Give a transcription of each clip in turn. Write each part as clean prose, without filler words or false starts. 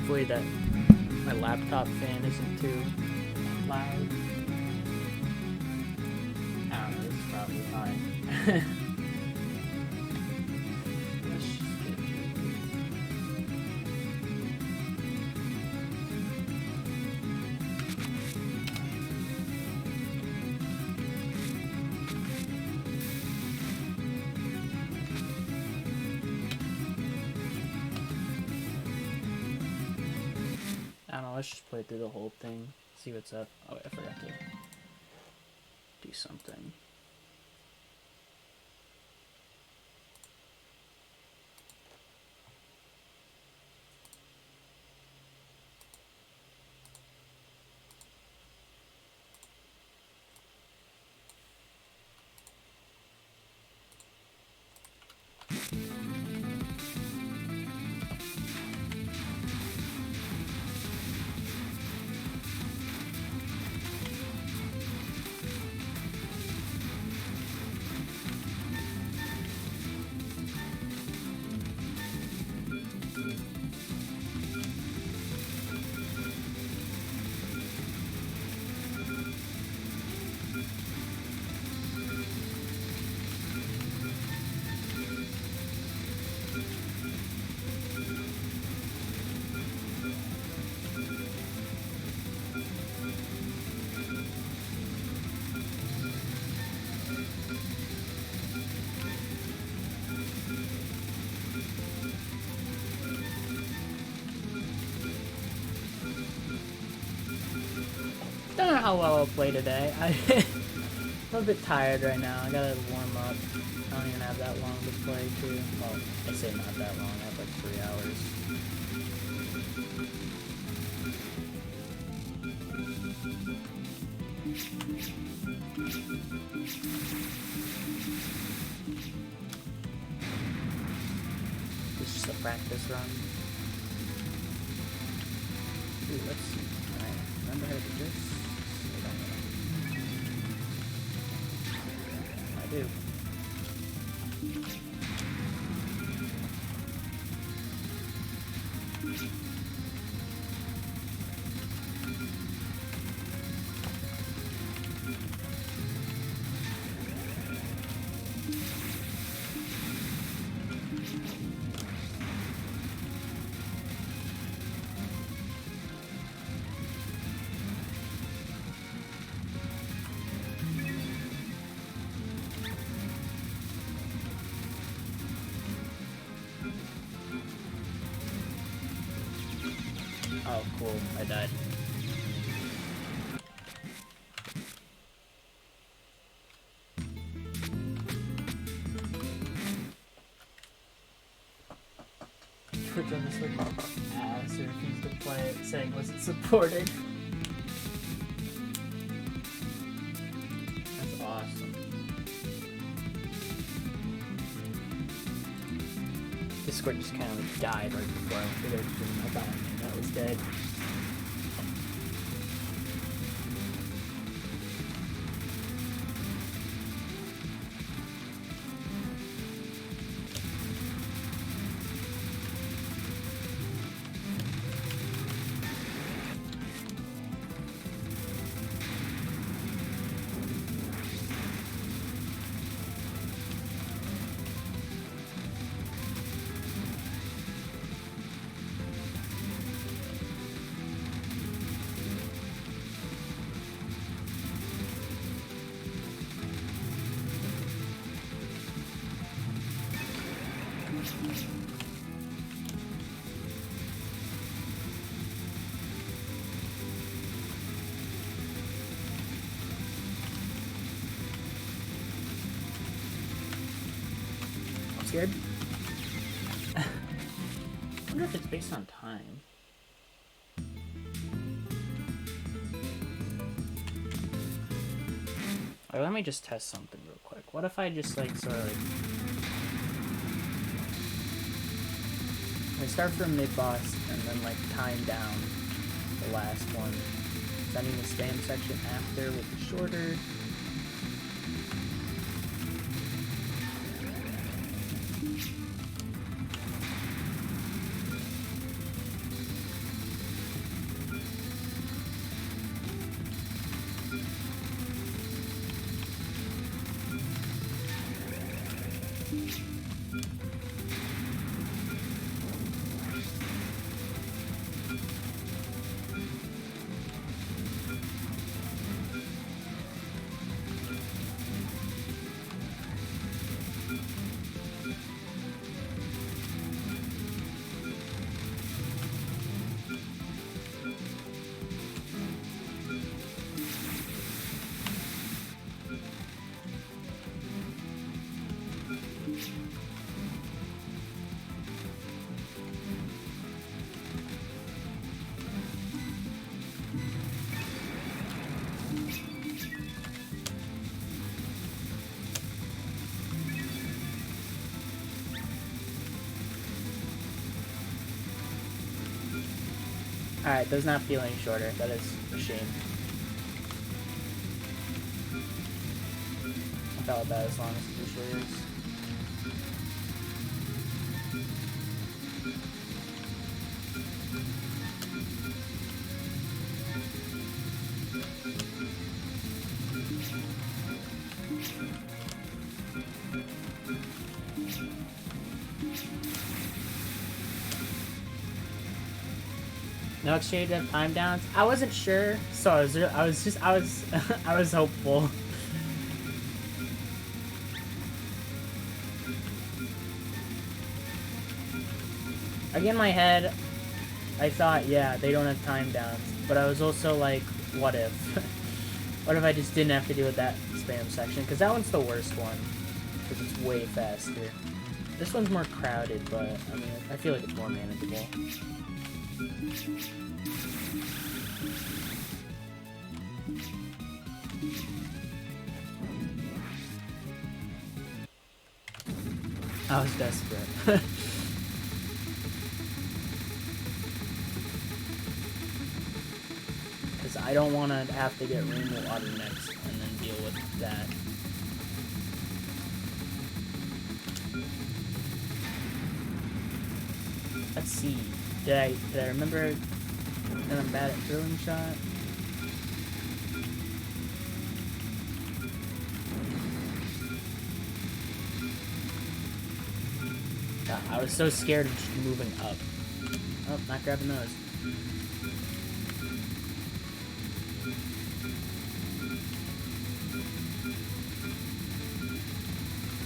Hopefully that my laptop fan isn't too loud. I don't know, this is probably fine. I don't know, let's just play through the whole thing, see what's up. Oh, I forgot to do something. Don't know how well I'll play today. I'm a bit tired right now. I gotta warm up. I don't even have that long to play too. Well, I say not that long. I have like 3 hours. This is just a practice run. Ooh, let's see. Alright, remember how to do this? I do. Oh, cool. I died. Twitch on the Switch ass or refused to play it, saying wasn't supported. That's awesome. Discord just kind of like died right before I figured I thought that was dead. Scared? I wonder if it's based on time. Alright, let me just test something real quick. What if I just like sort of like I start from mid-boss and then like time down the last one. Does that mean the spam section after will be shorter? Alright, does not feel any shorter. That is a shame. I felt about as long as it usually is. No exchange of time downs. I wasn't sure, so I was hopeful. Again, in my head, I thought, yeah, they don't have time downs, but I was also like, what if? What if I just didn't have to deal with that spam section? Because that one's the worst one, because it's way faster. This one's more crowded, but I mean, I feel like it's more manageable. I was desperate. Because I don't want to have to get rainbow water next and then deal with that. Let's see. Did I remember that I'm bad at drilling shot? I was so scared of just moving up. Oh, not grabbing those.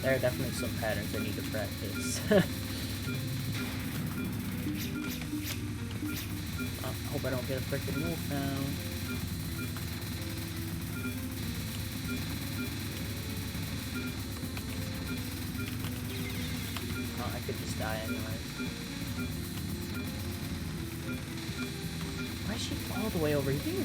There are definitely some patterns I need to practice. Oh, hope I don't get a freaking wolf now. Oh, I could just die anyways. Why is she all the way over here?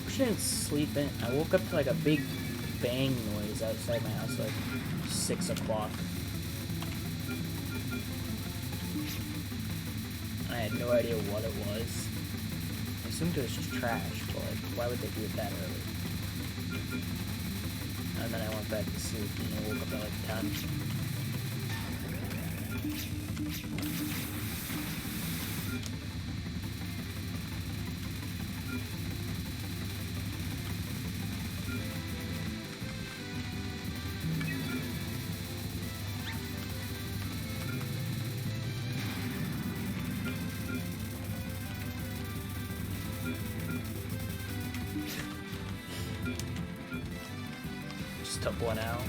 I didn't sleep in. I woke up to like a big bang noise outside my house, like 6 o'clock. I had no idea what it was. I assumed it was just trash, but like, why would they do it that early? And then I went back to sleep and I woke up at like 10. Took one out.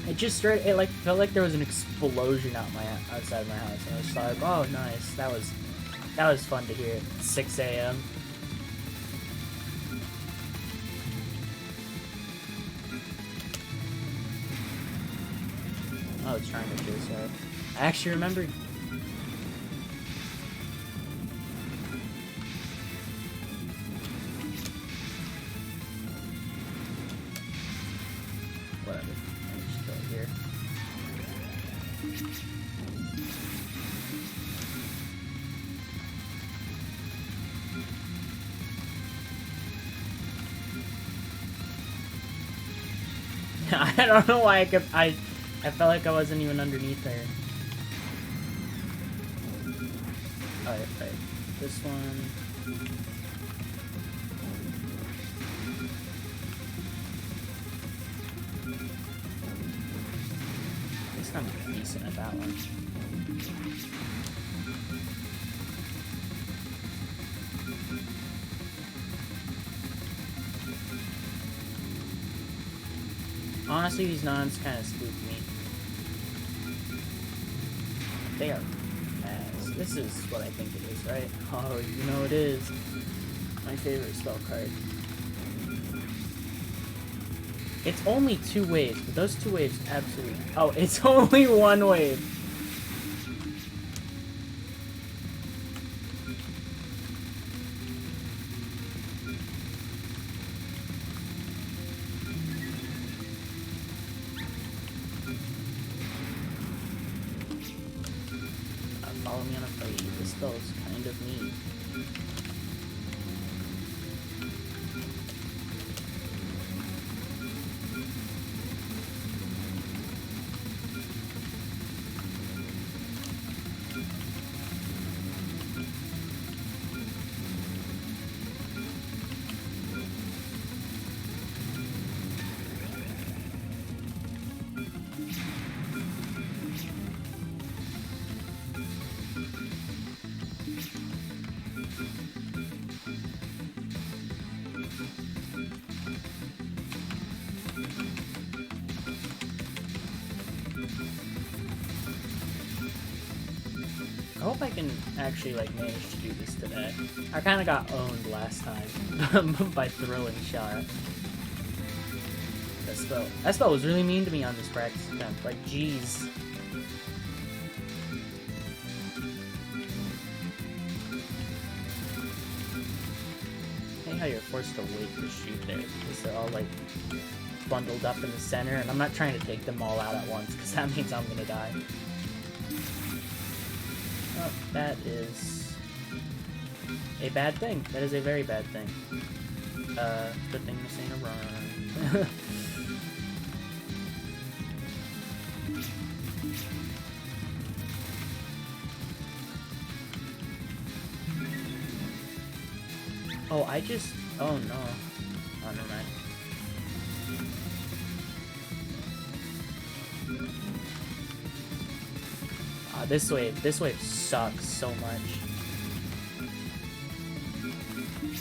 It just started, it like felt like there was an explosion outside my house, and I was like, oh nice, that was fun to hear. 6 a.m. Oh, it's trying to chase her. I actually remember. I don't know why I felt like I wasn't even underneath there. Alright, right. This one. At least I'm decent at that one. Honestly, these nuns kind of spook me. They are ass. This is what I think it is, right? Oh, you know it is. My favorite spell card. It's only 2 waves, but those 2 waves absolutely... Oh, it's only 1 wave. Follow me on a fight. This spell is kind of neat. I hope I can actually like manage to do this today. I kind of got owned last time by throwing shot. That spell was really mean to me on this practice attempt. Like, jeez. I hate how you're forced to wait to shoot there because they're all like bundled up in the center, and I'm not trying to take them all out at once because that means I'm gonna die. Oh, that is a bad thing. That is a very bad thing. Good thing this ain't a run. Oh, oh no. Oh, never mind. This wave sucks so much.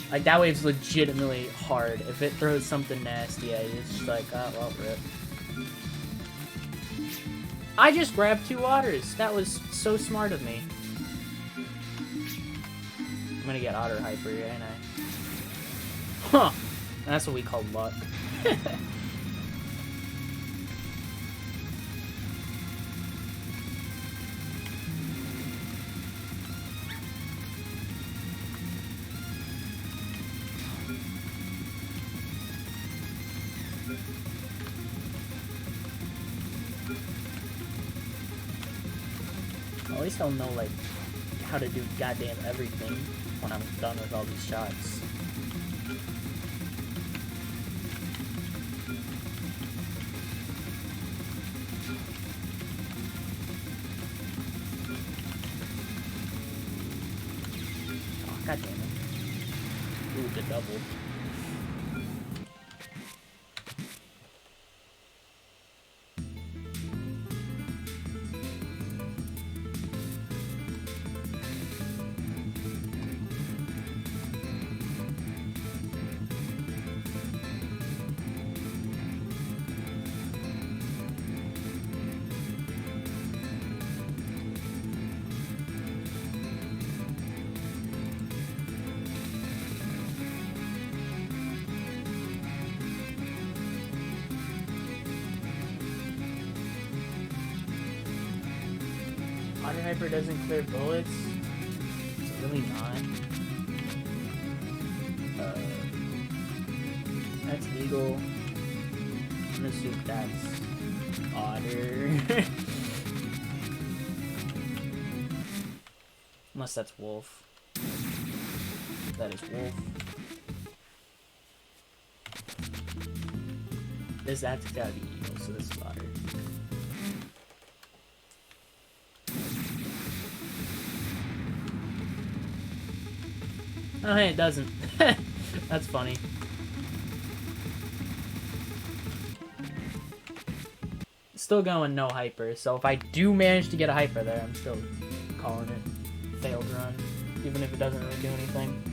Like, that wave's legitimately hard. If it throws something nasty at you, it's just like, oh, well, rip. I just grabbed 2 waters. That was so smart of me. I'm gonna get Otter Hyper, ain't I? Huh! That's what we call luck. At least I'll know, like, how to do goddamn everything when I'm done with all these shots. Oh, goddamn it. Ooh, the double. Otter Hyper doesn't clear bullets. It's really not. That's Eagle. I'm gonna assume that's Otter. Unless that's wolf. That is wolf. That's gotta be eagle, so this is fodder. Oh, hey, it doesn't. That's funny. Still going no hyper, so if I do manage to get a hyper there, I'm still calling it failed run, even if it doesn't really do anything.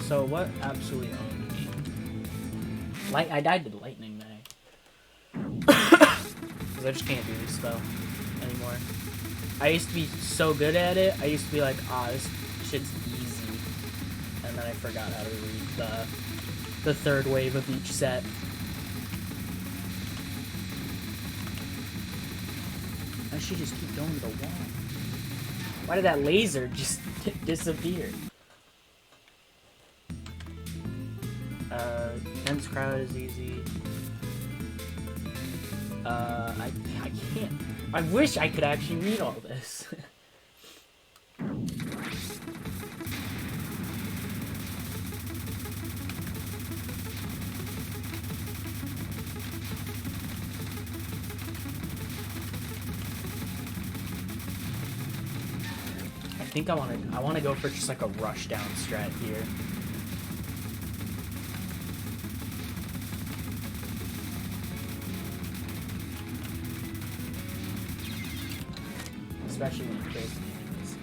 So what absolutely owned me? I died to lightning there. Because I just can't do this stuff anymore. I used to be so good at it. I used to be like, this shit's easy. And then I forgot how to read the third wave of each set. I should just keep going to the wall. Why did that laser just disappear? Dense crowd is easy. I can't. I wish I could actually read all this. I think I want to go for just like a rush down strat here. Especially when it kills the enemies.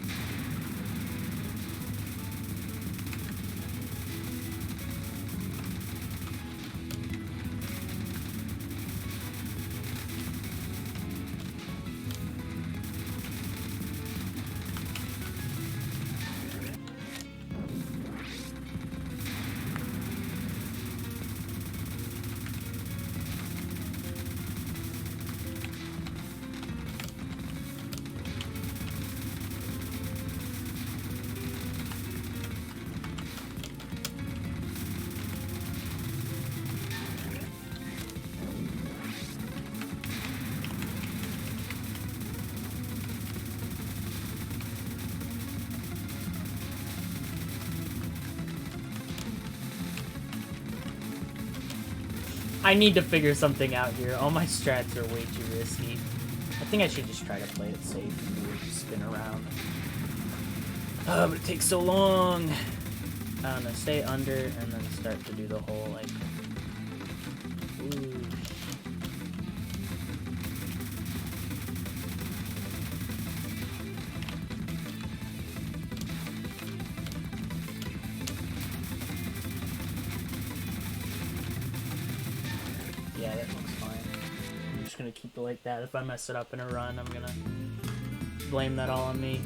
I need to figure something out here. All my strats are way too risky. I think I should just try to play it safe and just spin around. But it takes so long. I'm gonna stay under and then start to do the whole like. Ooh. Yeah, that looks fine. I'm just gonna keep it like that. If I mess it up in a run, I'm gonna blame that all on me.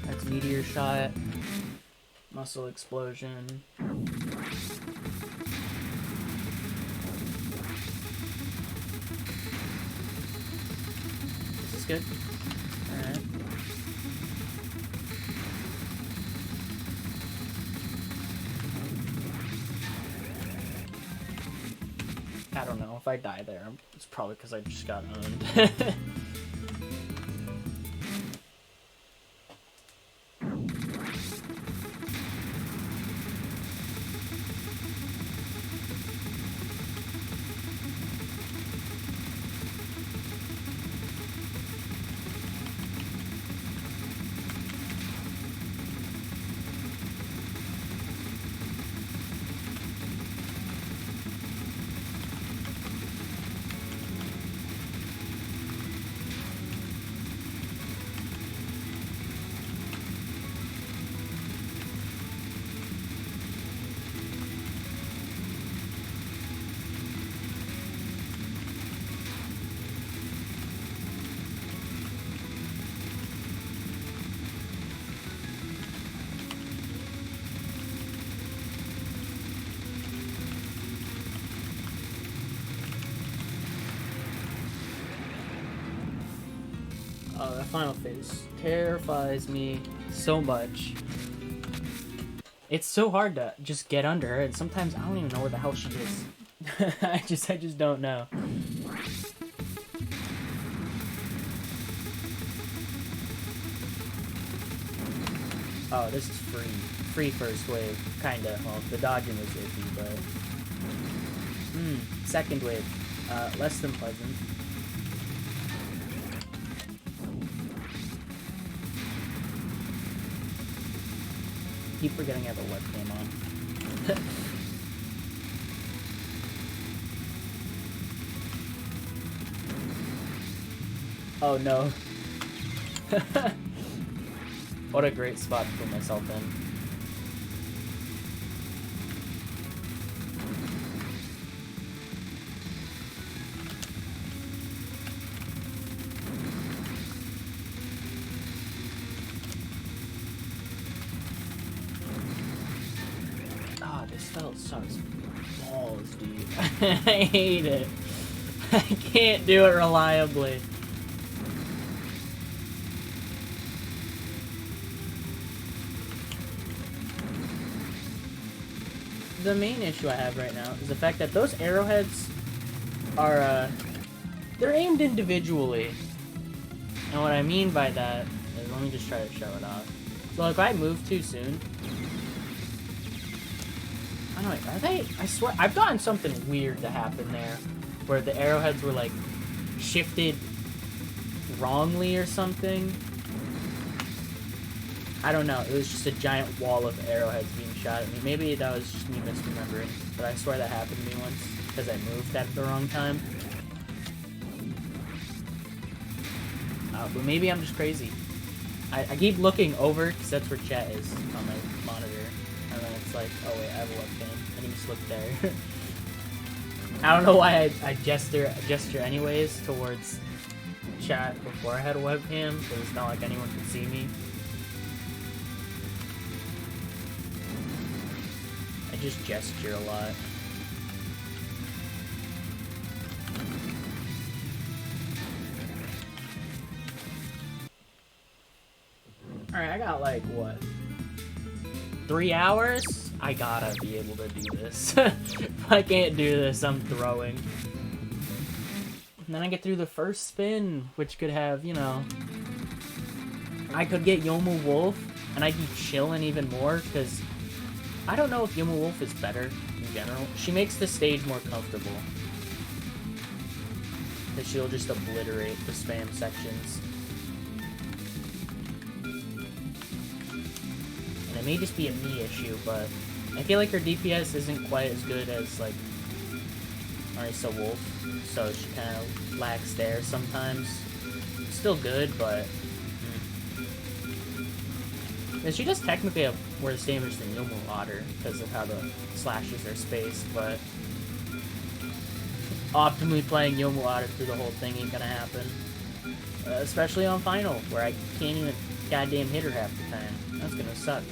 That's meteor shot. Muscle explosion. This is good. Alright. I don't know. If I die there, it's probably because I just got owned. Oh, that final phase terrifies me so much. It's so hard to just get under her, and sometimes I don't even know where the hell she is. I just don't know. Oh, this is free. Free first wave. Kinda. Well, the dodging was iffy, but... second wave. Less than pleasant. Keep forgetting I have a webcam on. Oh no. What a great spot to put myself in. Oh, this felt sucks balls, dude. I hate it. I can't do it reliably. The main issue I have right now is the fact that those arrowheads are, they're aimed individually. And what I mean by that is, let me just try to show it off. So if I move too soon, I don't know, are they? I swear, I've gotten something weird to happen there, where the arrowheads were like shifted wrongly or something. I don't know, it was just a giant wall of arrowheads being shot at me. Maybe that was just me misremembering, but I swear that happened to me once, because I moved at the wrong time. But maybe I'm just crazy. I keep looking over, because that's where chat is on my monitor, and then it's like, oh wait, I have a webcam. I can just look there. I don't know why I gesture anyways towards chat before I had a webcam, because it's not like anyone could see me. I just gesture a lot. Alright, I got like, what? 3 hours? I gotta be able to do this. If I can't do this, I'm throwing. And then I get through the first spin, which could have, you know... I could get Yomu Wolf, and I'd be chilling even more, because... I don't know if Yomu Wolf is better in general. She makes the stage more comfortable. Because she'll just obliterate the spam sections. And it may just be a me issue, but I feel like her DPS isn't quite as good as, like, Marisa Wolf. So she kind of lacks there sometimes. Still good, but... She does technically have worse damage than Yomu Otter because of how the slashes are spaced, but optimally playing Yomu Otter through the whole thing ain't gonna happen. Especially on Final, where I can't even goddamn hit her half the time. That's gonna suck.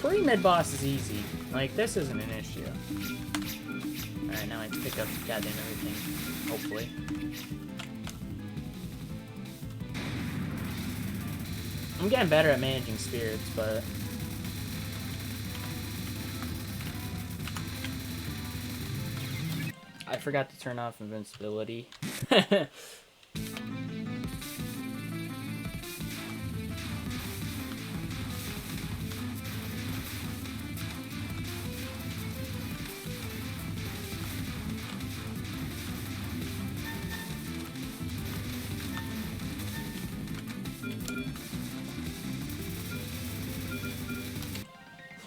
Pre-mid boss is easy. Like, this isn't an issue. Alright, now I can pick up goddamn everything. Hopefully. I'm getting better at managing spirits, but... I forgot to turn off invincibility.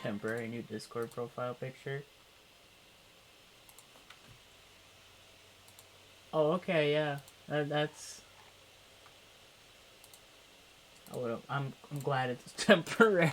Temporary new Discord profile picture. Oh, okay, yeah. That's. I'm glad it's temporary.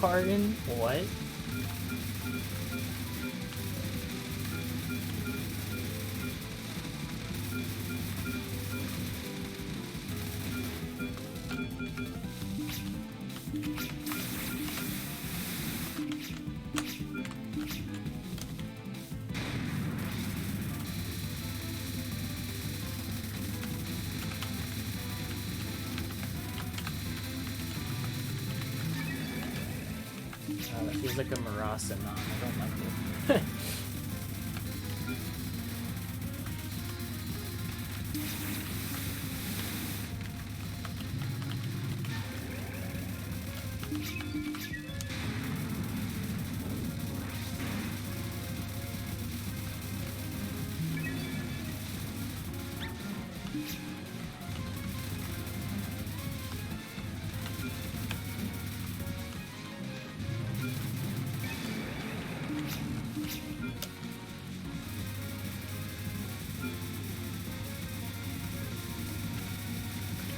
pardon? What? That feels like a Marasa non. I don't like it.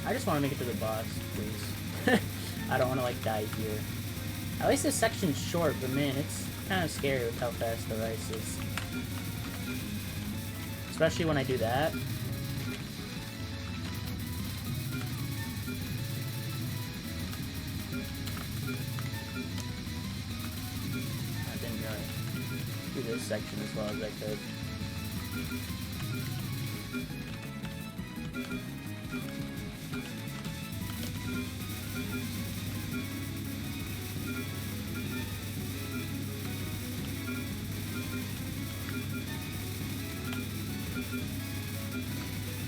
I just want to make it to the boss, please. I don't want to, like, die here. At least this section's short, but man, it's kind of scary with how fast the ice is. Especially when I do that. I didn't really do this section as well as I could.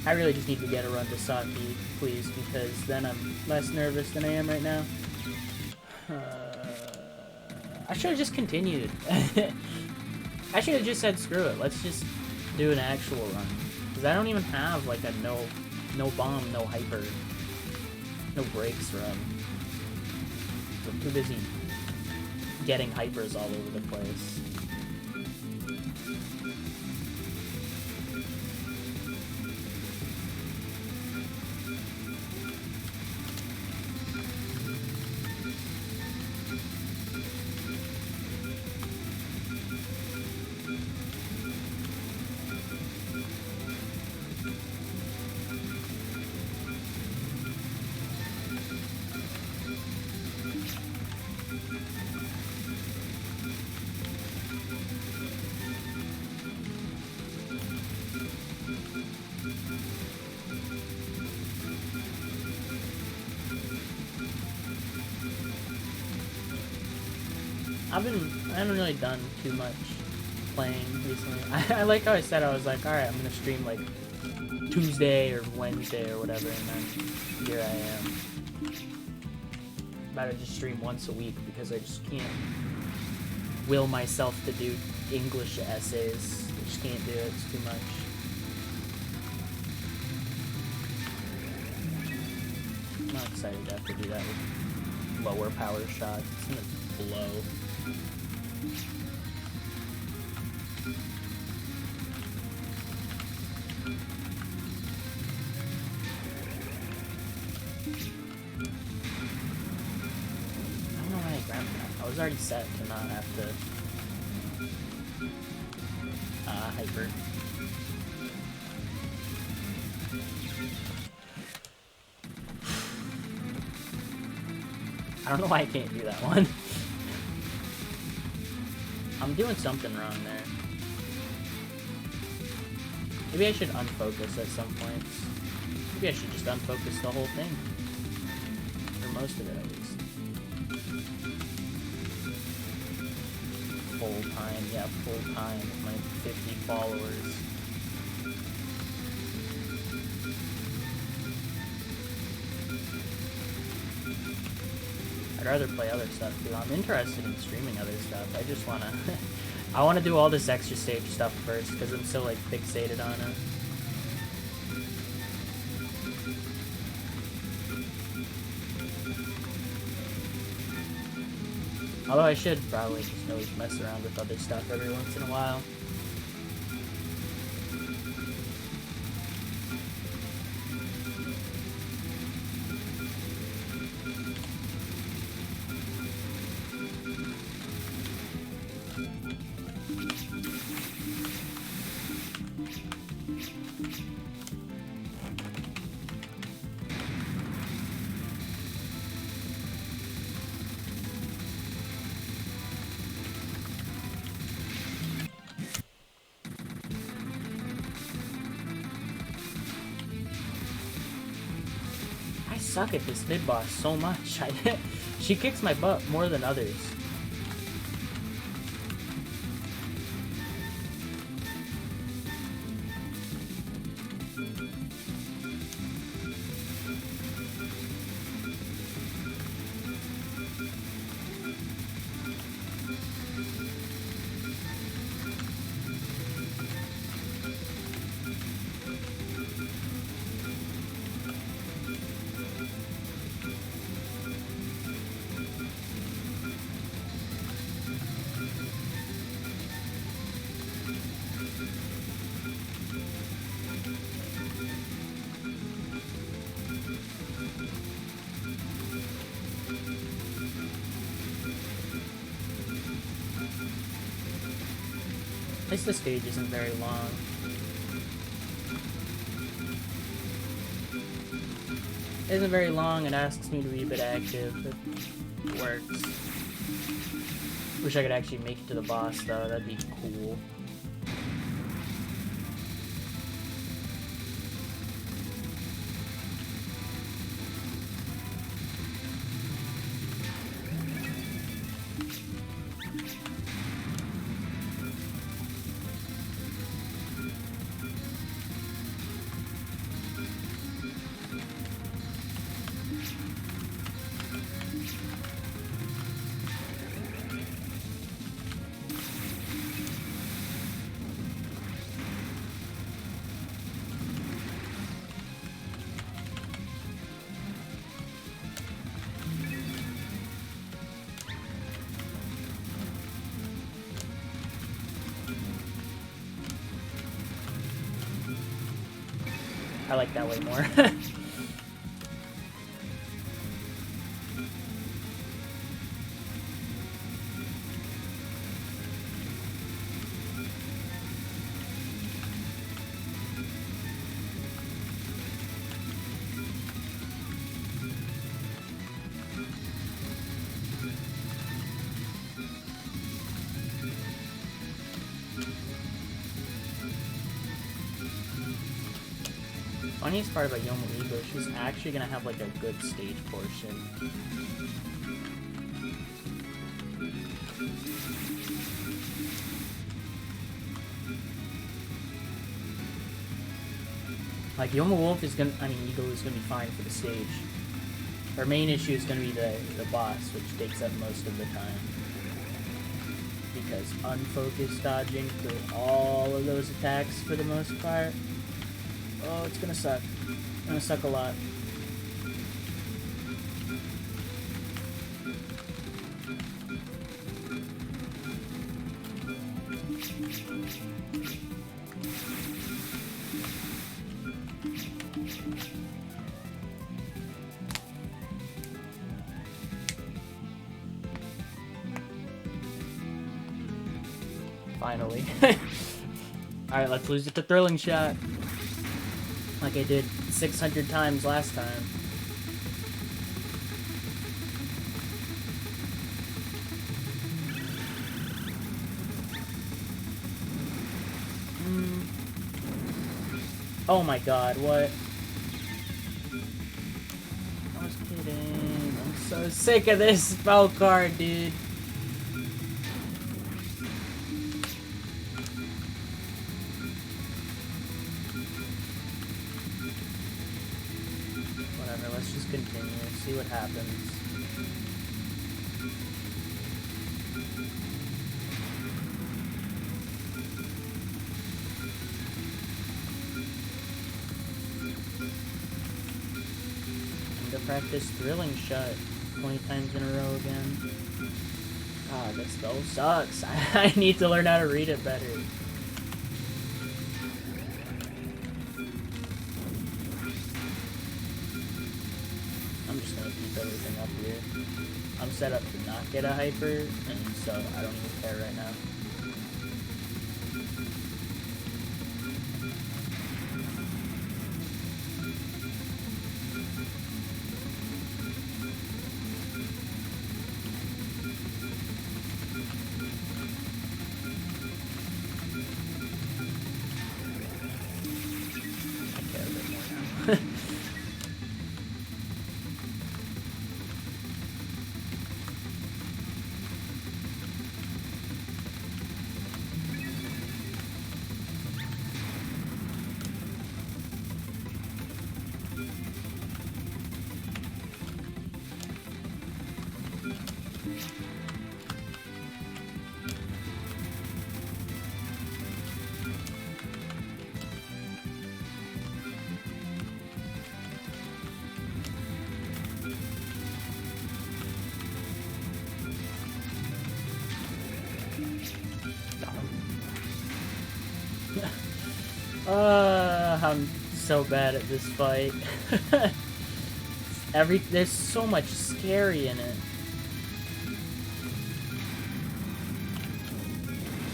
I really just need to get a run to Saki, please, because then I'm less nervous than I am right now. I should have just continued. I should have just said, screw it, let's just do an actual run. Because I don't even have, like, a no bomb, no hyper, no brakes run. I'm too busy getting hypers all over the place. I haven't really done too much playing recently. I like how I said I was like, alright, I'm gonna stream like Tuesday or Wednesday or whatever, and then here I am. About to just stream once a week because I just can't will myself to do English essays. I just can't do it, it's too much. I'm not excited to have to do that with lower power shots. It's gonna blow. I was already set to not have to hyper. I don't know why I can't do that one. I'm doing something wrong there. Maybe I should unfocus at some points. Maybe I should just unfocus the whole thing. Or most of it, at least. Full time, yeah, full time with my 50 followers. I'd rather play other stuff too. I'm interested in streaming other stuff. I just wanna I wanna do all this extra stage stuff first because I'm so like fixated on it. Although I should probably just always mess around with other stuff every once in a while. suck at this mid boss so much. She kicks my butt more than others. At least the stage isn't very long. It isn't very long, it asks me to be a bit active. It works. Wish I could actually make it to the boss though, that'd be cool. I like that way more. Funniest part about Yomu Ego, she's actually gonna have like a good stage portion. Like Yoma Wolf is gonna, Ego is gonna be fine for the stage. Her main issue is gonna be the boss, which takes up most of the time. Because unfocused dodging through all of those attacks for the most part. Oh, it's gonna suck. It's gonna suck a lot. Finally. Alright, let's lose it to Thrilling Shot. Like I did 600 times last time. Oh my god, what? I was kidding. I'm so sick of this spell card, dude. Let's just continue, see what happens. Need to practice Thrilling Shot 20 times in a row again. God, that spell sucks. I need to learn how to read it better. I'm just gonna keep everything up here. I'm set up to not get a hyper, and so I don't even care right now. I care a bit more now. I'm so bad at this fight. There's so much scary in it.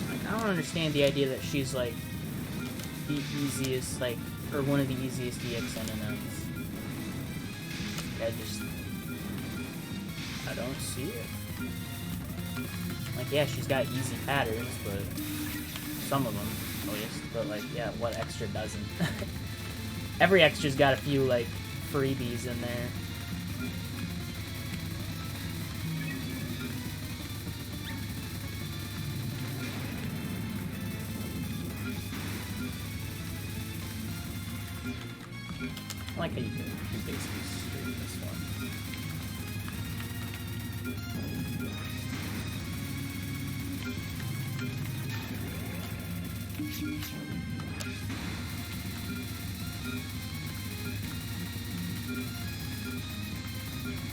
Like, I don't understand the idea that she's like the easiest, like, or one of the easiest ExNNNs. I don't see it. Like, yeah, she's got easy patterns, but some of them, at least. But, like, yeah, what extra doesn't? Every extra's got a few, like, freebies in there. I like how you can basically stream this one.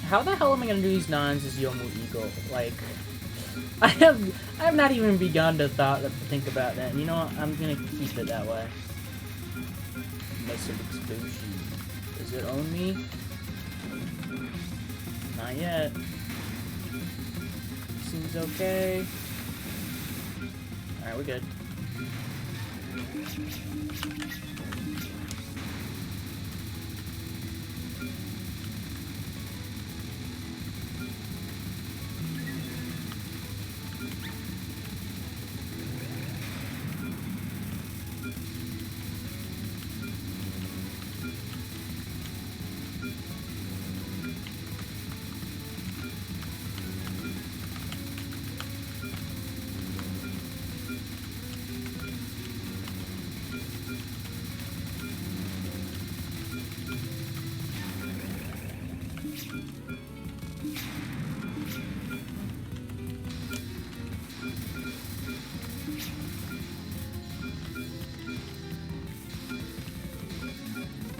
How the hell am I gonna do these nons as Yomu Eagle? Like, I have not even begun to think about that. And you know what? I'm gonna keep it that way. Massive explosion. Does it own me? Not yet. Seems okay. Alright, we're good.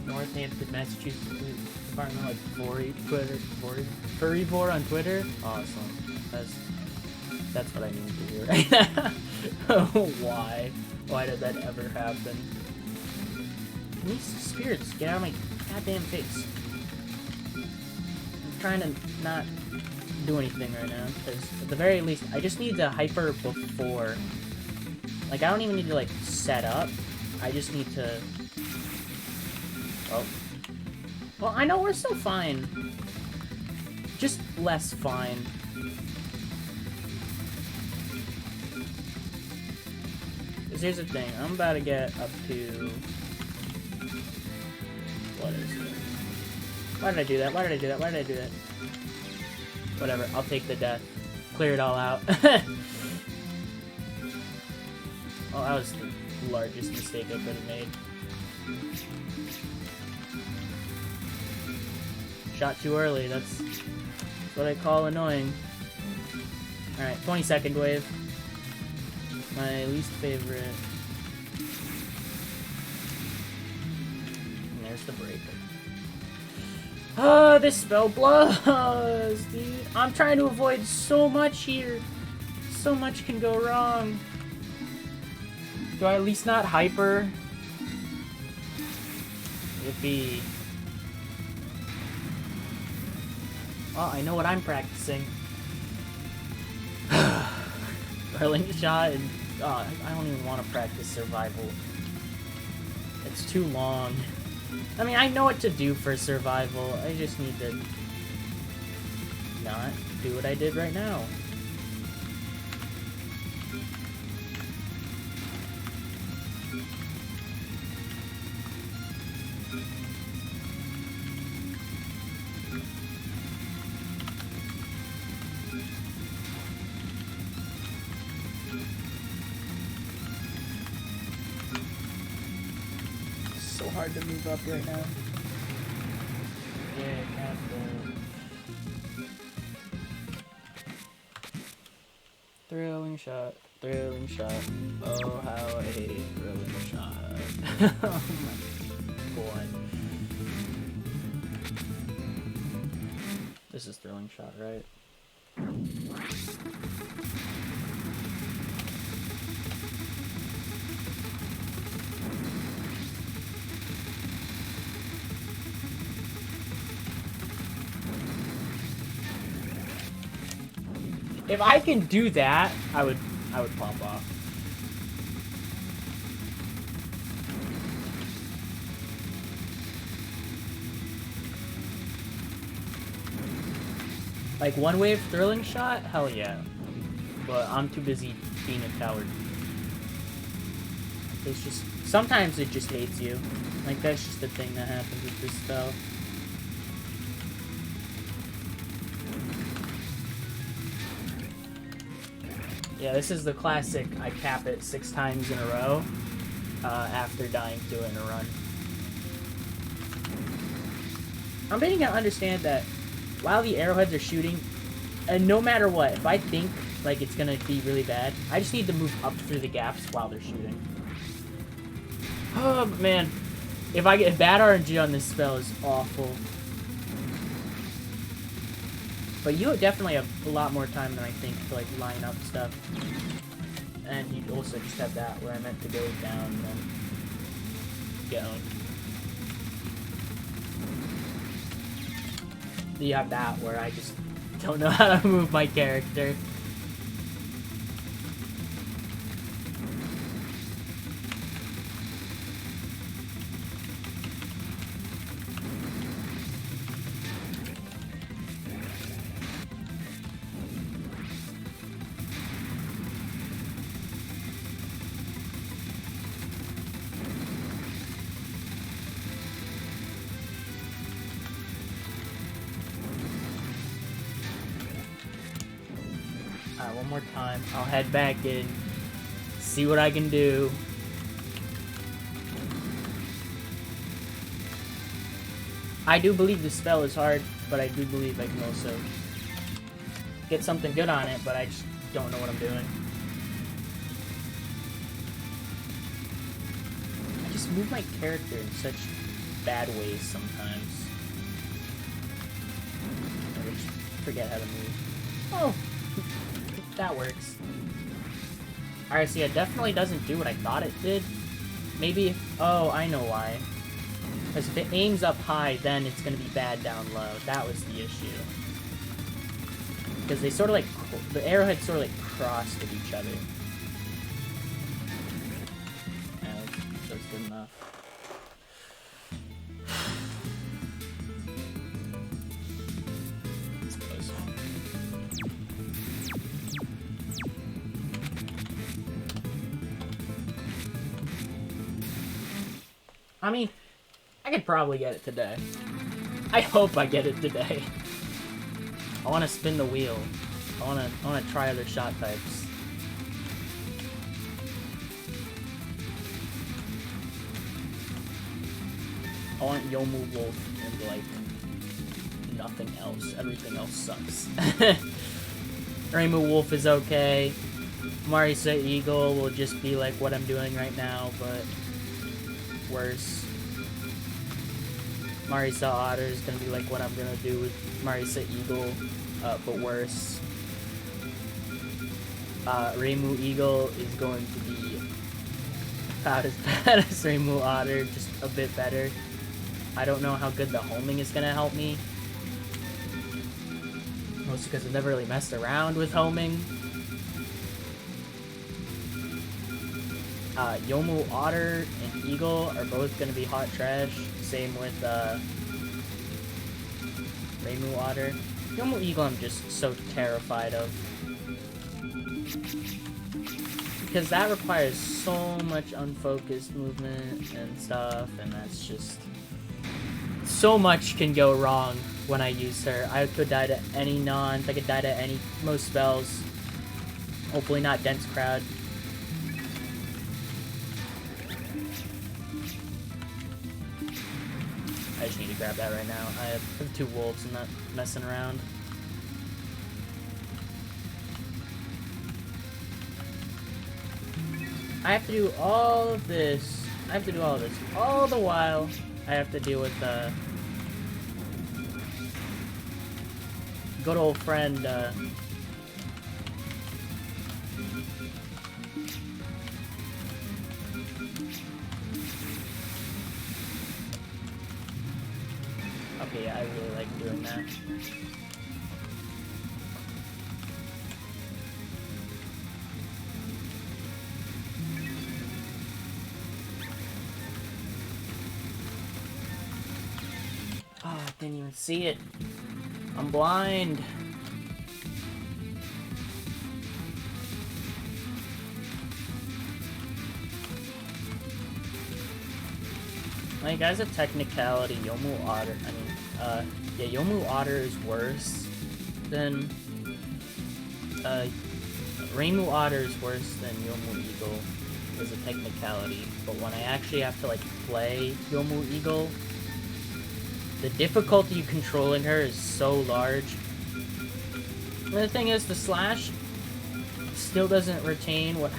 Northampton, Massachusetts Department like Furry on Twitter. Awesome. That's what I need to hear right now. Why? Why did that ever happen? These spirits, get out of my goddamn face. I'm trying to not do anything right now, because at the very least, I just need to hyper before. Like, I don't even need to, like, set up. I just need to... Oh. Well, I know we're still fine. Just less fine. Because here's the thing. I'm about to get up to... What is it? Why did I do that? Why did I do that? Why did I do that? Whatever. I'll take the death. Clear it all out. Oh, that was the largest mistake I could have made. Shot too early, that's what I call annoying. Alright, 20-second wave. My least favorite. And there's the break. Ah, this spell blows, dude. I'm trying to avoid so much here. So much can go wrong. Do I at least not hyper? Yippee. Well, I know what I'm practicing. Hurling shot and... I don't even want to practice survival. It's too long. I mean, I know what to do for survival. I just need to... not do what I did right now. Hard to move up right now. Yeah, Captain. Thrilling shot. Thrilling shot. Oh, how I hate thrilling shot. Oh my god. This is thrilling shot, right? If I can do that, I would pop off. Like one wave thrilling shot? Hell yeah. But I'm too busy being a coward. It's just, sometimes it just hates you. Like that's just the thing that happens with this spell. Yeah, this is the classic, I cap it 6 times in a row after dying to it in a run. I'm beginning to understand that while the arrowheads are shooting, and no matter what, if I think like it's gonna be really bad, I just need to move up through the gaps while they're shooting. Oh man, if I get bad RNG on this spell is awful. But you definitely have a lot more time than I think to like line up stuff. And you also just have that where I meant to go down and then get owned. You have that where I just don't know how to move my character. One more time. I'll head back in, see what I can do. I do believe this spell is hard, but I do believe I can also get something good on it, but I just don't know what I'm doing. I just move my character in such bad ways sometimes. I just forget how to move. Oh! That works. Alright, see, it definitely doesn't do what I thought it did. Maybe, oh, I know why. Because if it aims up high, then it's going to be bad down low. That was the issue. Because they sort of like, the arrowheads sort of like crossed with each other. Yeah, that's good enough. I mean, I could probably get it today. I hope I get it today. I want to spin the wheel. I want to try other shot types. I want Yomu Wolf and like nothing else. Everything else sucks. Reimu Wolf is okay. Marisa Eagle will just be like what I'm doing right now, but worse. Marisa Otter is gonna be like what I'm gonna do with Marisa Eagle, but worse. Reimu Eagle is going to be about as bad as Reimu Otter, just a bit better. I don't know how good the homing is gonna help me. Mostly because I've never really messed around with homing. Yomu Otter and Eagle are both going to be hot trash. Same with Reimu Otter. Yomu Eagle I'm just so terrified of. Because that requires so much unfocused movement and stuff, and that's just... So much can go wrong when I use her. I could die to any nons, I could die to most spells. Hopefully not Dense Crowd. I just need to grab that right now. I have 2 wolves, I'm not messing around. I have to do all of this. I have to do all of this. All the while, I have to deal with good old friend, Okay, yeah, I really like doing that. Didn't even see it. I'm blind. Like, as a technicality, Yomu Otter, yeah, Yomu Otter is worse than, Reimu Otter is worse than Yomu Eagle as a technicality, but when I actually have to, like, play Yomu Eagle, the difficulty controlling her is so large. And the thing is, the slash still doesn't retain what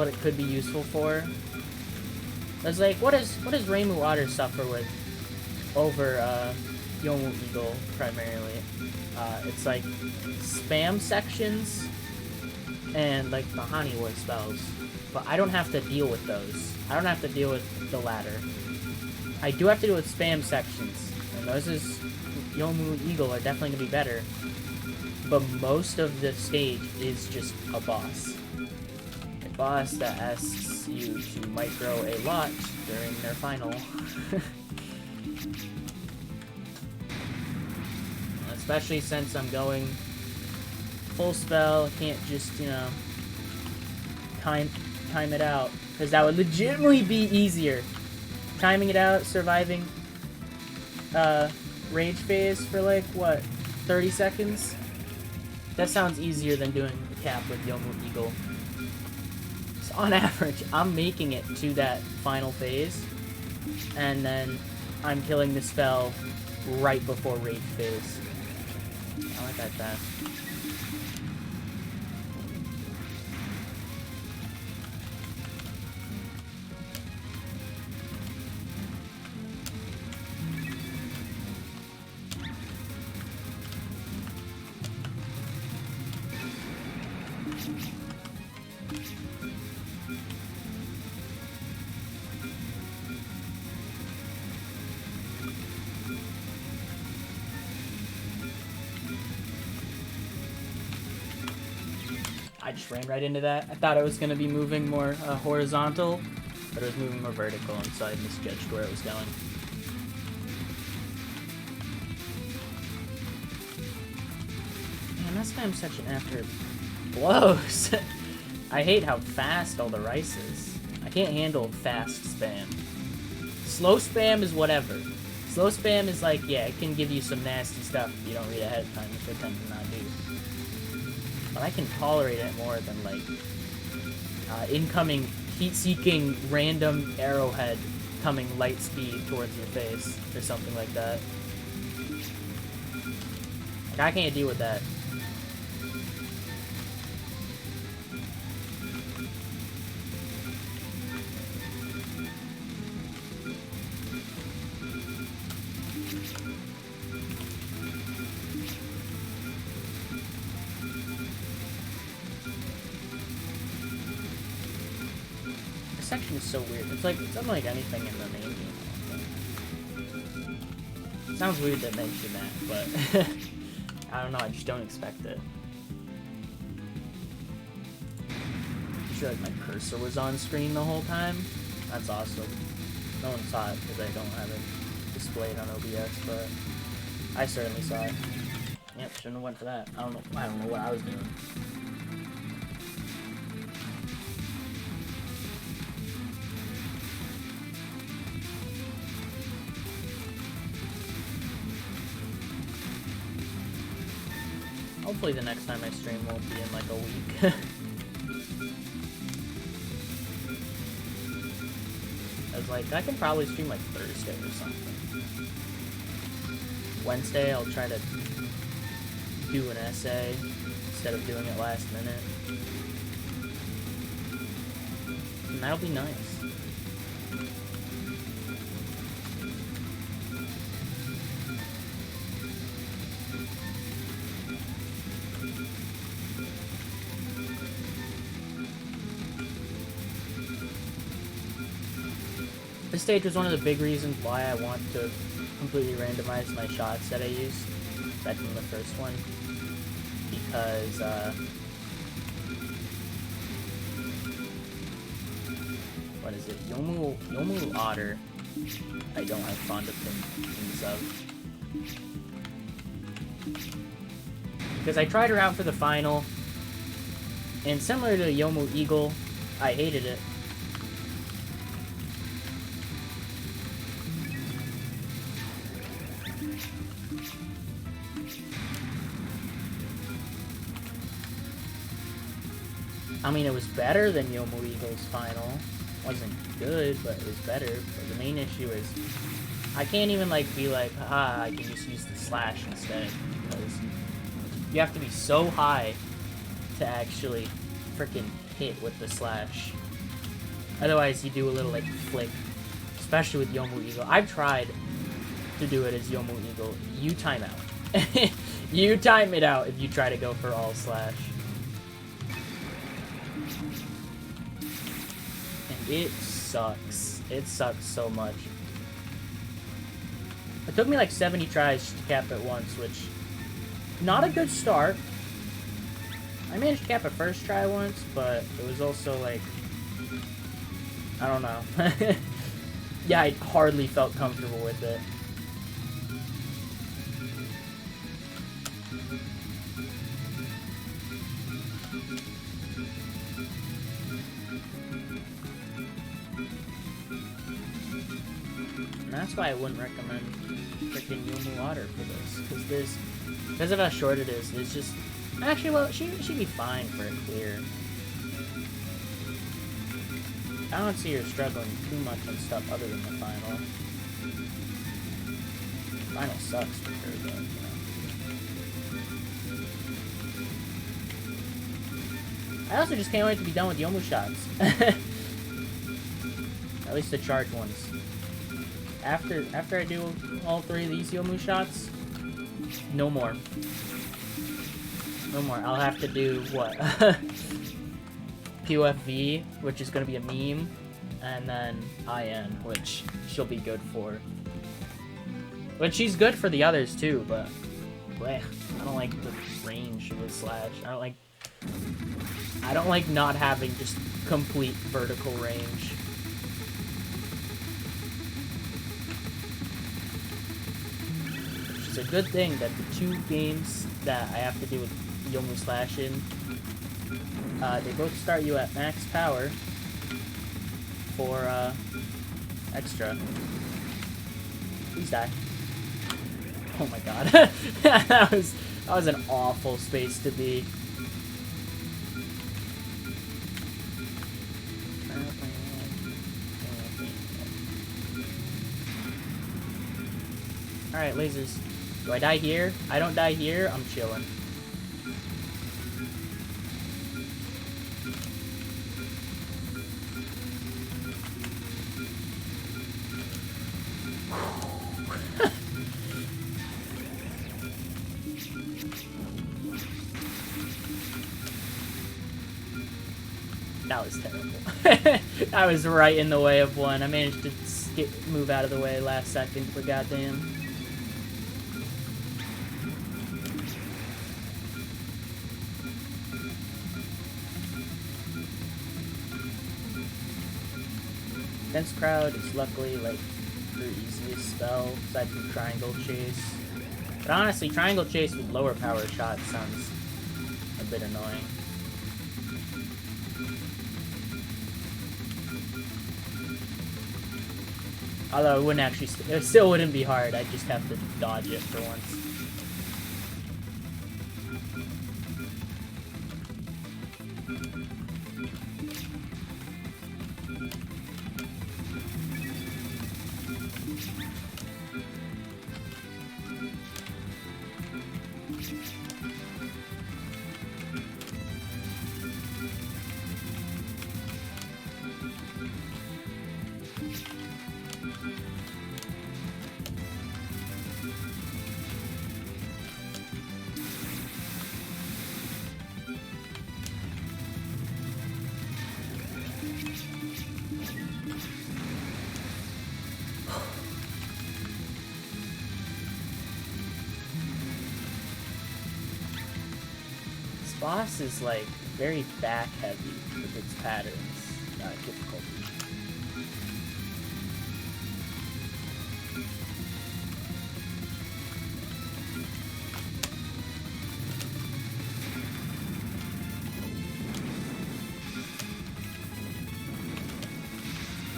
it could be useful for. It's like, what does Reimu Otter suffer with over Yomu Eagle primarily? It's like spam sections and like the Hani Ward spells, but I don't have to deal with those. I don't have to deal with the latter. I do have to deal with spam sections, and those is Yomu Eagle are definitely gonna be better. But most of the stage is just a boss. A boss that asks you to micro a lot during their final. Especially since I'm going full spell, I can't just, you know, time it out. Because that would legitimately be easier. Timing it out, surviving rage phase for like, what, 30 seconds? That sounds easier than doing the cap with Yomu Eagle. So on average, I'm making it to that final phase, and then I'm killing the spell right before rage phase. I like that fast. I just ran right into that. I thought it was going to be moving more horizontal, but it was moving more vertical, and so I misjudged where it was going. Man, that spam's such an after blows. I hate how fast all the rice is. I can't handle fast spam. Slow spam is whatever. Slow spam is like, yeah, it can give you some nasty stuff if you don't read ahead of time, which I tend to not do. But I can tolerate it more than, like, incoming heat-seeking random arrowhead coming light speed towards your face, or something like that. Like, I can't deal with that. Section is so weird. It's unlike anything in the main game. It sounds weird to mention that, but I don't know, I just don't expect it. I feel like my cursor was on screen the whole time. That's awesome. No one saw it because I don't have it displayed on OBS, but I certainly saw it. Yep, shouldn't have went for that. I don't know what I was doing. Hopefully the next time I stream won't be in like a week. I was like, I can probably stream like Thursday or something. Wednesday I'll try to do an essay instead of doing it last minute. And that'll be nice. This stage was one of the big reasons why I want to completely randomize my shots that I used back in the first one, because what is it? Yomu Otter I don't have fond opinions of. Because I tried her out for the final, and similar to Yomu Eagle, I hated it. I mean, it was better than Yomu Eagle's final. Wasn't good, but it was better. But the main issue is, I can't even like be like, ah, I can just use the slash instead, because you have to be so high to actually freaking hit with the slash. Otherwise, you do a little like flick, especially with Yomu Eagle. I've tried to do it as Yomu Eagle. You time out. You time it out if you try to go for all slash. And it sucks. It sucks so much. It took me like 70 tries to cap it once, which, not a good start. I managed to cap it first try once, but it was also like, I don't know. Yeah, I hardly felt comfortable with it. And that's why I wouldn't recommend freaking Yomu Water for this, because of how short it is, it's just, actually, well, she'd be fine for a clear. I don't see her struggling too much on stuff other than the final. Final sucks for her, though, you know. I also just can't wait to be done with Yomu shots. At least the charge ones. After I do all 3 of these Yomu shots, no more. No more. I'll have to do, what? POFV, which is going to be a meme, and then IN, which she'll be good for. But she's good for the others, too, but bleh, I don't like the range of the slash. I don't like not having just complete vertical range. Which is a good thing that the 2 games that I have to do with Yomu Slash in, they both start you at max power for extra. Please die. Oh my god. that was an awful space to be. Alright, lasers. Do I die here? I don't die here, I'm chilling. That was terrible. I was right in the way of one. I managed to move out of the way last second, but goddamn. Dense Crowd is luckily like your easiest spell, aside from Triangle Chase. But honestly, Triangle Chase with lower power shots sounds a bit annoying. Although it wouldn't actually, it still wouldn't be hard. I'd just have to dodge it for once. Boss is like very back heavy with its patterns, difficulty.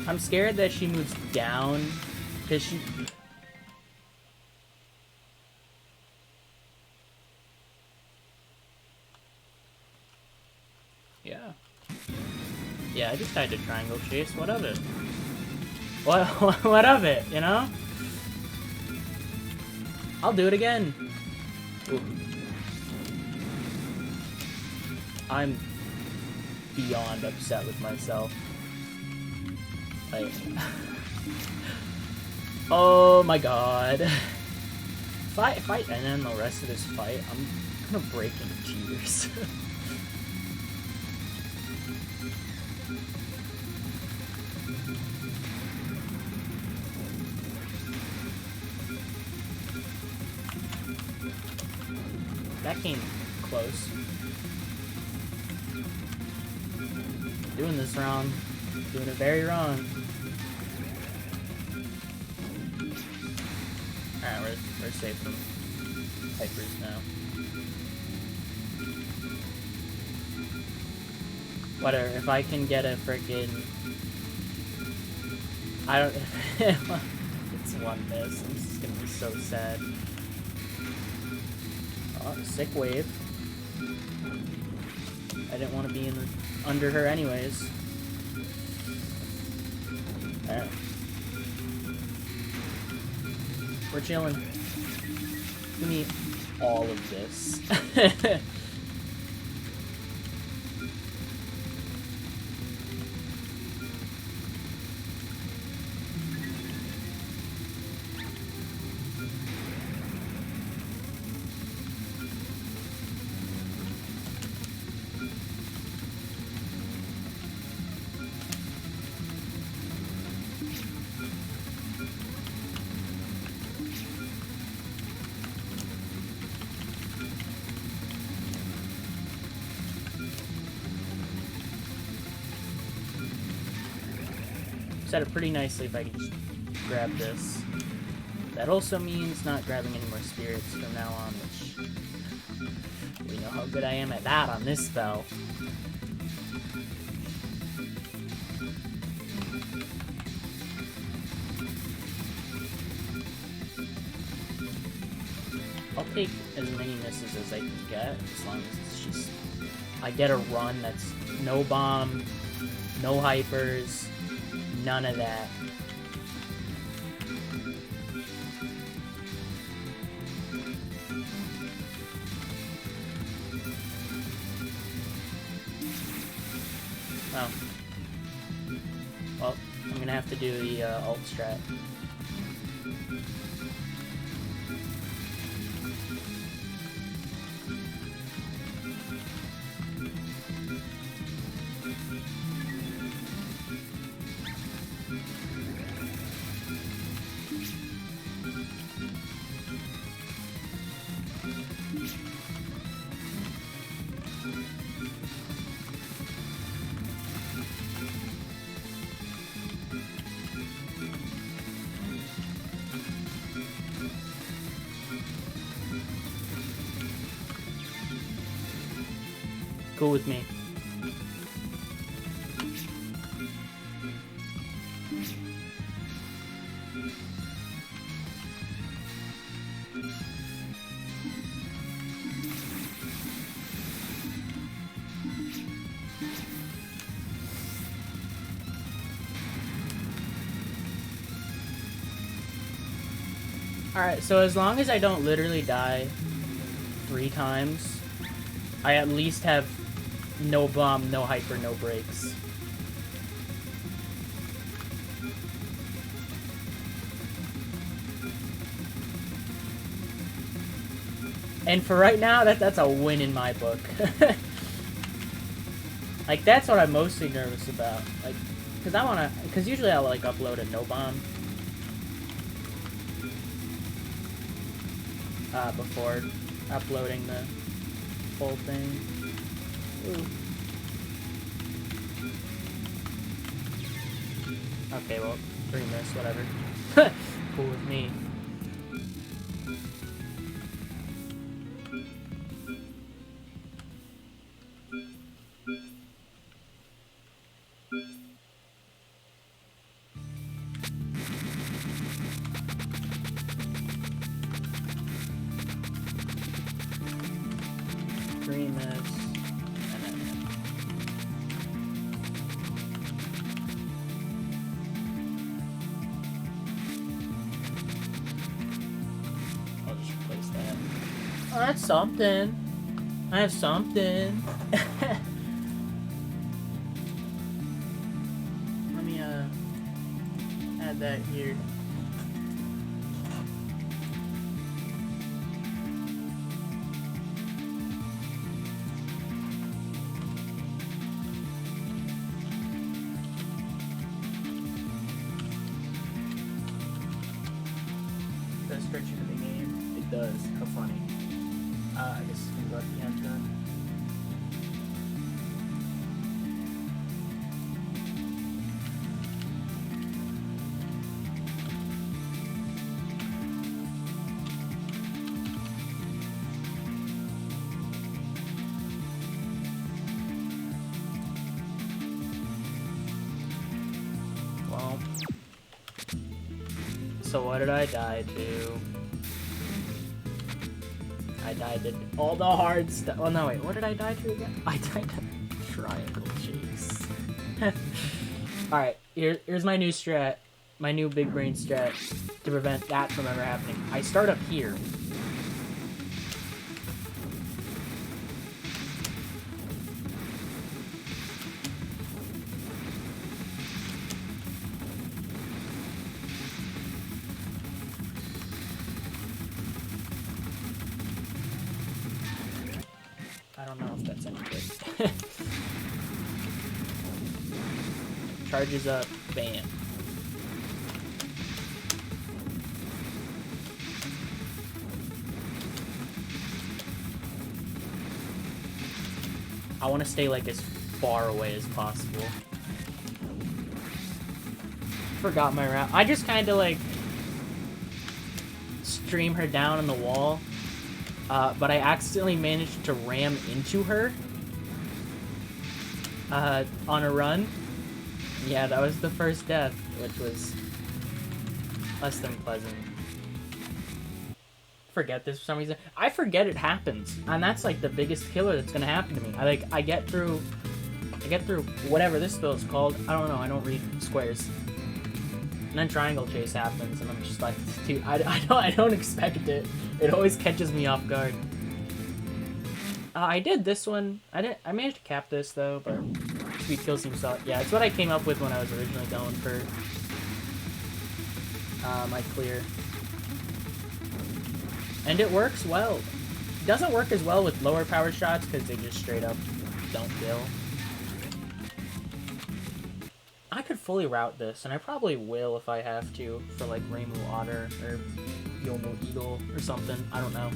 I'm scared that she moves down, because she... Yeah. Yeah, I just died to triangle chase. What of it? What of it, you know? I'll do it again. Ooh. I'm beyond upset with myself. Like, oh my god. If I end the rest of this fight, I'm gonna break into tears. That came close. Doing this wrong. Doing it very wrong. Alright, we're safe from hypers now. Whatever, if I can get a frickin'... I don't... It's one miss. This is gonna be so sad. Oh, sick wave. I didn't want to be under her anyways. Alright. We're chilling. Give me all of this. Set it pretty nicely if I can just grab this. That also means not grabbing any more spirits from now on, which we know how good I am at that on this spell. I'll take as many misses as I can get, as long as it's just... I get a run that's no bomb, no hypers, none of that. Oh. Well, I'm gonna have to do the alt strat. Cool with me. Alright, so as long as I don't literally die 3 times, I at least have no bomb, no hyper, no breaks. And for right now, that's a win in my book. Like, that's what I'm mostly nervous about. Like, because usually I'll, like, upload a no bomb. Before uploading the full thing. Ooh. Okay, well, 3 miss, whatever. Cool with me. That's something. I have something. Let me add that here. Does stretch into the game? It does. How funny. I guess it's gonna go at the end then. Well, so what did I die to? I died to all the hard stuff. Oh no, wait, what did I die to again? I died to triangle chase. Alright, here's my new strat. My new big brain strat to prevent that from ever happening. I start up here. I don't know if that's any good. Charges up, bam. I want to stay like as far away as possible. Forgot my route. I just kind of like stream her down on the wall. But I accidentally managed to ram into her on a run. Yeah, that was the first death, which was less than pleasant. Forget this for some reason. I forget it happens, and that's like the biggest killer that's gonna happen to me. I get through whatever this spell is called. I don't know. I don't read squares. And then triangle chase happens, and I'm just like, dude, I don't expect it. It always catches me off guard. I did this one. I managed to cap this though, but speed kill seems solid. Yeah, it's what I came up with when I was originally going for my clear, and it works well. It doesn't work as well with lower power shots because they just straight up don't kill. I could fully route this, and I probably will if I have to, for like Reimu Otter or Yomu Eagle or something. I don't know.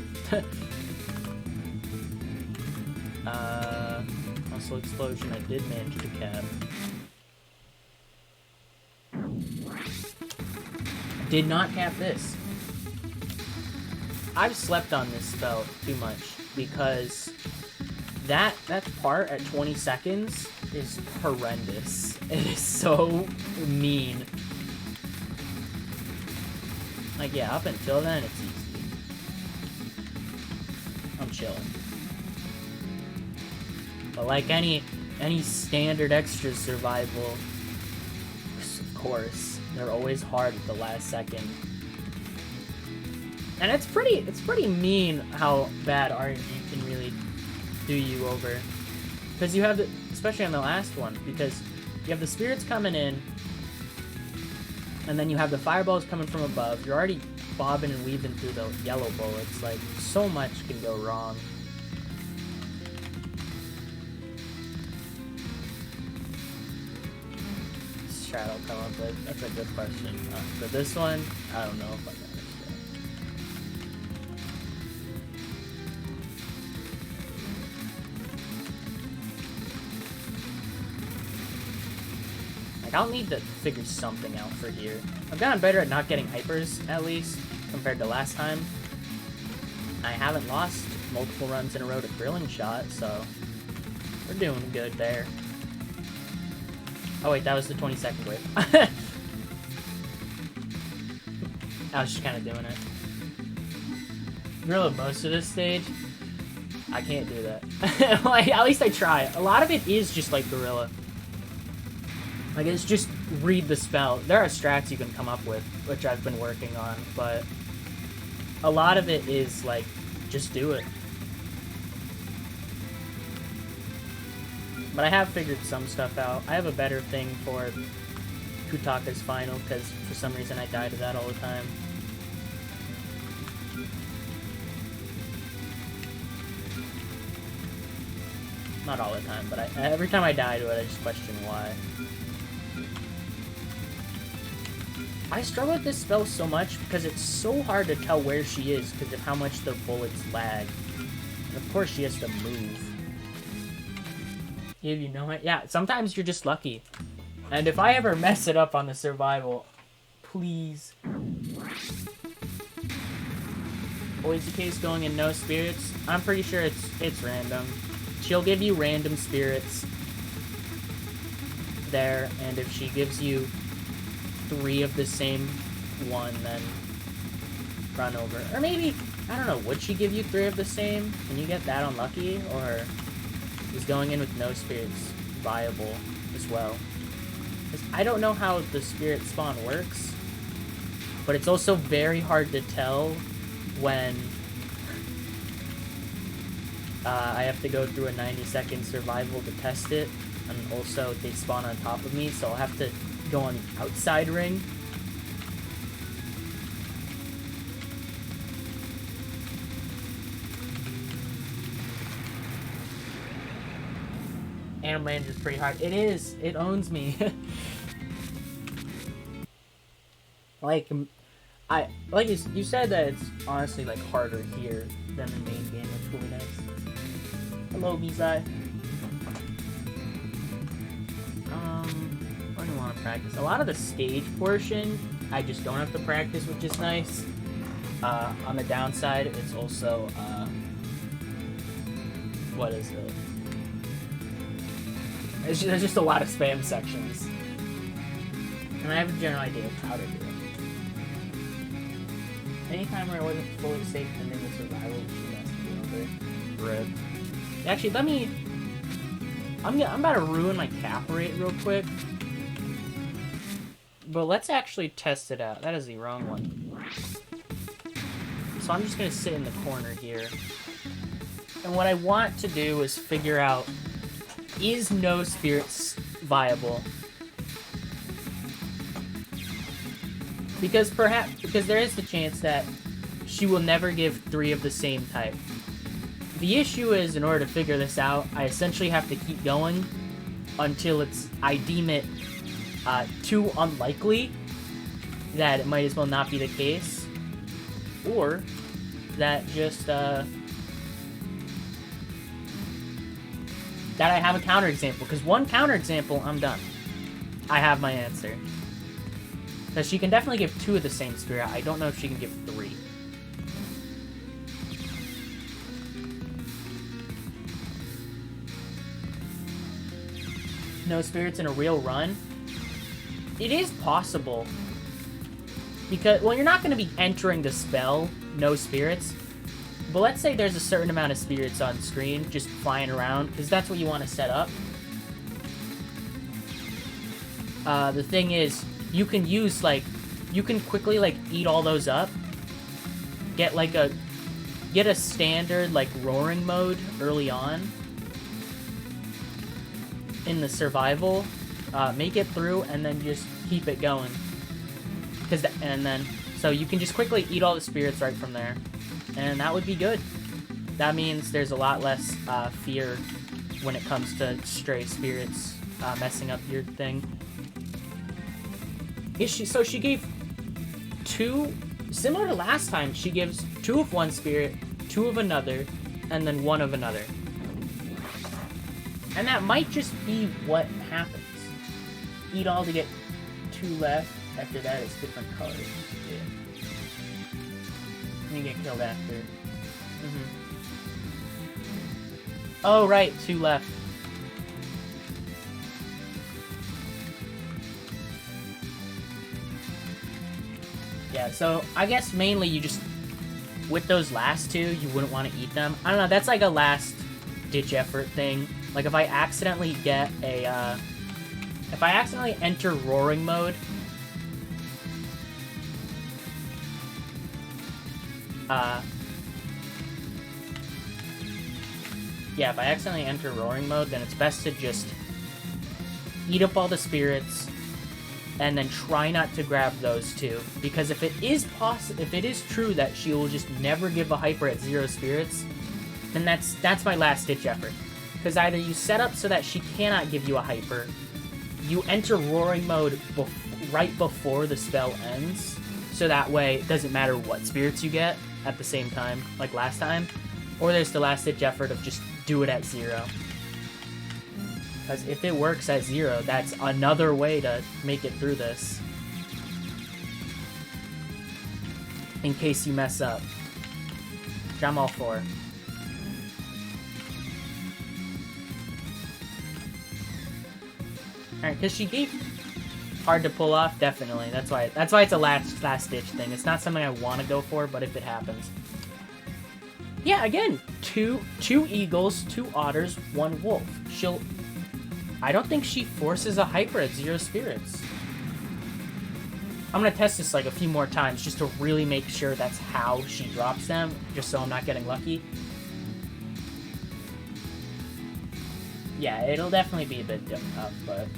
Muscle Explosion I did manage to cap. Did not cap this. I've slept on this spell too much because that part at 20 seconds is horrendous. It is so mean. Like, yeah, up until then, it's easy. I'm chilling. But like any standard extra survival, of course, they're always hard at the last second. And it's pretty mean how bad RNG can really do you over. Because you have the, especially on the last one, because you have the spirits coming in, and then you have the fireballs coming from above. You're already bobbing and weaving through the yellow bullets. Like, so much can go wrong. Strat will come up with. That's a good question. For this one, I don't know if I can understand. Like, I'll need to figure something out for here. I've gotten better at not getting hypers, at least, compared to last time. I haven't lost multiple runs in a row to Grilling Shot, so we're doing good there. Oh wait, that was the 20-second wave. I was just kind of doing it. Gorilla most of this stage, I can't do that. Like, at least I try. A lot of it is just like Gorilla. Like, it's just read the spell. There are strats you can come up with, which I've been working on, but a lot of it is like just do it. But I have figured some stuff out. I have a better thing for Kutaka's final, because for some reason I die to that all the time. Not all the time, but every time I die to it, I just question why. I struggle with this spell so much because it's so hard to tell where she is because of how much the bullets lag. And of course she has to move. If you know it. Yeah, sometimes you're just lucky. And if I ever mess it up on the survival, please. Always the case going in no spirits. I'm pretty sure it's random. She'll give you random spirits there, and if she gives you 3 of the same one, then run over. Or maybe, I don't know, would she give you 3 of the same? Can you get that unlucky? Or is going in with no spirits viable as well? Because I don't know how the spirit spawn works, but it's also very hard to tell when I have to go through a 90-second survival to test it, and also they spawn on top of me, so I'll have to go on the outside ring. Animal Land is pretty hard. It is. It owns me. like you said that it's honestly like harder here than the main game, which will be nice. Hello, Bizai. What do I want to practice? A lot of the stage portion, I just don't have to practice, which is nice. On the downside, it's also, what is it? There's just a lot of spam sections. And I have a general idea of how to do it. Anytime where I wasn't fully safe and in the survival, she has to be over. Rip. Actually, I'm about to ruin my cap rate real quick. But let's actually test it out. That is the wrong one. So I'm just gonna sit in the corner here. And what I want to do is figure out, is no spirits viable? Because there is the chance that she will never give 3 of the same type. The issue is, in order to figure this out, I essentially have to keep going until I deem it too unlikely that it might as well not be the case, or that just that I have a counterexample. Because one counterexample, I'm done. I have my answer. Because she can definitely give 2 of the same spirit. I don't know if she can give 3. No spirits in a real run? It is possible. Because, well, you're not going to be entering the spell, no spirits. But let's say there's a certain amount of spirits on screen just flying around, because that's what you want to set up. The thing is, you can use, you can quickly, eat all those up. Get a standard, roaring mode early on in the survival. Make it through, and then just keep it going. So you can just quickly eat all the spirits right from there. And that would be good. That means there's a lot less fear when it comes to stray spirits messing up your thing. So she gave 2, similar to last time, she gives 2 of one spirit, 2 of another, and then 1 of another. And that might just be what happens. Eat all to get 2 left. After that, it's different colors. Yeah. You get killed after. Oh, right, 2 left. Yeah, so I guess mainly you just, with those last 2, you wouldn't want to eat them. I don't know, that's like a last-ditch effort thing. Like, if I accidentally get a, if I accidentally enter roaring mode, yeah, if I accidentally enter roaring mode, then it's best to just eat up all the spirits and then try not to grab those two. Because if it is true that she will just never give a hyper at 0 spirits, then that's my last ditch effort. Because either you set up so that she cannot give you a hyper, you enter roaring mode right before the spell ends, so that way it doesn't matter what spirits you get at the same time, like last time, or there's the last ditch effort of just do it at 0. Because if it works at 0, that's another way to make it through this. In case you mess up. Which I'm all for. Alright, because she gave hard to pull off, definitely. That's why it's a last ditch thing. It's not something I want to go for, but if it happens. Yeah, again, two eagles, 2 otters, 1 wolf. I don't think she forces a hyper at 0 spirits. I'm gonna test this like a few more times just to really make sure that's how she drops them, just so I'm not getting lucky. Yeah, it'll definitely be a bit tough, but...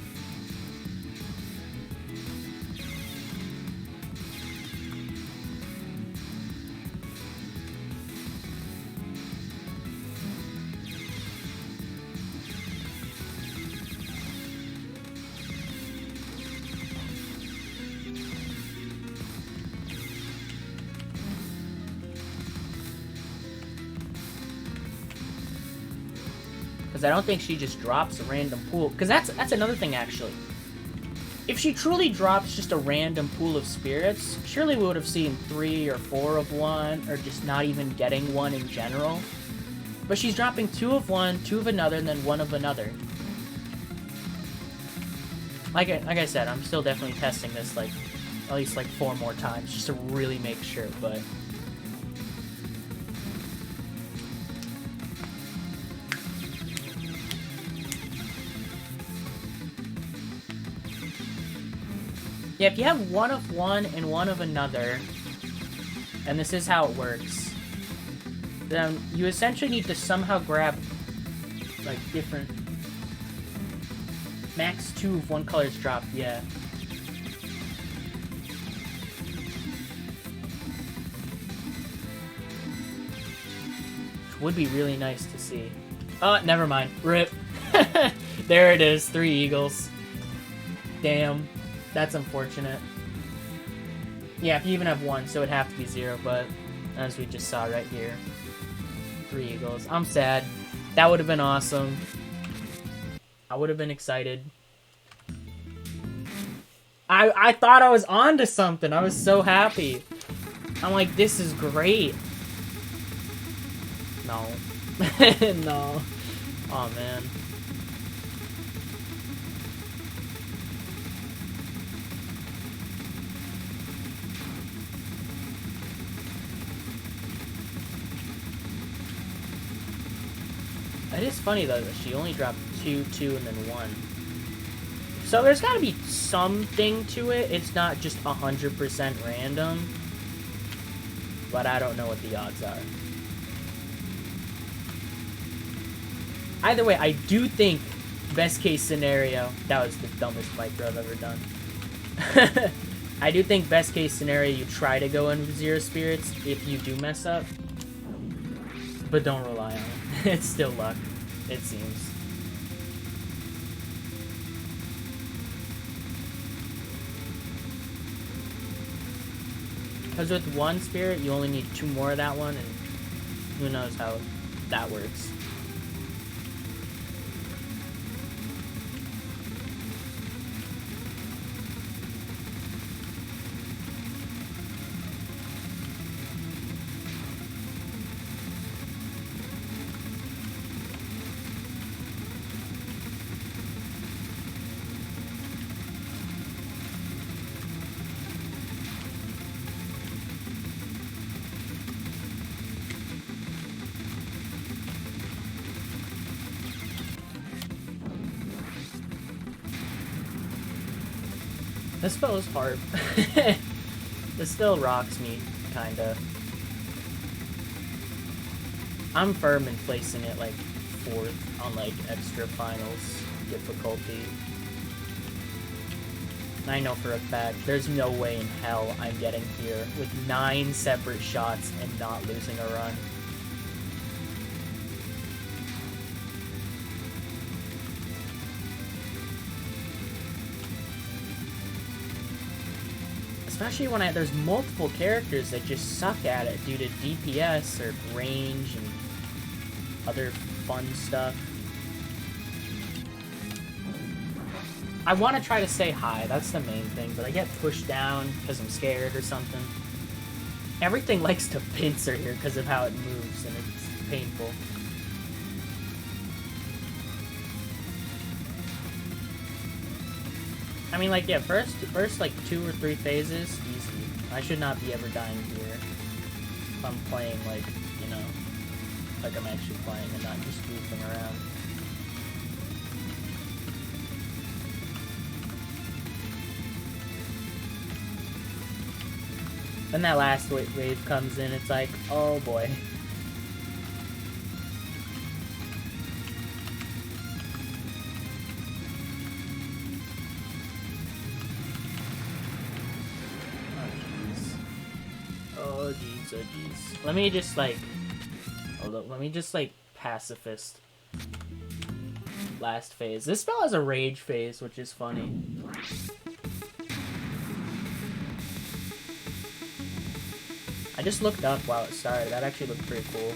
Because I don't think she just drops a random pool. Because that's another thing, actually. If she truly drops just a random pool of spirits, surely we would have seen 3 or 4 of one, or just not even getting one in general. But she's dropping 2 of one, 2 of another, and then 1 of another. Like I said, I'm still definitely testing this like at least like 4 more times just to really make sure, but... Yeah, if you have 1 of one and 1 of another, and this is how it works, then you essentially need to somehow grab, like, different... Max 2 of one color's dropped, yeah. Which would be really nice to see. Oh, never mind. RIP. There it is, 3 eagles. Damn. That's unfortunate. Yeah, if you even have 1, so it'd have to be 0, but as we just saw right here, 3 eagles. I'm sad. That would have been awesome. I would have been excited. I thought I was onto something. I was so happy. I'm like, this is great. No. No. Oh man. It is funny though that she only dropped 2, 2, and then 1. So there's got to be something to it. It's not just 100% random. But I don't know what the odds are. Either way, I do think best case scenario... That was the dumbest micro I've ever done. I do think best case scenario you try to go in with 0 spirits if you do mess up. But don't rely on it. It's still luck, it seems. Because with 1 spirit, you only need 2 more of that one, and who knows how that works. This spell is hard. This still rocks me, kinda. I'm firm in placing it like 4th on like extra finals difficulty. And I know for a fact there's no way in hell I'm getting here with 9 separate shots and not losing a run. Especially when there's multiple characters that just suck at it due to DPS or range and other fun stuff. I want to try to say hi, that's the main thing, but I get pushed down because I'm scared or something. Everything likes to pincer here because of how it moves, and it's painful. I mean, like, yeah, first like 2 or 3 phases, easy. I should not be ever dying here. If I'm playing, like, you know, like I'm actually playing and not just goofing around. Then that last wave comes in, it's like, oh boy. Oh jeez. Let me just like, hold up, let me just like pacifist last phase. This spell has a rage phase, which is funny. I just looked up while it started, that actually looked pretty cool.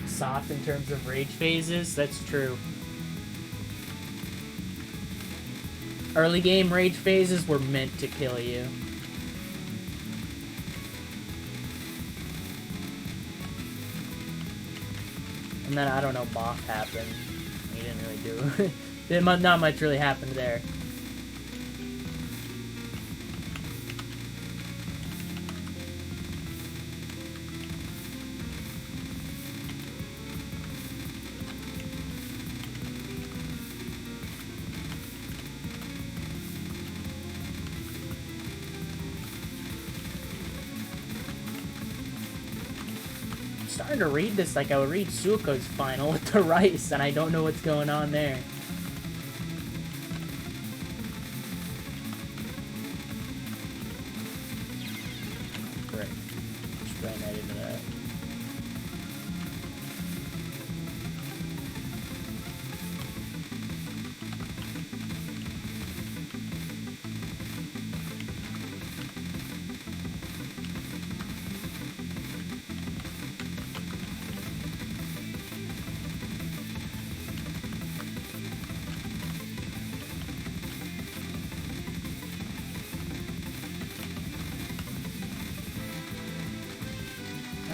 Soft in terms of rage phases, that's true. Early game rage phases were meant to kill you. And then, I don't know, Moth happened. He didn't really do not much really happened there. Starting to read this like I would read Suiko's final with the rice, and I don't know what's going on there. Great. Just ran right into that.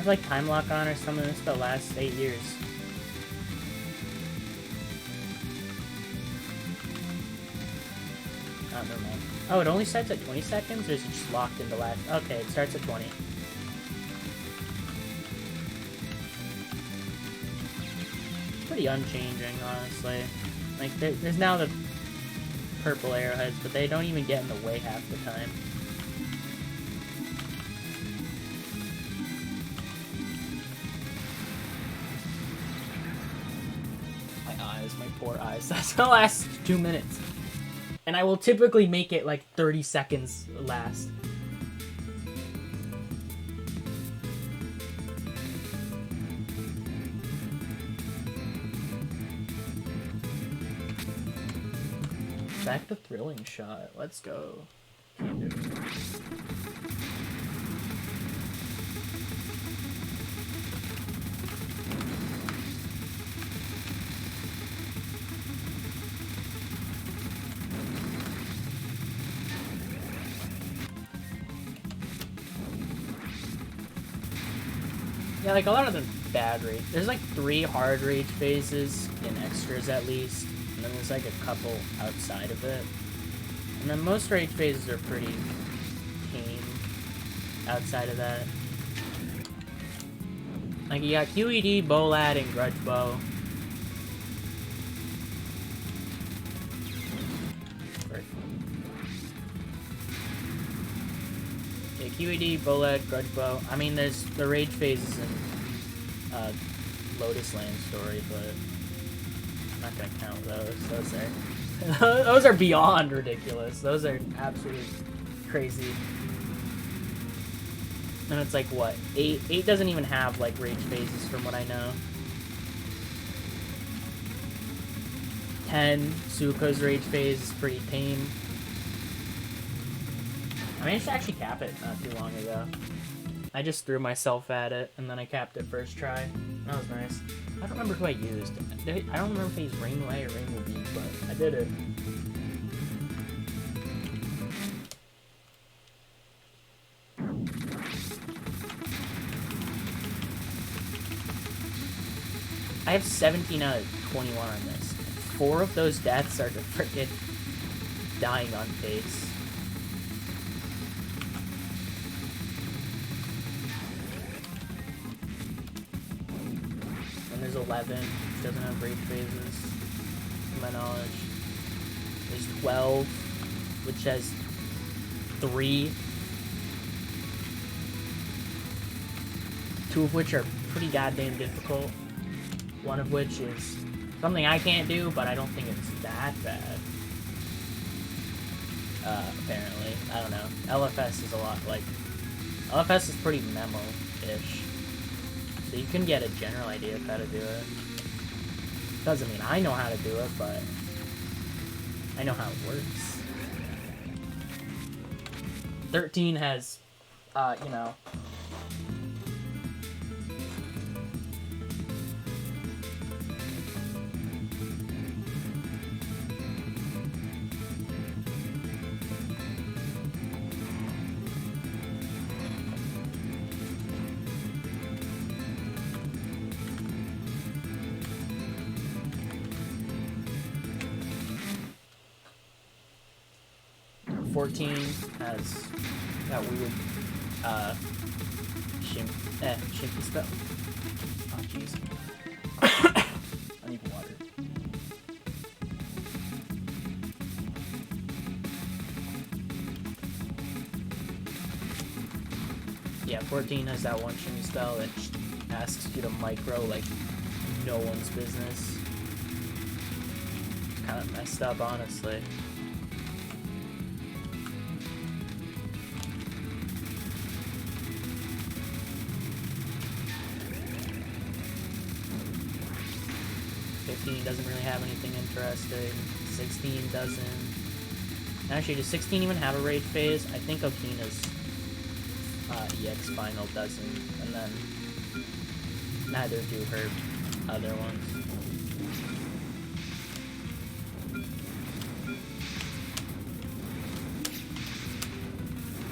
Like time lock on or something. It's the last 8 years. Oh, never mind. Oh, it only starts at 20 seconds, or is it just locked into last? Okay, it starts at 20. It's pretty unchanging, honestly. Like, there's now the purple arrowheads, but they don't even get in the way half the time. My poor eyes. That's gonna last 2 minutes. And I will typically make it like 30 seconds last. Back to thrilling shot. Let's go. Can't do it. Yeah, like a lot of the bad rage. There's like 3 hard rage phases in extras at least, and then there's like a couple outside of it. And then most rage phases are pretty tame outside of that. Like, you got QED, Bolad, and Grudge Bow. Yeah, QED, Bolad, Grudge Bow. I mean, there's the Rage phases in Lotus Land story, but I'm not gonna count those. Those are beyond ridiculous. Those are absolutely crazy. And it's like, what? 8 doesn't even have, like, rage phases from what I know. 10, Suiko's rage phase is pretty tame. I managed to actually cap it not too long ago. I just threw myself at it, and then I capped it first try. That was nice. I don't remember who I used. I don't remember if I used Rainway or Rainbow Beam, but I did it. I have 17 out of 21 on this. 4 of those deaths are to frickin' dying on face. And there's 11, which doesn't have rage phases, to my knowledge. There's 12, which has 3. 2 of which are pretty goddamn difficult. One of which is something I can't do, but I don't think it's that bad. Apparently. I don't know. LFS is a lot, like... LFS is pretty memo-ish. So you can get a general idea of how to do it. Doesn't mean I know how to do it, but... I know how it works. 13 has, you know... 14 has that weird, shimpy spell. Oh, jeez. I need water. Yeah, 14 has that one shimmy spell that asks you to micro like no one's business. Kind of messed up, honestly. Doesn't really have anything interesting. 16 doesn't. Actually, does 16 even have a rage phase? I think Okina's EX final doesn't, and then neither do her other ones.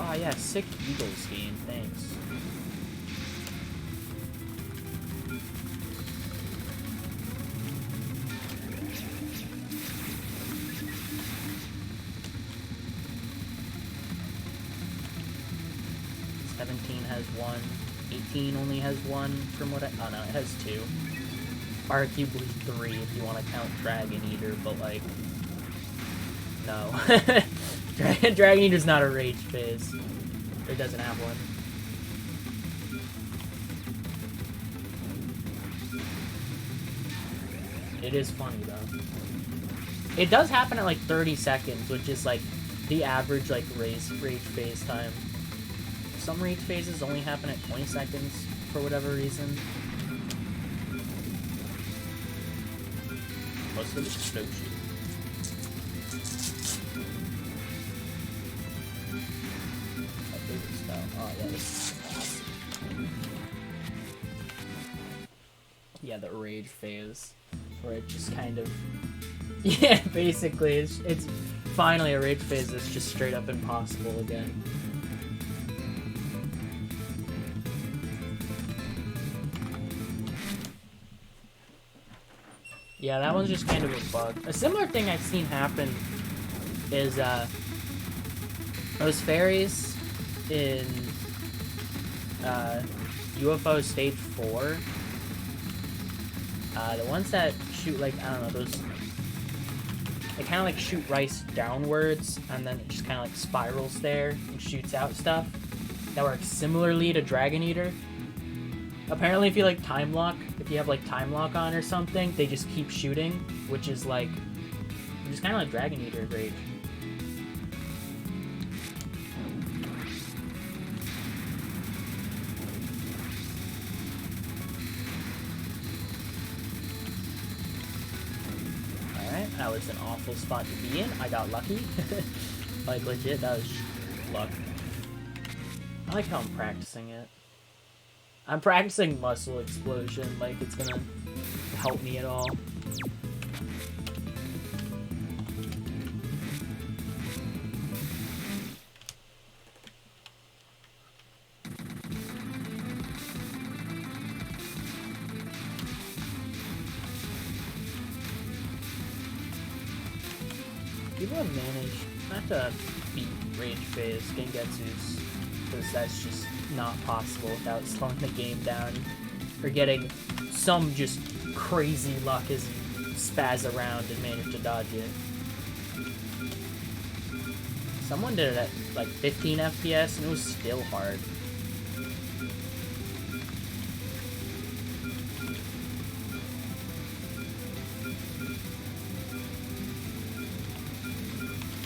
Oh yeah, sick Eagle scheme, thanks. Has 1. 18 only has 1 from what I... Oh no, it has 2. Arguably 3 if you want to count Dragon Eater, but like... No. Dragon Eater's not a rage phase. It doesn't have one. It is funny though. It does happen at like 30 seconds, which is like the average like rage phase time. Some rage phases only happen at 20 seconds for whatever reason. Most of it's no shoot. My favorite style. Oh yeah, this is awesome. Yeah, the rage phase. Where it just kind of... Yeah, basically, it's finally a rage phase that's just straight up impossible again. Yeah, that one's just kind of a bug. A similar thing I've seen happen is those fairies in UFO Stage 4. The ones that shoot, like, I don't know, those... They kind of, like, shoot rice downwards, and then it just kind of, like, spirals there and shoots out stuff. That works similarly to Dragon Eater. Apparently, if you, like, time lock, if you have, like, time lock on or something, they just keep shooting, which is, like... Just kind of like Dragon Eater Rage. Alright, that was an awful spot to be in. I got lucky. Like, legit, that was luck. I like how I'm practicing it. I'm practicing Muscle Explosion, like it's gonna help me at all. People have managed not to beat Rage Phase Gengetsu's, because that's just not possible without slowing the game down or getting some just crazy luck as you spaz around and manage to dodge it. Someone did it at like 15 FPS and it was still hard.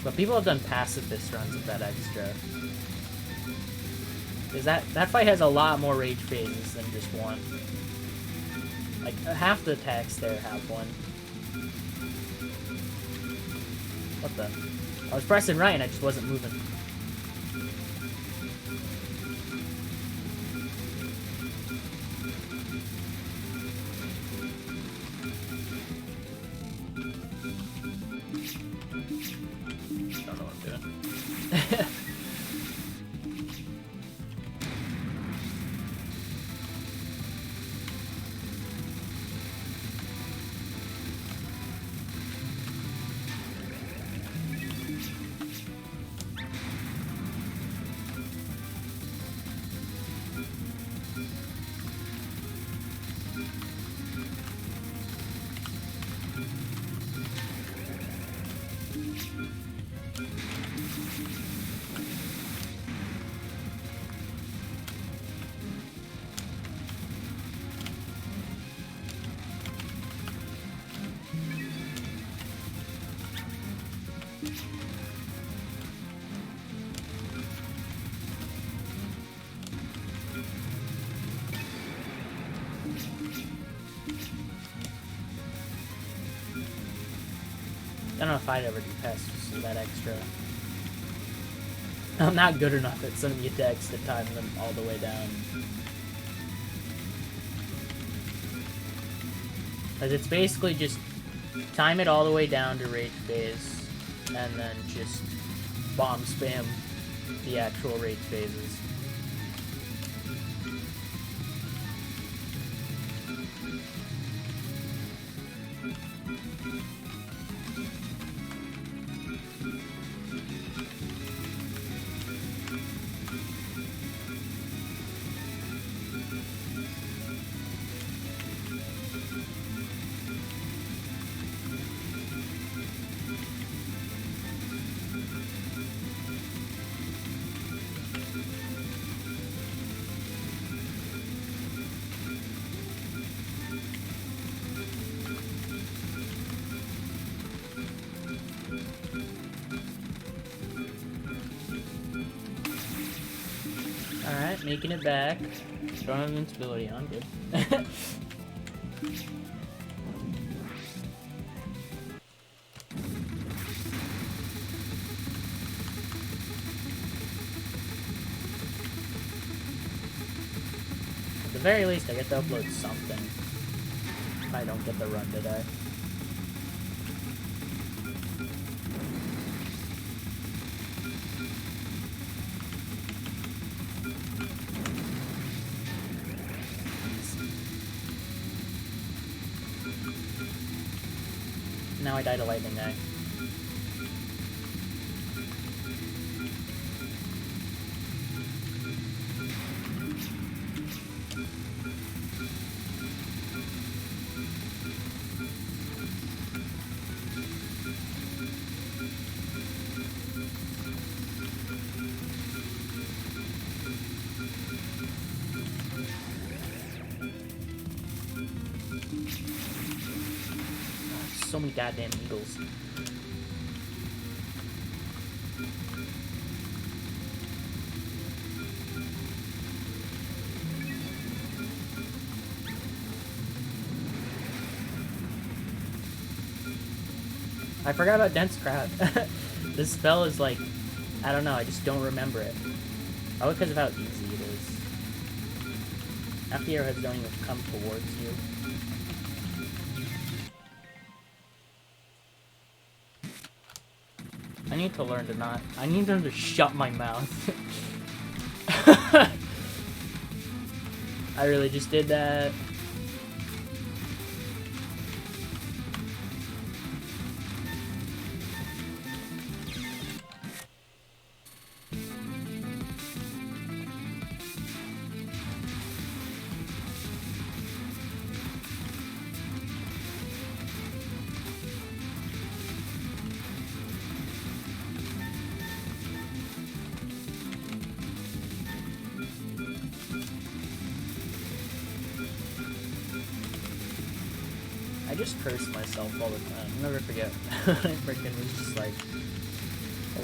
But people have done pacifist runs with that extra. Because that fight has a lot more rage phases than just one. Like, half the attacks there have one. What the? I was pressing right and I just wasn't moving. Don't know what I'm doing. I don't know if I'd ever do past just for that extra. I'm not good enough at some of the attacks to time them all the way down. Because it's basically just time it all the way down to rage phase, and then just bomb spam the actual rage phases. Alright, making it back. Don't have invincibility on, good. At the very least, I get to upload something. If I don't get the run today. Now I died a lightning guy. goddamn needles. I forgot about Dense Crowd. This spell is like, I don't know, I just don't remember it. Probably because of how easy it is. Half the arrowheads don't even come towards you. I need to learn to not. I need them to shut my mouth. I really just did that. I just curse myself all the time. I'll never forget. I freaking was just like,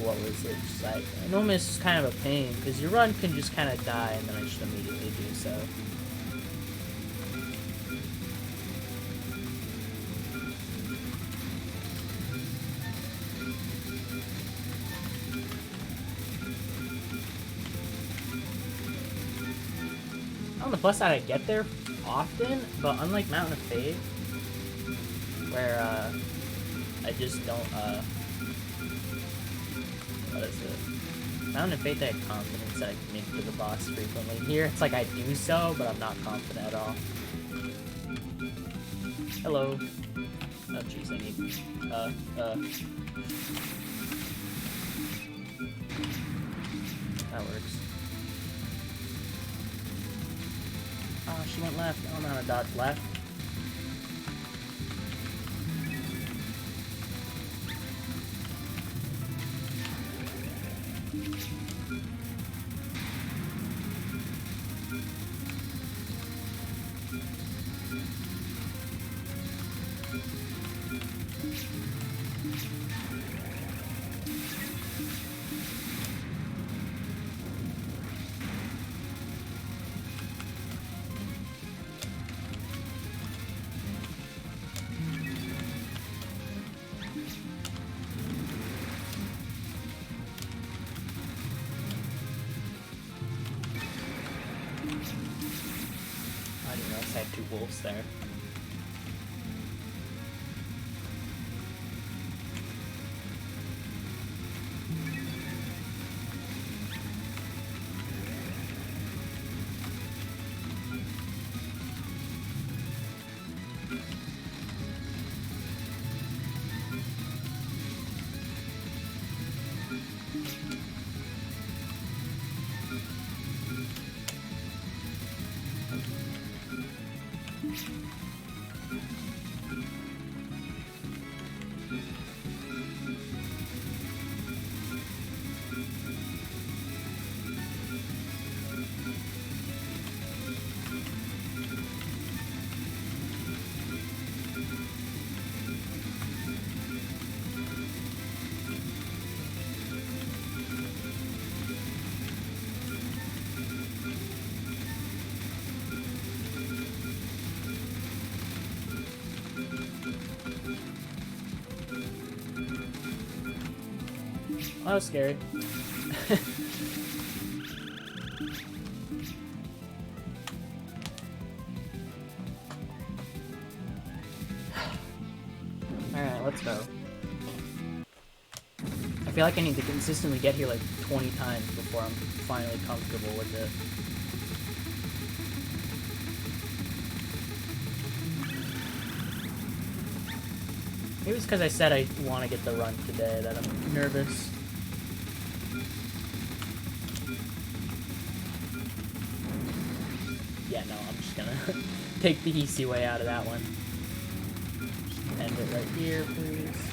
what was it? Just like, Enormous is kind of a pain, because your run can just kind of die, and then I just immediately do so. On the plus side, I get there often, but unlike Mountain of Fate, where I just don't what is it? Mountain of Fate, I had confidence that I could make it to the boss frequently. Here it's like I do so, but I'm not confident at all. Hello. Oh jeez, I need that works. Oh, she went left. Oh, I'm gonna dodge left. I didn't notice I had two wolves there. That was scary. Alright, let's go. I feel like I need to consistently get here like 20 times before I'm finally comfortable with it. Maybe it's because I said I want to get the run today that I'm nervous. Yeah, no, I'm just gonna take the easy way out of that one. Just end it right here, please.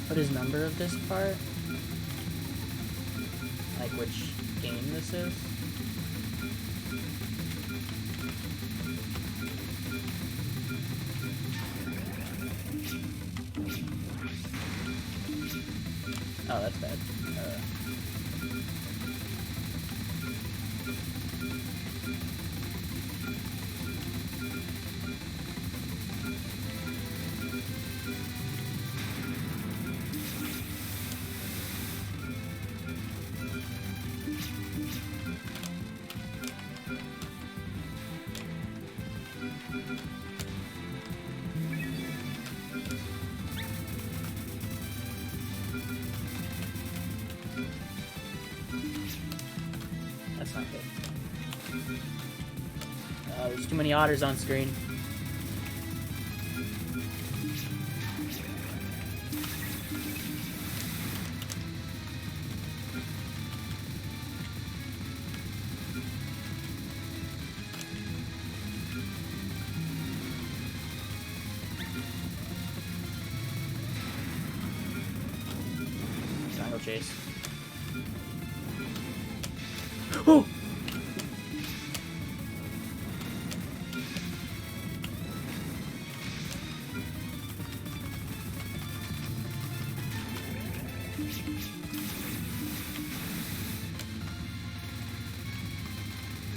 What is number of this part? Like which game this is? Oh, that's bad. That's not good. There's too many otters on screen. Triangle chase. Oh!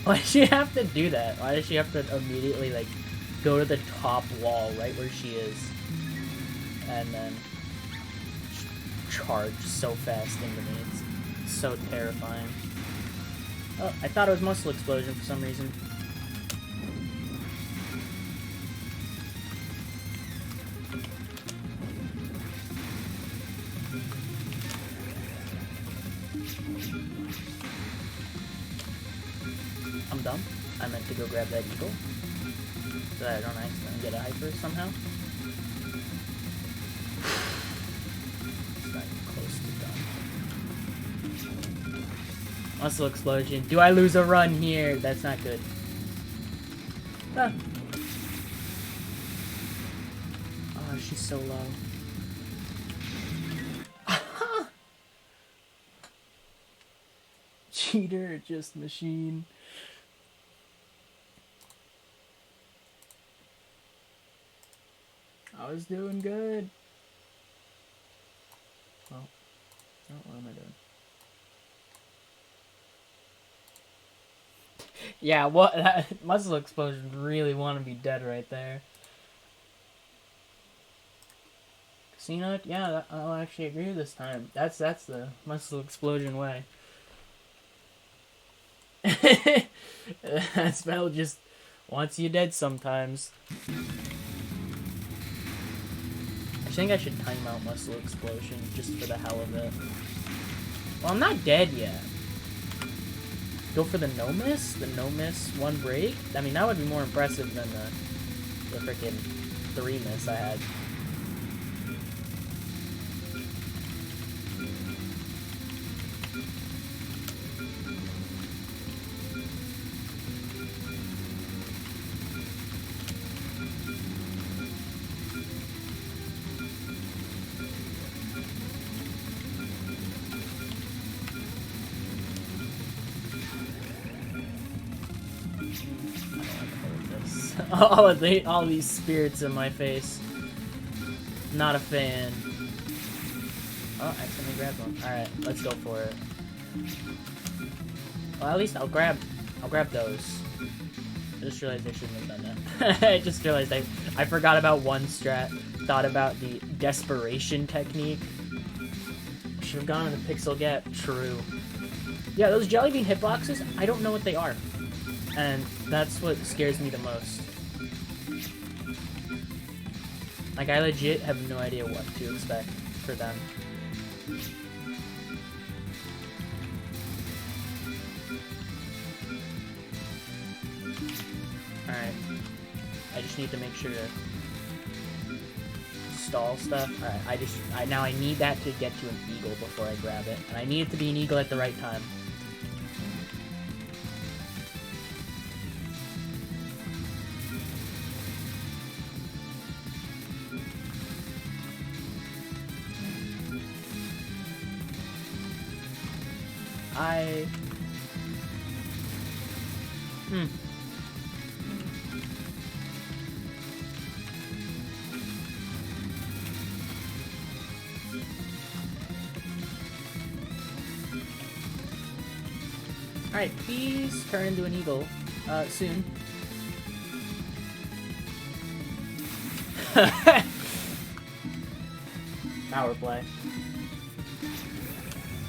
Why does she have to do that? Why does she have to immediately, like, go to the top wall right where she is? And then charge so fast into me. It's so terrifying. Oh, I thought it was muscle explosion for some reason. I'm dumb. I meant to go grab that eagle. So that I don't accidentally get a hyper somehow. It's not even close to done. Muscle explosion. Do I lose a run here? That's not good. Ah. Oh, she's so low. Cheater, just machine. I was doing good. Well, what am I doing? Yeah, what? That muscle explosion really want to be dead right there. Casino? Yeah, I'll actually agree this time. That's the muscle explosion way. That spell just wants you dead sometimes. I think I should time out muscle explosion just for the hell of it. Well, I'm not dead yet. Go for the no miss? The no miss one break? I mean, that would be more impressive than the freaking 3 miss I had. All these spirits in my face. Not a fan. Oh, I accidentally grabbed one. Alright, let's go for it. Well, at least I'll grab those. I just realized I shouldn't have done that. I just realized I forgot about one strat. Thought about the desperation technique. Should have gone to the pixel gap. True. Yeah, those jelly bean hitboxes, I don't know what they are. And that's what scares me the most. Like, I legit have no idea what to expect for them. Alright. I just just need to make sure to stall stuff. Alright, now I need that to get to an eagle before I grab it. And I need it to be an eagle at the right time. Alright, please turn into an eagle, soon. Power play.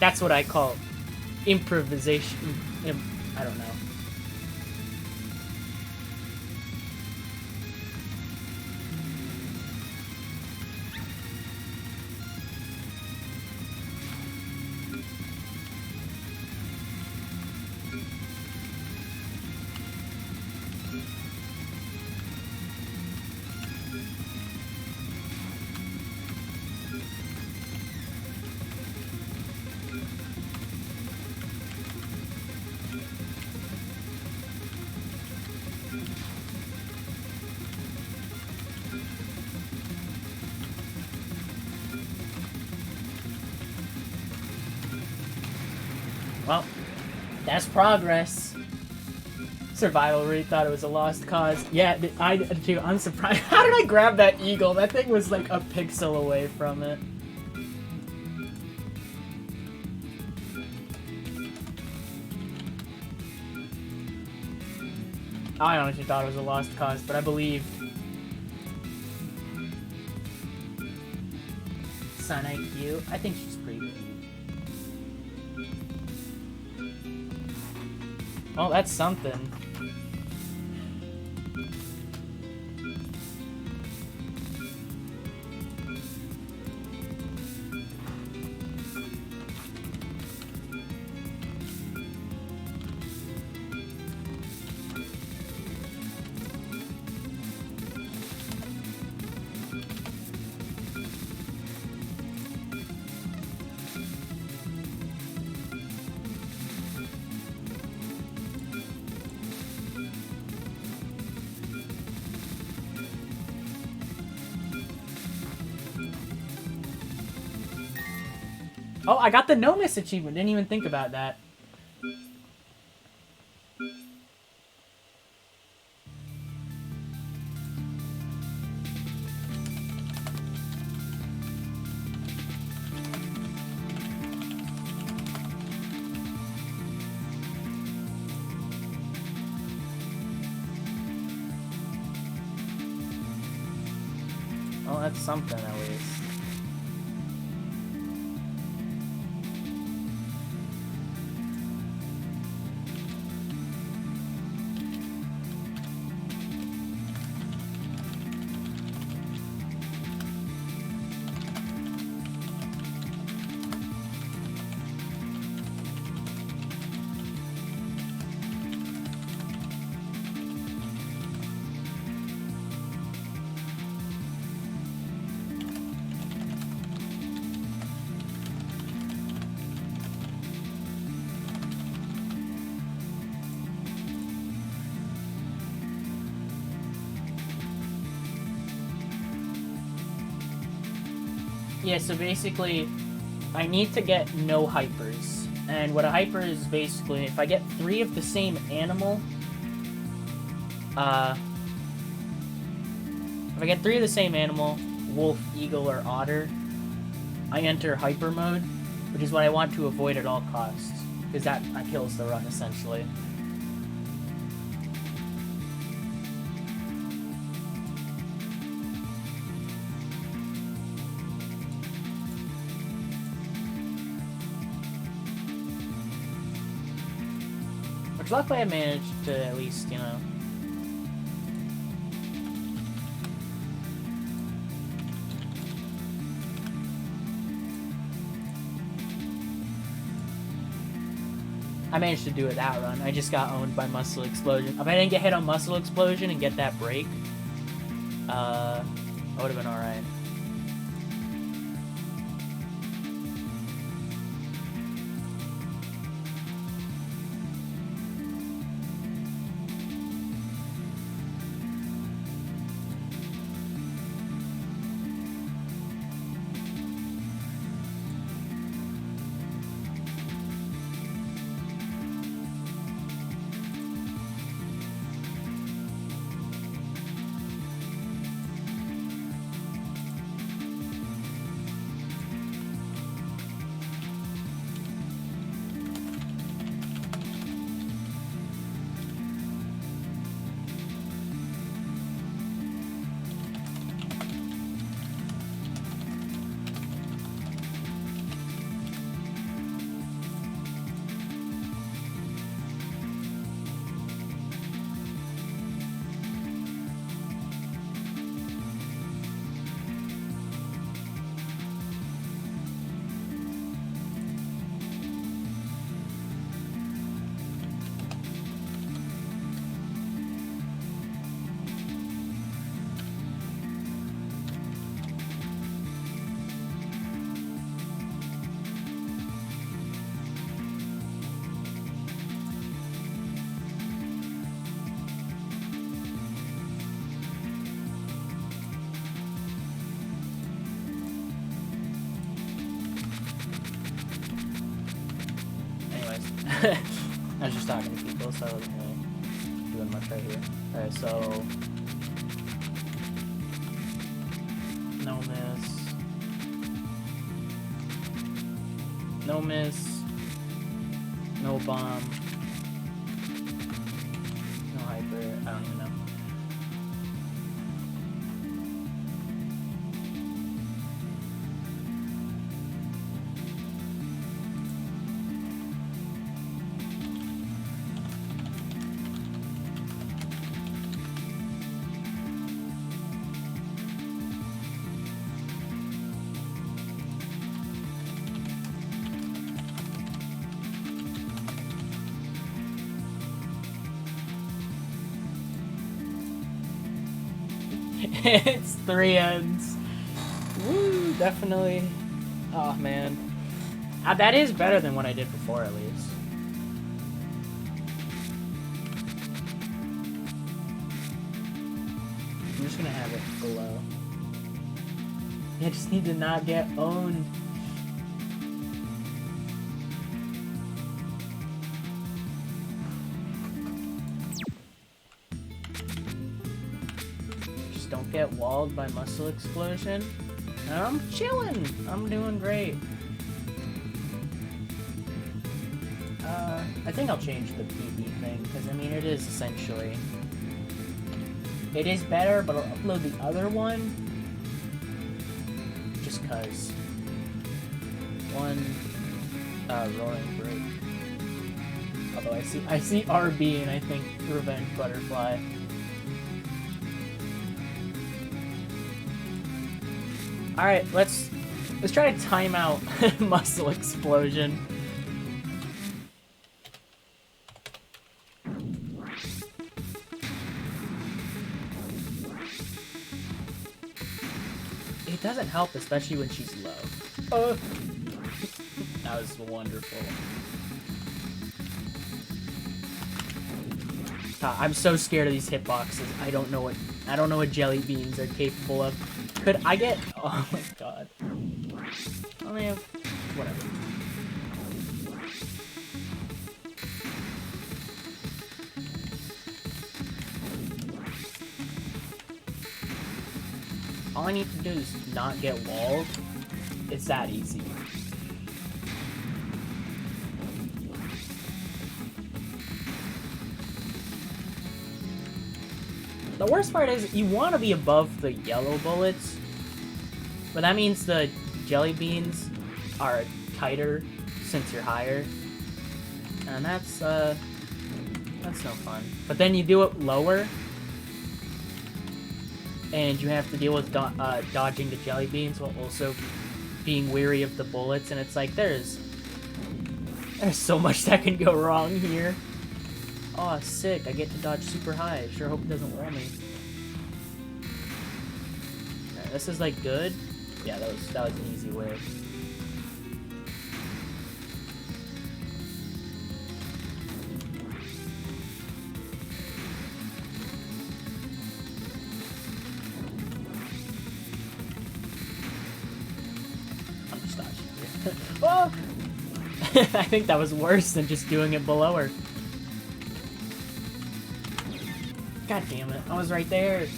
That's what I call improvisation. I don't know. Well, that's progress. Survival really thought it was a lost cause. Yeah, I do. I'm surprised. How did I grab that eagle? That thing was like a pixel away from it. I honestly thought it was a lost cause, but I believe Sun IQ. I think she's pretty good. Well, that's something. Oh, I got the no miss achievement. Didn't even think about that. Well, that's something at least. Yeah, so basically, I need to get no hypers. And what a hyper is basically, if I get 3 of the same animal, wolf, eagle, or otter, I enter hyper mode, which is what I want to avoid at all costs, because that kills the run, essentially. Luckily I managed to at least, you know... I managed to do it that run. I just got owned by Muscle Explosion. If I didn't get hit on Muscle Explosion and get that break, I would have been alright. I was just talking to people, so I wasn't really doing much right here. Alright, so... No miss. No miss. No bomb. No hyper. I don't even know. It's 3 ends. Woo, definitely. Oh man. That is better than what I did before, at least. I'm just gonna have it below. I just need to not get owned. Don't get walled by muscle explosion. And I'm chilling. I'm doing great. I think I'll change the PB thing, because I mean it is essentially... It is better, but I'll upload the other one. Just cause. One roaring break. Although I see RB and I think Revenge Butterfly. Alright, let's try to time out muscle explosion. It doesn't help, especially when she's low. That was wonderful. I'm so scared of these hitboxes. I don't know what jelly beans are capable of. Could I get... Oh my god. I only have... Whatever. All I need to do is not get walled. It's that easy. The worst part is you want to be above the yellow bullets, but that means the jelly beans are tighter since you're higher, and that's no fun. But then you do it lower, and you have to deal with dodging the jelly beans while also being weary of the bullets, and it's like there's so much that can go wrong here. Oh, sick. I get to dodge super high. Sure hope it doesn't wall me. This is like good. Yeah, that was an easy wave. I'm just dodging here. Oh! I think that was worse than just doing it below her. God damn it, I was right there.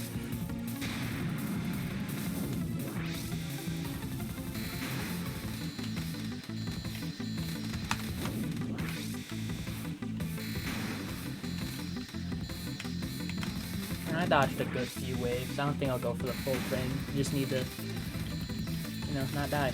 And I dodged a good few waves. I don't think I'll go for the full thing. You just need to, you know, not die.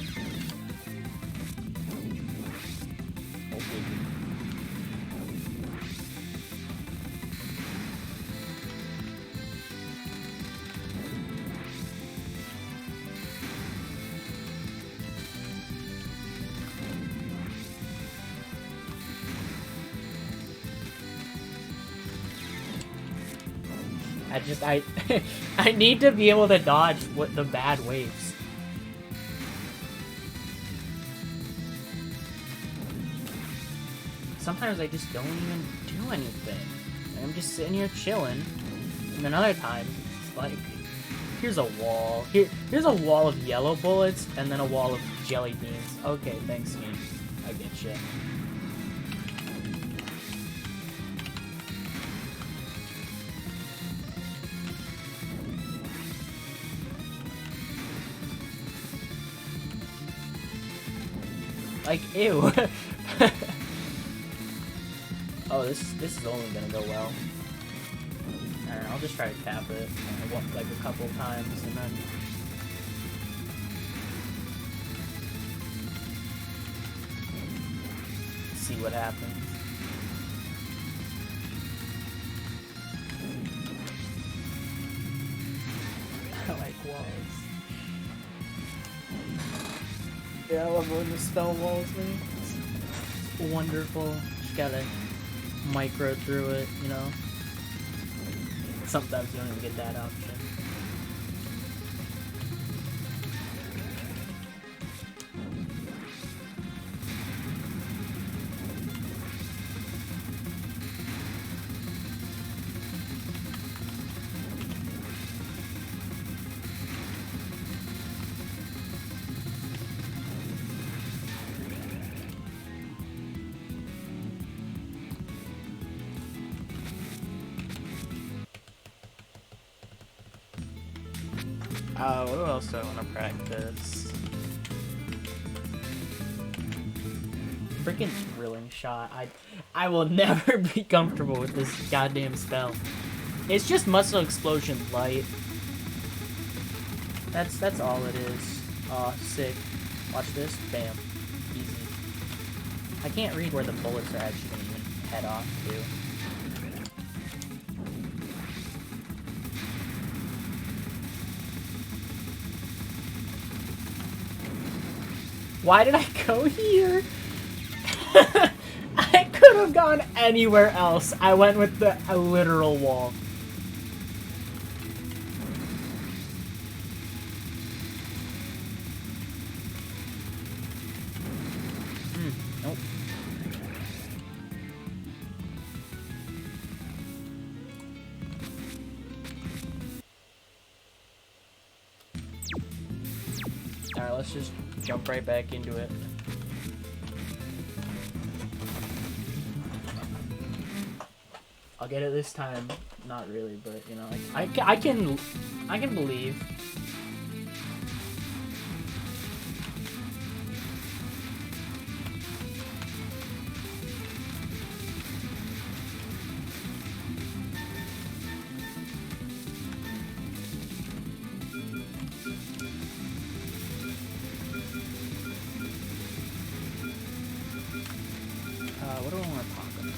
I need to be able to dodge the bad waves. Sometimes I just don't even do anything. I'm just sitting here chilling. And then other times, it's like, here's a wall. Here's a wall of yellow bullets, and then a wall of jelly beans. Okay, thanks, game. I get you. Like, ew. Oh, this is only gonna go well. Alright, I'll just try to tap it like a couple times and then see what happens. I like walls. Yeah, I love when the spell walls, man. It's wonderful. Just gotta micro through it, you know. Sometimes you don't even get that option. What else do I want to practice? Freaking drilling shot. I will never be comfortable with this goddamn spell. It's just muscle explosion light. That's all it is. Aw, sick. Watch this. Bam. Easy. I can't read where the bullets are actually going to even head off to. Why did I go here? I could have gone anywhere else. I went with a literal wall. Nope. Alright, let's just jump right back into it. I'll get it this time. Not really, but you know, I can believe. What do I want to talk about?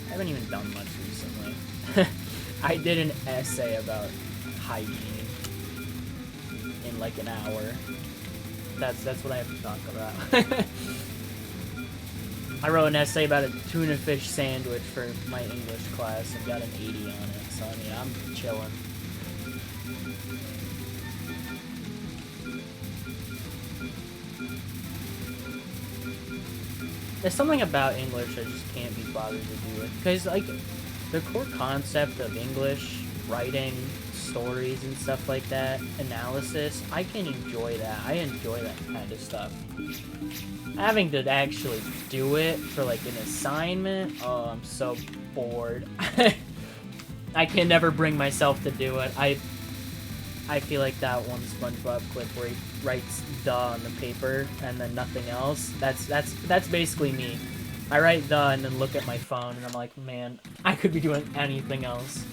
I haven't even done much recently. I did an essay about hygiene in like an hour. That's what I have to talk about. I wrote an essay about a tuna fish sandwich for my English class and got an 80 on it. So I mean, I'm chilling. There's something about English I just can't be bothered to do it. Because, like, the core concept of English, writing, stories and stuff like that, analysis, I can enjoy that. I enjoy that kind of stuff. Having to actually do it for, like, an assignment, oh, I'm so bored. I can never bring myself to do it. I feel like that one SpongeBob clip where he writes "the" on the paper and then nothing else. That's basically me. I write "the" and then look at my phone and I'm like, man, I could be doing anything else.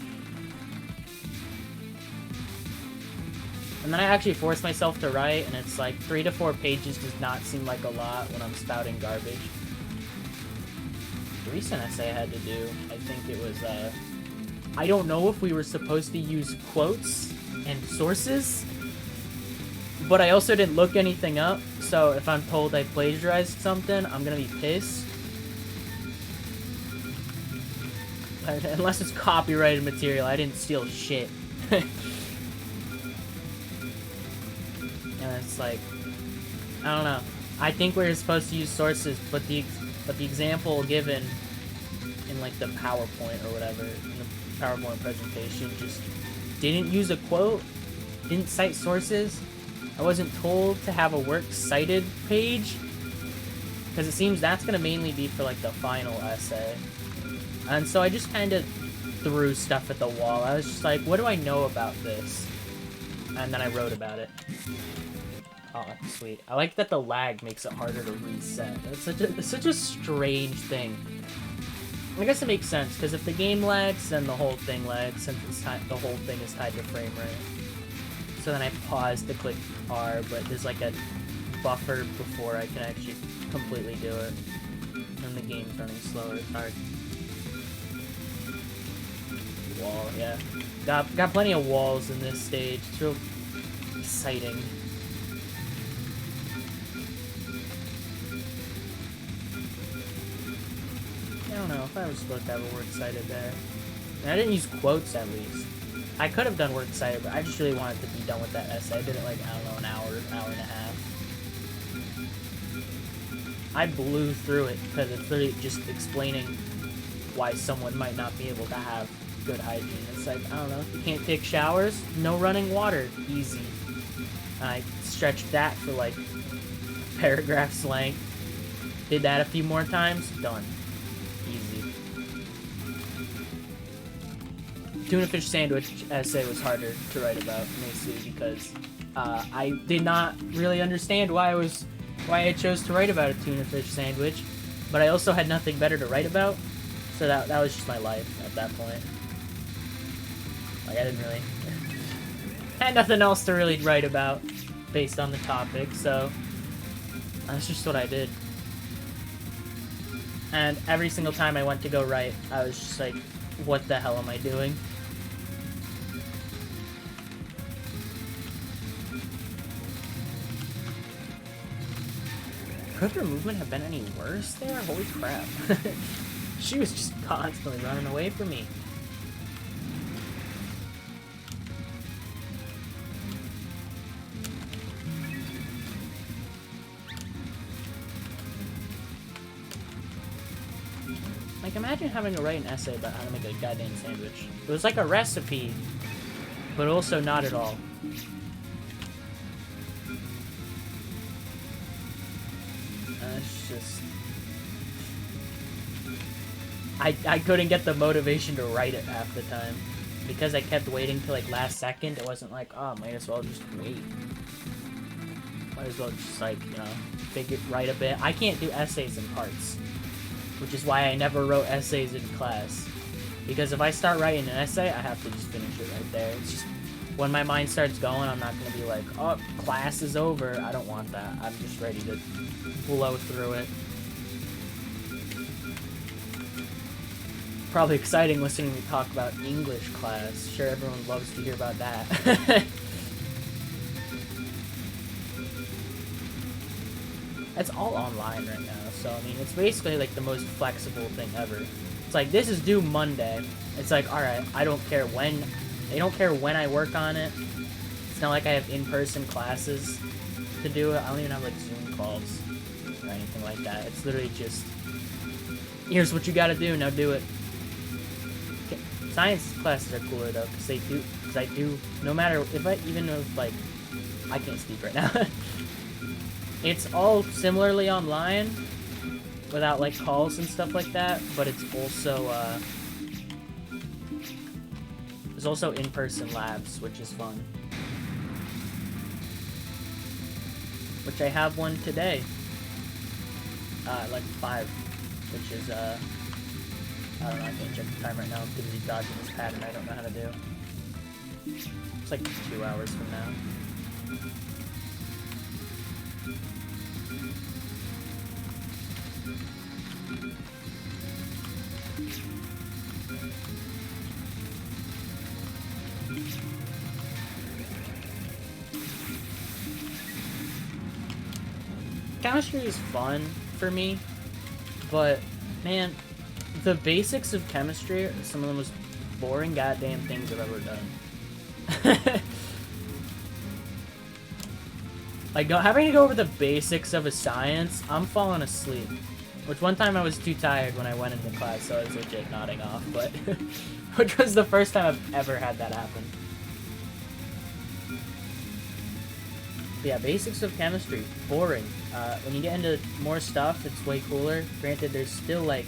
And then I actually force myself to write, and it's like 3 to 4 pages does not seem like a lot when I'm spouting garbage. The recent essay I had to do, I think it was, I don't know if we were supposed to use quotes and sources, but I also didn't look anything up, so if I'm told I plagiarized something, I'm gonna be pissed. Unless it's copyrighted material, I didn't steal shit. And it's like, I don't know. I think we're supposed to use sources, but the example given in like the PowerPoint or whatever, in the PowerPoint presentation, just didn't use a quote, didn't cite sources. I wasn't told to have a works cited page, because it seems that's going to mainly be for like the final essay. And so I just kind of threw stuff at the wall. I was just like, what do I know about this? And then I wrote about it. Oh, sweet. I like that the lag makes it harder to reset. It's such a strange thing. I guess it makes sense, because if the game lags, then the whole thing lags, since the whole thing is tied to frame rate. So then I pause to click R, but there's like a buffer before I can actually completely do it. And the game's running slower, it's hard. Wall, yeah. Got plenty of walls in this stage. It's real exciting. I don't know if I was supposed to have a works cited there. And I didn't use quotes at least. I could have done works cited, but I just really wanted to be done with that essay. I did it like, I don't know, an hour and a half. I blew through it because it's literally just explaining why someone might not be able to have good hygiene. It's like, I don't know, you can't take showers, no running water, easy. I stretched that for like paragraphs length. Did that a few more times, done. Easy. Tuna fish sandwich essay was harder to write about, mostly because I did not really understand why I chose to write about a tuna fish sandwich, but I also had nothing better to write about, so that was just my life at that point. Like, I didn't really had nothing else to really write about based on the topic, so that's just what I did. And every single time I went to go write, I was just like, what the hell am I doing? Could her movement have been any worse there? Holy crap. She was just constantly running away from me. Like, imagine having to write an essay about how to make a goddamn sandwich. It was like a recipe, but also not at all. It's just... I couldn't get the motivation to write it half the time. Because I kept waiting till, like, last second, it wasn't like, oh, might as well just wait. Might as well just, like, you know, write a bit. I can't do essays in parts. Which is why I never wrote essays in class. Because if I start writing an essay, I have to just finish it right there. It's just, when my mind starts going, I'm not going to be like, oh, class is over. I don't want that. I'm just ready to blow through it. Probably exciting listening to me talk about English class. Sure, everyone loves to hear about that. It's all online right now, so I mean, it's basically like the most flexible thing ever. It's like, this is due Monday. It's like, alright, I don't care when, they don't care when I work on it. It's not like I have in-person classes to do it. I don't even have like Zoom calls or anything like that. It's literally just, Here's what you gotta do, now do it. Okay. Science classes are cooler though, because I do, no matter, even if, like, I can't speak right now. It's all similarly online, without, like, calls and stuff like that, but it's also, there's also in-person labs, which is fun. Which I have one today. Like 5, which is, I don't know, I can't check the time right now. I'm too busy dodging this pattern I don't know how to do. It's like 2 hours from now. Chemistry is fun for me, but man, the basics of chemistry are some of the most boring goddamn things I've ever done. Like, having to go over the basics of a science, I'm falling asleep. Which one time I was too tired when I went into class, so I was legit nodding off, but which was the first time I've ever had that happen. Yeah, basics of chemistry, boring. When you get into more stuff, it's way cooler. Granted, there's still, like,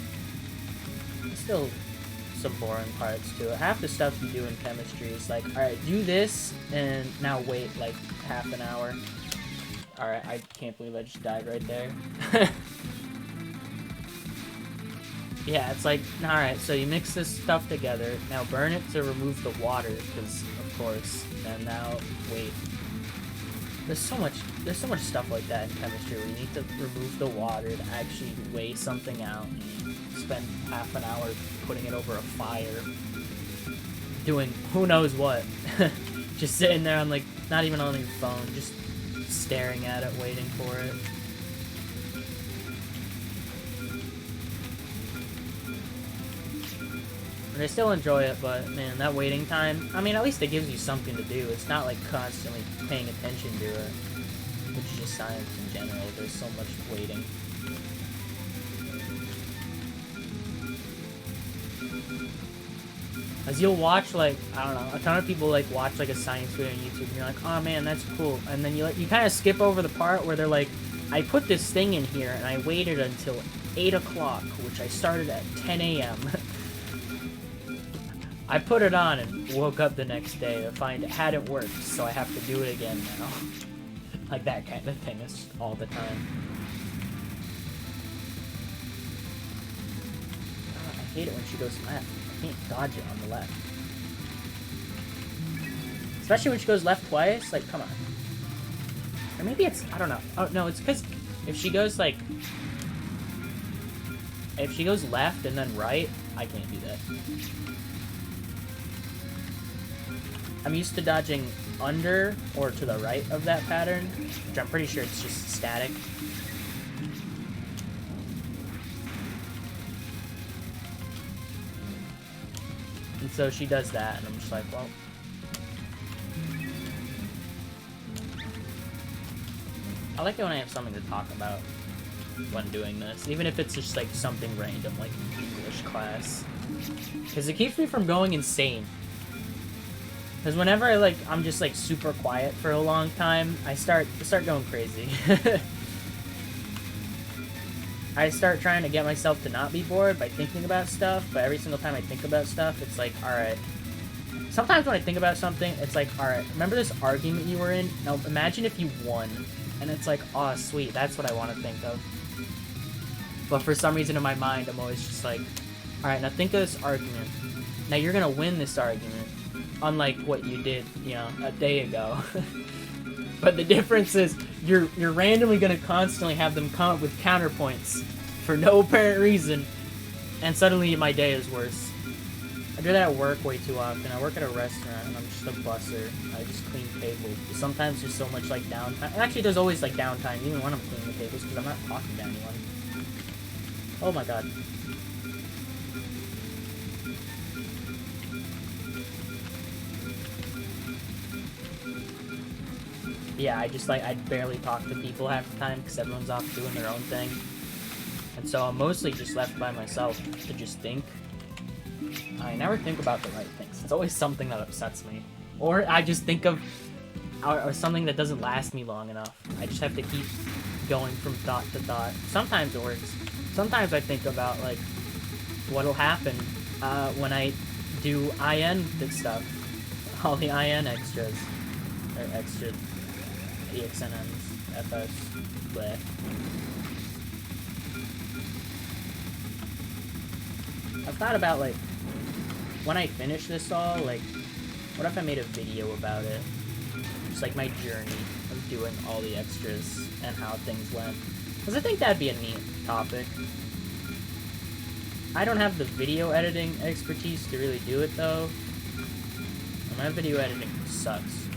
some boring parts to it. Half the stuff you do in chemistry is like, alright, do this, and now wait, like, half an hour. Alright, I can't believe I just died right there. Yeah, it's like, alright, so you mix this stuff together, now burn it to remove the water, because, of course, and now, wait. There's so much stuff like that in chemistry where you need to remove the water to actually weigh something out and spend half an hour putting it over a fire doing who knows what. Just sitting there on, like, not even on your phone, just staring at it, waiting for it. And I still enjoy it, but man, that waiting time, I mean, at least it gives you something to do. It's not like constantly paying attention to it, which is just science in general. There's so much waiting. As you'll watch, like, I don't know, a ton of people, like, watch, like, a science video on YouTube, and you're like, oh man, that's cool. And then you kind of skip over the part where they're like, I put this thing in here, and I waited until 8 o'clock, which I started at 10 a.m. I put it on and woke up the next day to find it hadn't worked, so I have to do it again now. Like that kind of thing is all the time. God, I hate it when she goes left. I can't dodge it on the left. Especially when she goes left twice, like, come on. Or maybe it's, I don't know. Oh, no, it's because if she goes, like, if she goes left and then right, I can't do that. I'm used to dodging under or to the right of that pattern, which I'm pretty sure it's just static. And so she does that, and I'm just like, well. I like it when I have something to talk about when doing this, even if it's just like something random, like English class. Because it keeps me from going insane. Because whenever I'm just like super quiet for a long time, I start going crazy. I start trying to get myself to not be bored by thinking about stuff, but every single time I think about stuff, it's like, alright. Sometimes when I think about something, it's like, alright, remember this argument you were in? Now imagine if you won. And it's like, oh sweet, that's what I want to think of. But for some reason in my mind, I'm always just like, alright, now think of this argument. Now you're gonna win this argument. Unlike what you did, you know, a day ago. But the difference is you're randomly going to constantly have them come up with counterpoints for no apparent reason, and suddenly my day is worse. I do that at work way too often. I work at a restaurant, and I'm just a busser. I just clean tables. Sometimes there's so much, like, downtime. And actually, there's always, like, downtime, even when I'm cleaning the tables, because I'm not talking to anyone. Oh my god. Yeah, I barely talk to people half the time because everyone's off doing their own thing. And so I'm mostly just left by myself to just think. I never think about the right things. It's always something that upsets me. Or I just think of or something that doesn't last me long enough. I just have to keep going from thought to thought. Sometimes it works. Sometimes I think about, like, what'll happen when I do IN stuff. All the IN extras. Or extra ExNNNs, FS, bleh. I've thought about, like, when I finish this all, like, what if I made a video about it? Just like my journey of doing all the extras and how things went. Because I think that'd be a neat topic. I don't have the video editing expertise to really do it, though. And my video editing sucks.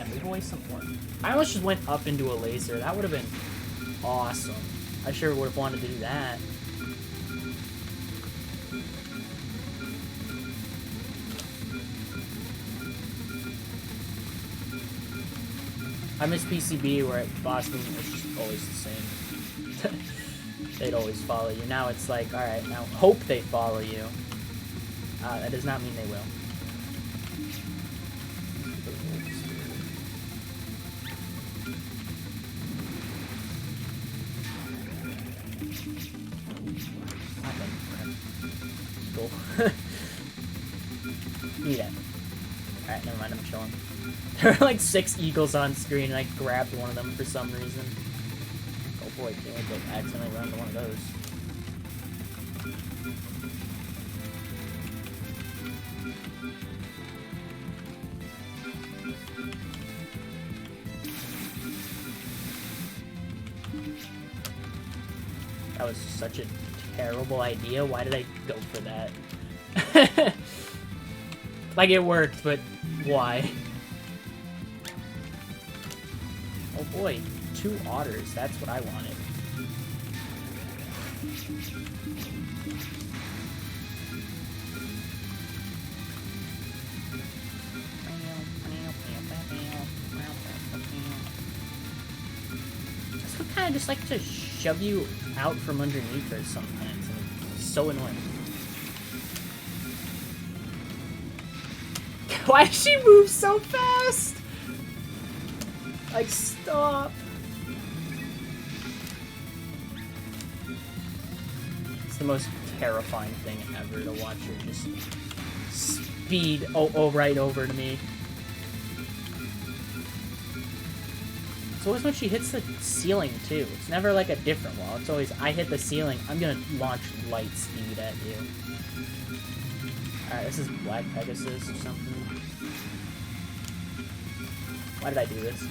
Move away some more. I almost just went up into a laser. That would have been awesome. I sure would have wanted to do that. I miss PCB where at Boston it was just always the same. They'd always follow you. Now it's like, alright, now hope they follow you. That does not mean they will. Yeah. Alright, never mind, I'm chilling. There were like 6 eagles on screen and I grabbed one of them for some reason. Oh boy, can't wait to accidentally run into one of those. That was such a terrible idea. Why did I go for that? Like, it worked, but why? Oh boy, 2 otters. That's what I wanted. This would kind of just like to shove you out from underneath her sometimes, and it's so annoying. Why does she move so fast? Like, stop. It's the most terrifying thing ever to watch her just speed right over to me. It's always when she hits the ceiling, too. It's never like a different wall. It's always, I hit the ceiling, I'm gonna launch light speed at you. Alright, this is Black Pegasus or something. Why did I do this?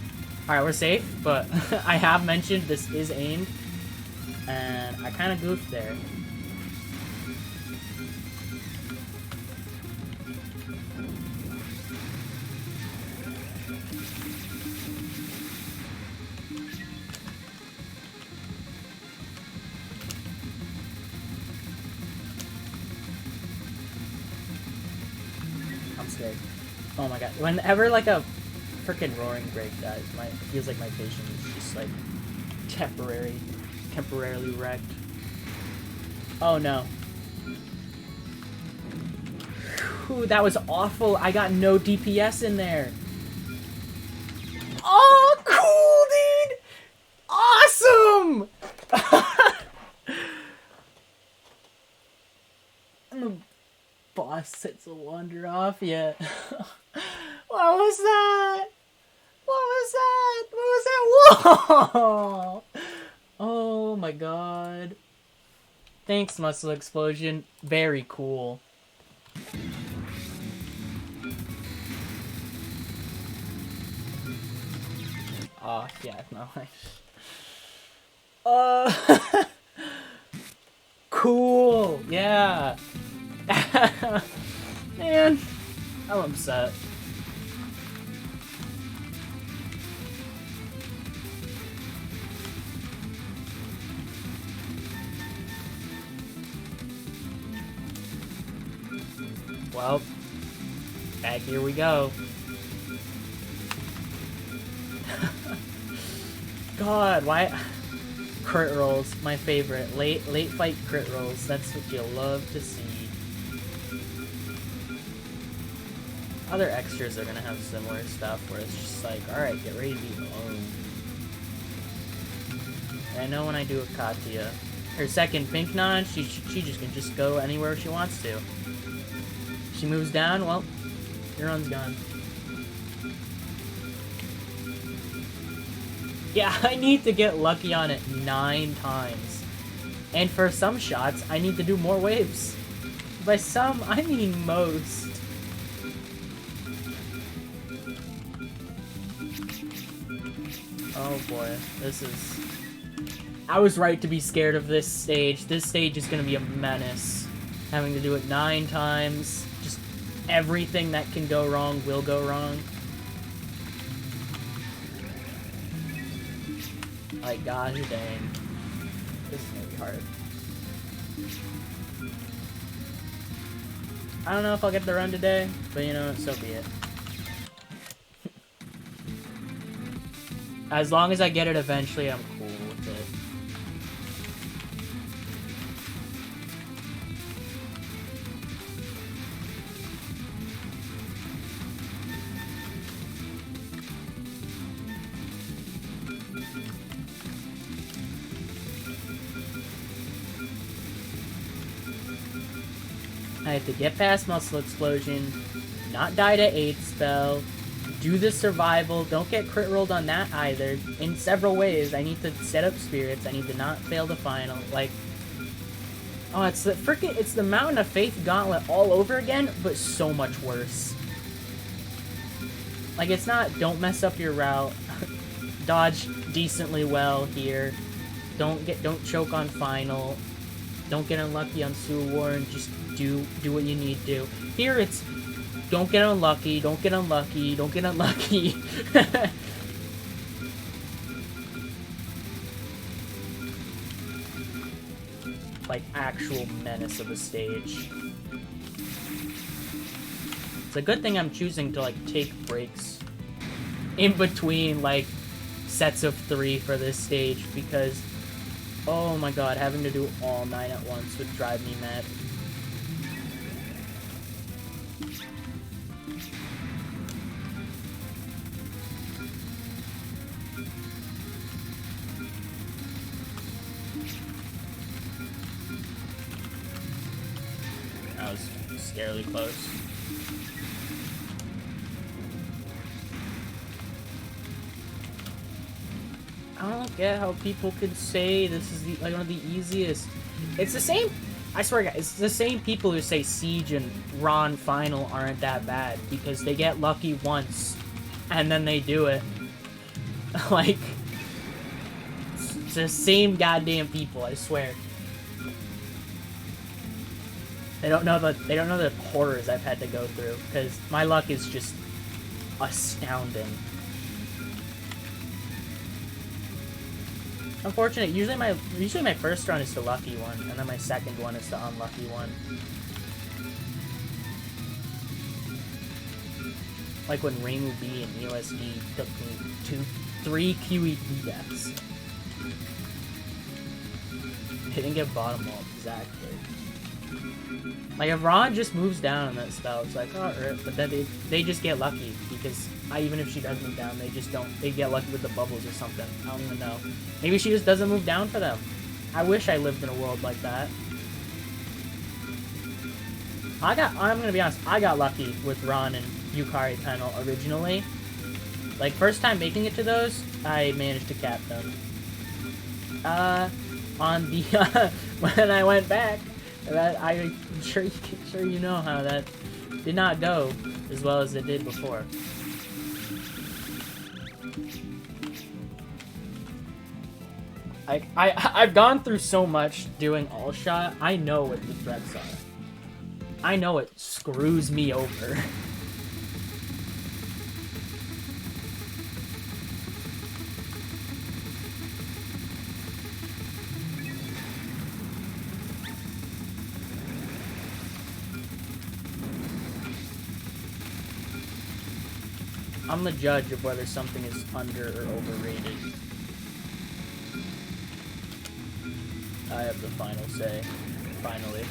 Alright, we're safe, but I have mentioned this is aimed, and I kind of goofed there. I'm scared. Oh my god. Whenever like a freaking roaring break dies, it feels like my patience is just like temporarily wrecked. Oh no. Whew, that was awful. I got no DPS in there. Oh, cool, dude! Awesome! And the boss hits a wander off yet. What was that? What was that? What was that? Whoa! Oh my god. Thanks, Muscle Explosion. Very cool. Oh, yeah, no. Cool. Yeah. Man, I'm upset. Well, back here we go. God, why? Crit rolls, my favorite. Late fight crit rolls. That's what you love to see. Other extras are gonna have similar stuff where it's just like, alright, get ready to be owned. And I know when I do a Katya, her second pink non, she just can just go anywhere she wants to. She moves down, well, your run's gone. Yeah, I need to get lucky on it 9 times. And for some shots, I need to do more waves. By some, I mean most. Oh boy, this is... I was right to be scared of this stage. This stage is gonna be a menace. Having to do it 9 times. Just everything that can go wrong will go wrong. Like, god dang. This is gonna be hard. I don't know if I'll get the run today, but you know, so be it. As long as I get it eventually, I'm cool with it. I have to get past Muscle Explosion, not die to 8 spell, do the survival, don't get crit rolled on that either, in several ways. I need to set up spirits, I need to not fail the final, like... Oh, it's the frickin' it's the Mountain of Faith gauntlet all over again, but so much worse. Like, it's not, don't mess up your route, dodge decently well here, don't choke on final, don't get unlucky on Sewer Warren, just do what you need to. Here it's, don't get unlucky, don't get unlucky, don't get unlucky. Like, actual menace of a stage. It's a good thing I'm choosing to, like, take breaks in between, like, sets of 3 for this stage, because, oh my god, having to do all 9 at once would drive me mad. That was scarily close. I don't get how people could say this is like one of the easiest. It's the same. I swear, guys, it's the same people who say Siege and Ron Final aren't that bad because they get lucky once, and then they do it. Like, it's the same goddamn people. I swear. They don't know the horrors I've had to go through because my luck is just astounding. Unfortunate. Usually my first run is the lucky one, and then my second one is the unlucky one. Like when Reimu B and EOSD took me 3 QED deaths. They didn't get bottom wall exactly. Like if Ron just moves down on that spell, it's like, oh, but then they just get lucky because even if she does move down, they just don't. They get lucky with the bubbles or something. I don't even know. Maybe she just doesn't move down for them. I wish I lived in a world like that. I'm gonna be honest. I got lucky with Ron and Yukari panel originally. Like first time making it to those, I managed to cap them. On the when I went back. I'm sure you know how that did not go as well as it did before. I've gone through so much doing all shot. I know what the threats are. I know it screws me over. I'm the judge of whether something is under or overrated. I have the final say. Finally.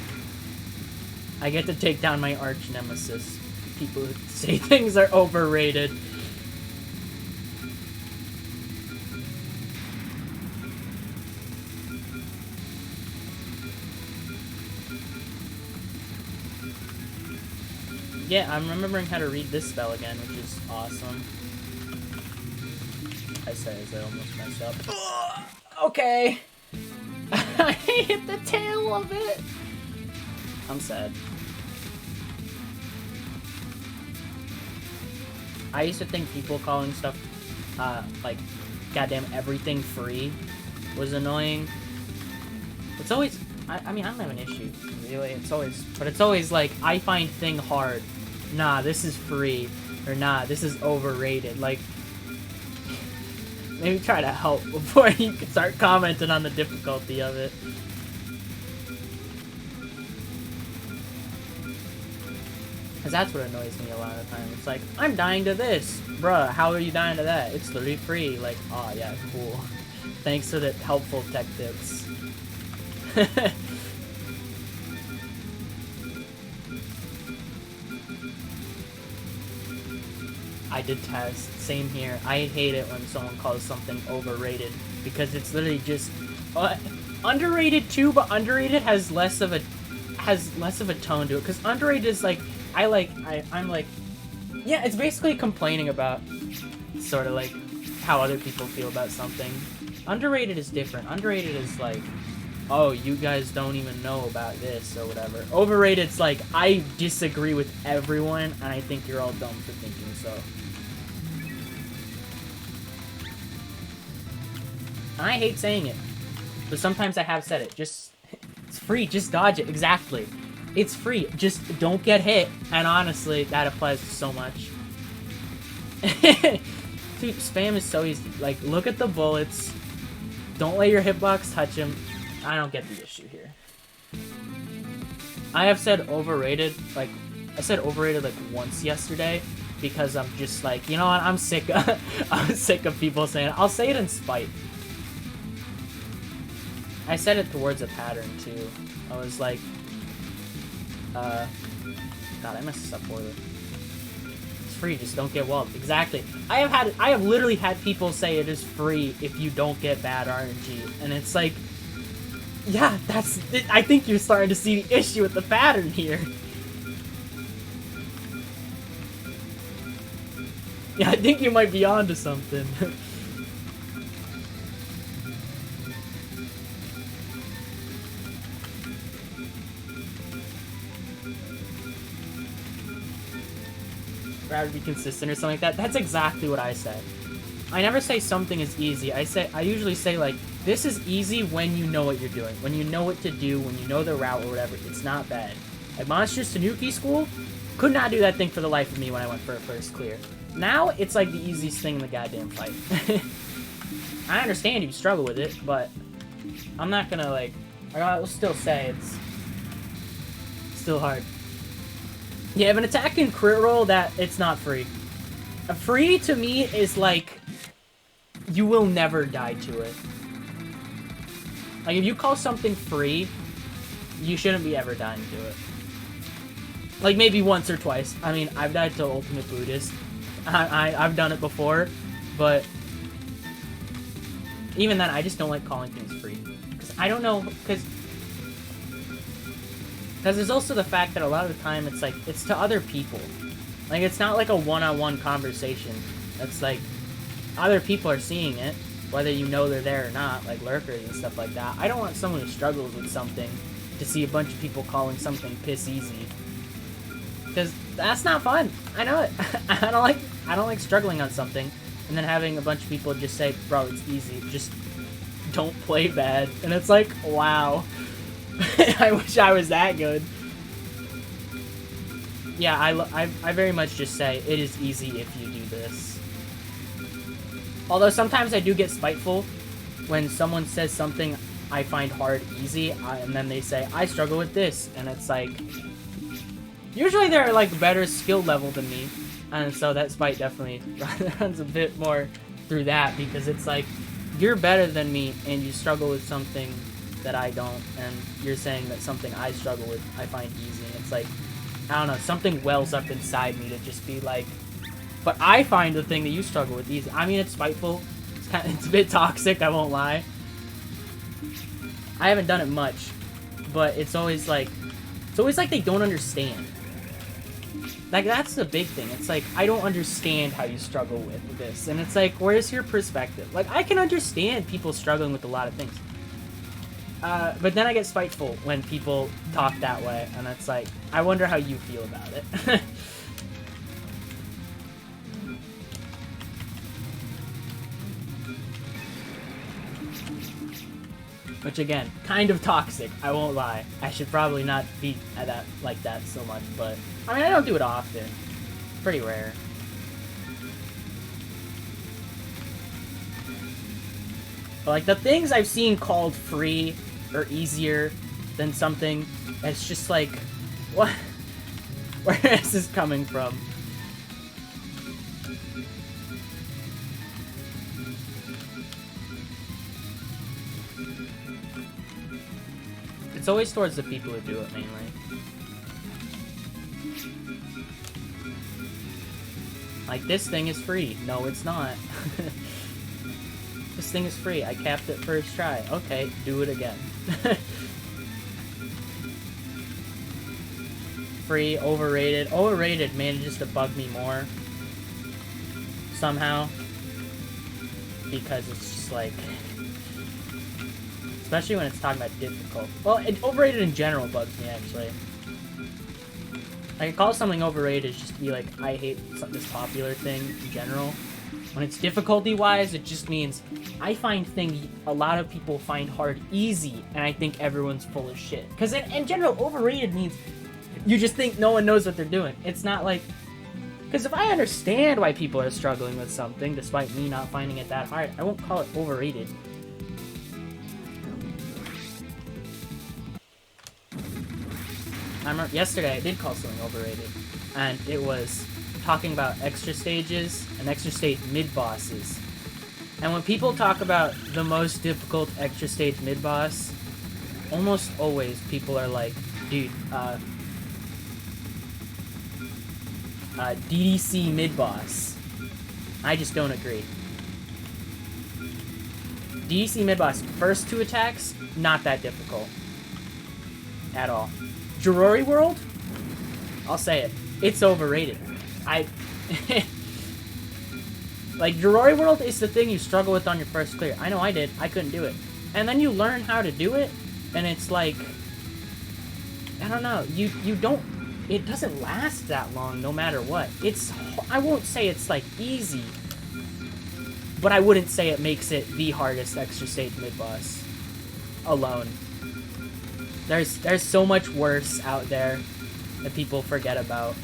I get to take down my arch nemesis. People who say things are overrated. Yeah, I'm remembering how to read this spell again, which is awesome. I say as I almost messed up. Okay. I hit the tail of it. I'm sad. I used to think people calling stuff, like, goddamn everything free was annoying. It's always, I mean, I don't have an issue, really. It's always like, I find thing hard. Nah, this is free. Or nah, this is overrated. Like, maybe try to help before you can start commenting on the difficulty of it. Because that's what annoys me a lot of the time. It's like, I'm dying to this. Bruh, how are you dying to that? It's literally free. Like, oh yeah, cool. Thanks for the helpful tech tips. I detest. Same here. I hate it when someone calls something overrated. Because it's literally just... underrated too, but underrated has less of a tone to it. Because underrated is like... I'm like... Yeah, it's basically complaining about sort of like how other people feel about something. Underrated is different. Underrated is like, oh, you guys don't even know about this or whatever. Overrated's like, I disagree with everyone and I think you're all dumb for thinking so. And I hate saying it, but sometimes I have said it. Just, it's free, just dodge it. Exactly. It's free, just don't get hit. And honestly, that applies to so much. Dude, spam is so easy. Like, look at the bullets. Don't let your hitbox touch him. I don't get the issue here. I have said overrated, like, I said overrated like once yesterday because I'm just like, you know what, I'm sick of people saying it. I'll say it in spite. I said it towards a pattern too. I was like, God, I messed this up poorly. It's free, just don't get walled. Exactly. I have literally had people say it is free if you don't get bad RNG, and it's like, yeah, that's it. I think you're starting to see the issue with the pattern here. Yeah, I think you might be onto something. Rather be consistent or something like that. That's exactly what I said. I never say something is easy. I usually say like, this is easy when you know what you're doing. When you know what to do, when you know the route or whatever, it's not bad. Like Monsters Tanuki School, could not do that thing for the life of me when I went for a first clear. Now, it's like the easiest thing in the goddamn fight. I understand you struggle with it, but I'm not gonna like, I will still say it's still hard. Yeah, if an attack can crit roll, that it's not free. A free to me is like, you will never die to it. Like if you call something free, you shouldn't be ever dying to it. Like maybe once or twice. I mean, I've died to Ultimate Buddhist. I've done it before, but even then, I just don't like calling things free. Because I don't know, because there's also the fact that a lot of the time it's like, it's to other people. Like, it's not like a one-on-one conversation. It's like, other people are seeing it, whether you know they're there or not, like lurkers and stuff like that. I don't want someone who struggles with something to see a bunch of people calling something piss easy. Because that's not fun. I know it. I don't like struggling on something and then having a bunch of people just say, bro, it's easy. Just don't play bad. And it's like, wow. I wish I was that good. Yeah, I very much just say, it is easy if you do this. Although sometimes I do get spiteful when someone says something I find hard easy, and then they say, I struggle with this. And it's like, usually they're like better skill level than me. And so that spite definitely runs a bit more through that, because it's like, you're better than me and you struggle with something that I don't, and you're saying that something I struggle with I find easy, and it's like, I don't know, something wells up inside me to just be like, but I find the thing that you struggle with easy. I mean, it's spiteful, it's a bit toxic, I won't lie. I haven't done it much, but it's always like they don't understand. Like, that's the big thing. It's like, I don't understand how you struggle with this. And it's like, where's your perspective? Like, I can understand people struggling with a lot of things. But then I get spiteful when people talk that way. And it's like, I wonder how you feel about it. Which, again, kind of toxic, I won't lie. I should probably not be at that like that so much, but I mean, I don't do it often. Pretty rare. But like, the things I've seen called free or easier than something, it's just like, what? Where is this coming from? It's always towards the people who do it, mainly. Like, this thing is free. No, it's not. This thing is free. I capped it first try. Okay, do it again. Free, overrated. Overrated manages to bug me more. Somehow. Because it's just like... Especially when it's talking about difficult. Well, overrated in general bugs me, actually. Like, I call something overrated just to be like, I hate this popular thing in general. When it's difficulty-wise, it just means I find things a lot of people find hard easy, and I think everyone's full of shit. Because in general, overrated means you just think no one knows what they're doing. It's not like... Because if I understand why people are struggling with something, despite me not finding it that hard, I won't call it overrated. I remember yesterday I did call something overrated, and it was talking about extra stages and extra stage mid-bosses. And when people talk about the most difficult extra stage mid-boss, almost always people are like, dude, DDC mid-boss. I just don't agree. DDC mid-boss, first two attacks, not that difficult. At all. Jirori World? I'll say it. It's overrated. Like, Jirori World is the thing you struggle with on your first clear. I know I did. I couldn't do it. And then you learn how to do it, and it's like... I don't know. You don't... It doesn't last that long, no matter what. It's... I won't say it's, like, easy. But I wouldn't say it makes it the hardest extra stage mid-boss. Alone. There's so much worse out there that people forget about.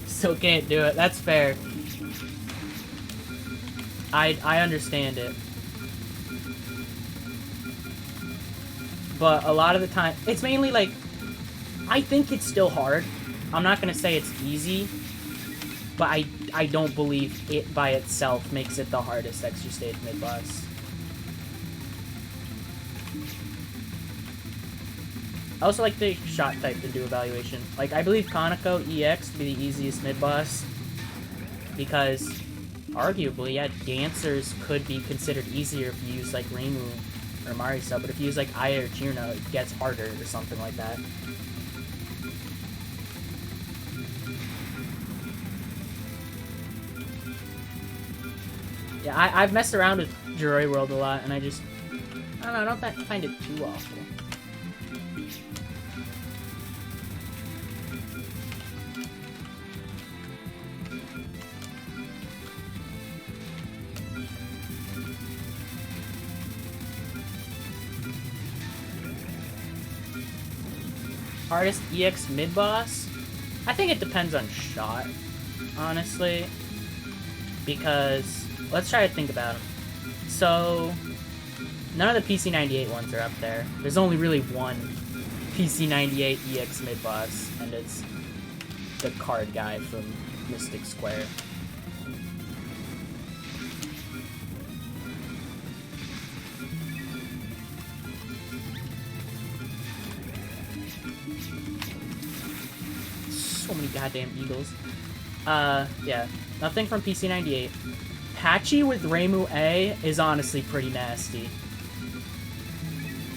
Still can't do it. That's fair. I understand it. But a lot of the time, it's mainly like, I think it's still hard. I'm not gonna say it's easy, but I don't believe it by itself makes it the hardest extra stage mid-boss. I also like the shot type to do evaluation. Like, I believe Kaneko EX to be the easiest mid-boss, because arguably, yeah, dancers could be considered easier if you use like Reimu or Marisa, but if you use like Aya or Chirna, it gets harder or something like that. Yeah, I've messed around with Jiroi World a lot, and I don't know, I don't find it too awful. Hardest EX mid-boss? I think it depends on shot, honestly. Because, let's try to think about them. So, none of the PC98 ones are up there. There's only really one PC98 EX mid-boss, and it's the card guy from Mystic Square. So many goddamn eagles. Yeah. Nothing from PC98. Patchy with Reimu A is honestly pretty nasty.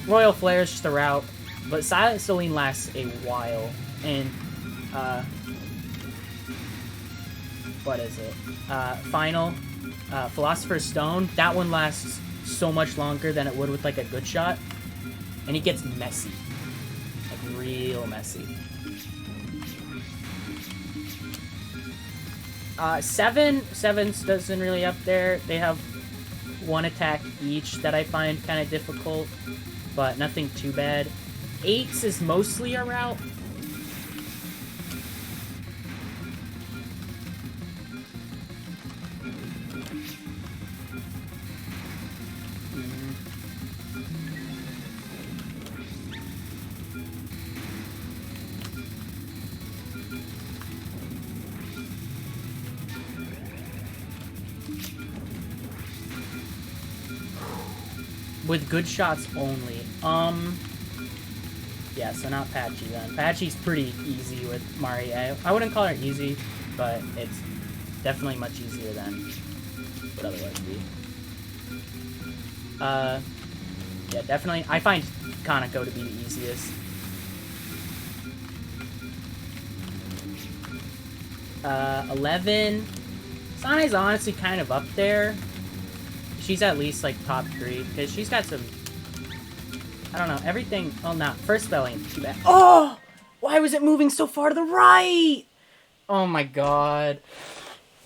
Royal Flare is just a route, but Silent Celine lasts a while. And, what is it? Final, Philosopher's Stone. That one lasts so much longer than it would with, like, a good shot. And it gets messy. Like, real messy. Seven's doesn't really up there. They have one attack each that I find kind of difficult, but nothing too bad. 8's is mostly a route. With good shots only. Yeah, so not Patchy then. Patchy's pretty easy with Mari A. I wouldn't call her easy, but it's definitely much easier than would otherwise be. Yeah, definitely. I find Kaneko to be the easiest. 11. Sanae's honestly kind of up there. She's at least, like, top 3, because she's got some... I don't know, everything... Oh, no, first spell ain't too bad. Oh! Why was it moving so far to the right? Oh, my God.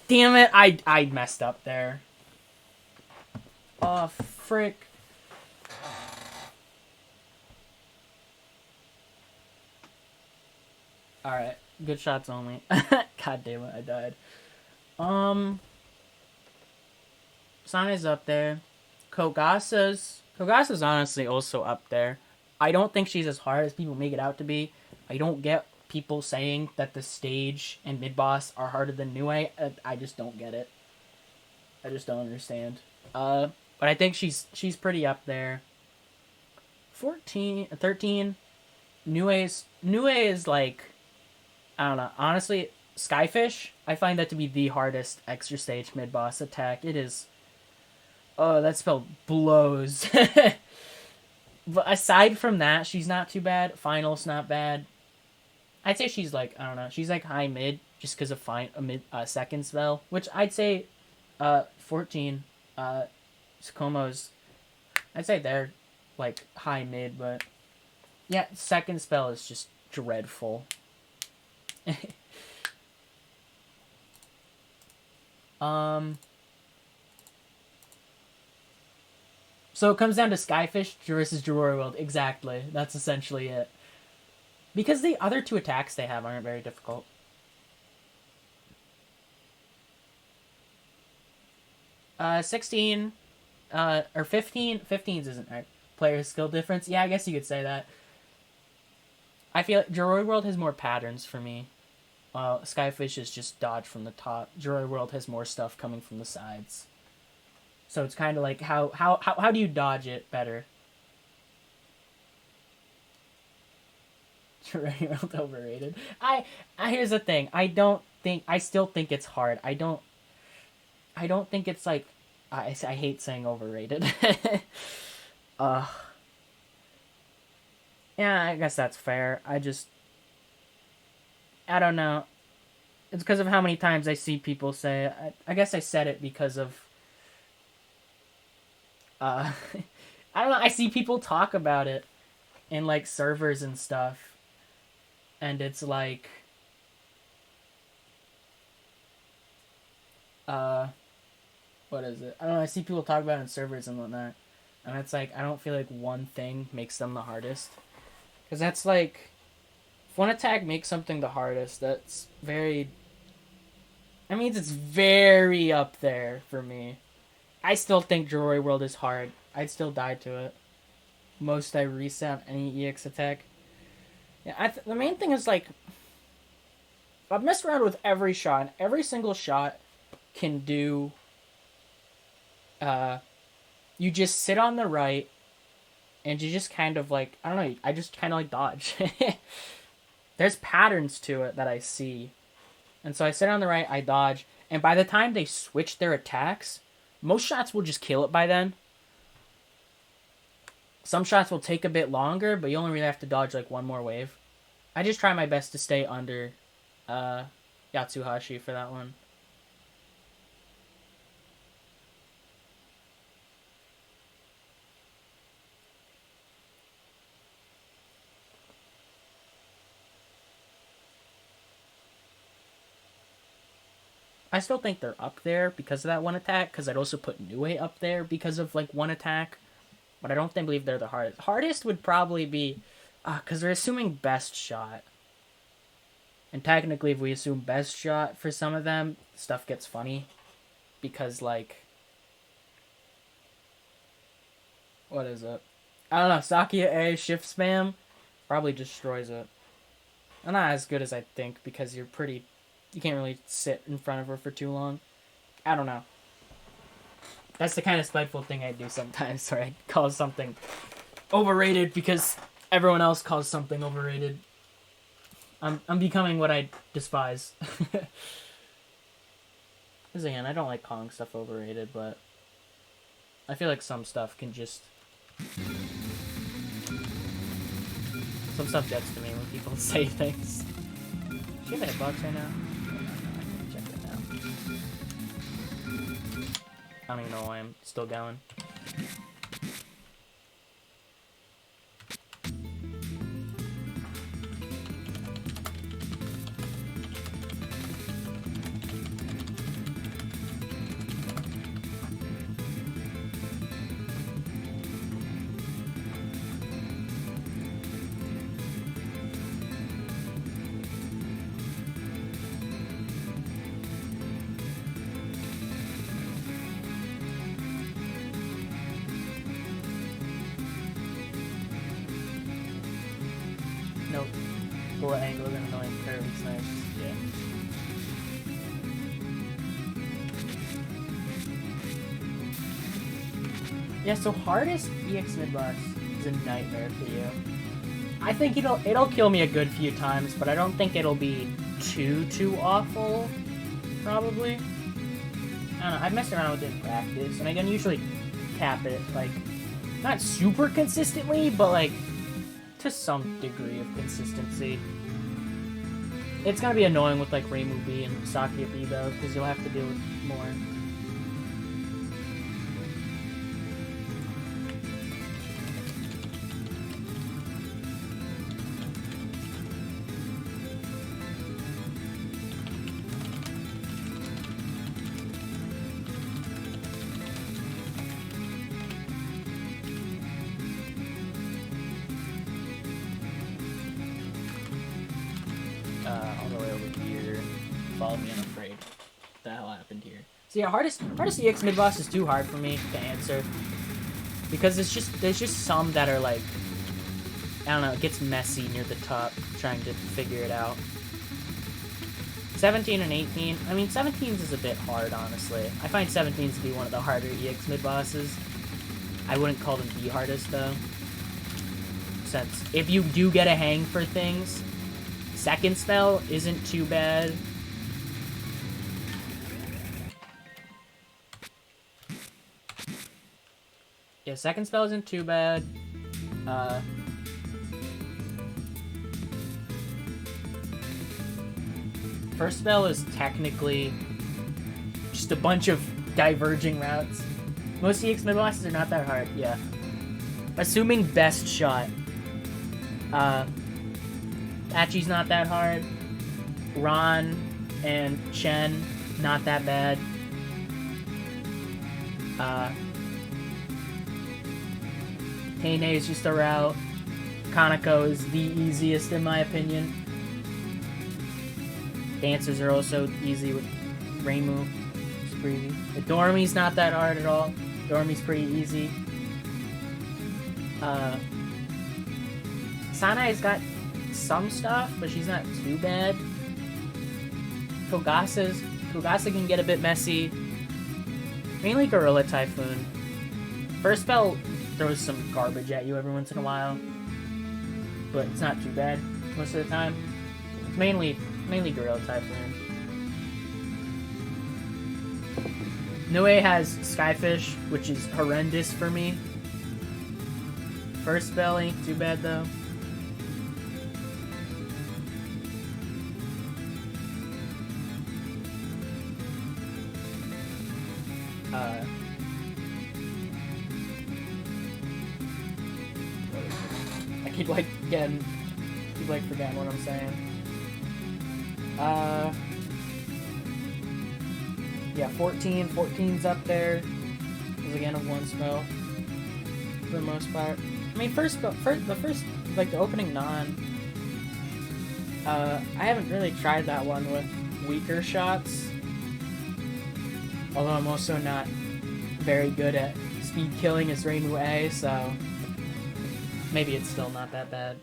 Damn it, I messed up there. Oh, frick. Alright, good shots only. God damn it, I died. Sanae's up there. Kogasa's honestly also up there. I don't think she's as hard as people make it out to be. I don't get people saying that the stage and mid-boss are harder than Nue. I just don't get it. I just don't understand. But I think she's pretty up there. 13. Nue is like, I don't know. Honestly, Skyfish, I find that to be the hardest extra stage mid-boss attack. It is... Oh, that spell blows. But aside from that, she's not too bad. Final's not bad. I'd say she's like, I don't know, she's like high mid just because of second spell, which I'd say 14 Tsukumo's, I'd say they're like high mid, but yeah, second spell is just dreadful. So it comes down to Skyfish versus Jiroi World. Exactly. That's essentially it. Because the other two attacks they have aren't very difficult. Uh, 16, or 15. 15's isn't right. Player skill difference. Yeah, I guess you could say that. I feel like Jiroi World has more patterns for me. Skyfish is just dodge from the top. Jiroi World has more stuff coming from the sides. So it's kind of like, how do you dodge it better? Jiroi World overrated. Here's the thing. I still think it's hard. I don't think it's like, I hate saying overrated. Yeah, I guess that's fair. I don't know. It's because of how many times I see people say it. I guess I said it because of... I don't know. I see people talk about it in, like, servers and stuff. And it's like... what is it? I don't know. I see people talk about it in servers and whatnot. And it's like, I don't feel like one thing makes them the hardest. Because that's like... If one attack makes something the hardest, that's very... That means it's very up there for me. I still think Jiroi World is hard. I'd still die to it. Most I reset any EX attack. Yeah, the main thing is, like... I've messed around with every shot, and every single shot can do, you just sit on the right, and you just kind of like, I don't know, I just kind of like dodge. There's patterns to it that I see. And so I sit on the right, I dodge, and by the time they switch their attacks, most shots will just kill it by then. Some shots will take a bit longer, but you only really have to dodge like one more wave. I just try my best to stay under Yatsuhashi for that one. I still think they're up there because of that one attack, because I'd also put Nue up there because of like one attack. But I don't believe they're the hardest. Hardest would probably be, because they're assuming best shot. And technically, if we assume best shot for some of them, stuff gets funny. Because, like, what is it? I don't know, Sakia A, shift spam, probably destroys it. And not as good as I think, because you can't really sit in front of her for too long. I don't know. That's the kind of spiteful thing I do sometimes, where I call something overrated because everyone else calls something overrated. I'm becoming what I despise. Because again, I don't like calling stuff overrated, but I feel like some stuff can just... Some stuff gets to me when people say things. Do you have a hitbox right now? No, I can check it now. I don't even know why I'm still going. Nope. Bullet angle and annoying curve is nice. Yeah. Yeah, so hardest EX mid-boss is a nightmare for you. I think it'll kill me a good few times, but I don't think it'll be too awful. Probably. I don't know, I've messed around with it in practice, and I can usually cap it, like, not super consistently, but like to some degree of consistency. It's gonna be annoying with like Reimu B and Sakia B though, because you'll have to deal with more. All the way over here. Follow me unafraid. What the hell happened here? So yeah, hardest EX mid boss is too hard for me to answer. Because there's just some that are like, I don't know, it gets messy near the top trying to figure it out. 17 and 18. I mean 17's is a bit hard, honestly. I find 17's to be one of the harder EX mid bosses. I wouldn't call them the hardest though. Since if you do get a hang for things, second spell isn't too bad. Yeah, second spell isn't too bad. First spell is technically just a bunch of diverging routes. Most EX mid bosses are not that hard, yeah. Assuming best shot. Achi's not that hard. Ron and Chen, not that bad. Heine is just a route. Kaneko is the easiest in my opinion. Dancers are also easy with Reimu. It's pretty easy. The Dormi's not that hard at all. Dormi's pretty easy. Sanai's got some stuff, but she's not too bad. Fugasa can get a bit messy. Mainly Gorilla Typhoon. First spell throws some garbage at you every once in a while, but it's not too bad most of the time. It's mainly Gorilla Typhoon. Noe has Skyfish, which is horrendous for me. First spell ain't too bad though. I keep forgetting what I'm saying. Yeah, 14. 14's up there. Is again a one spell for the most part. I mean, the opening non. I haven't really tried that one with weaker shots. Although I'm also not very good at speed killing as Reimu A, so maybe it's still not that bad.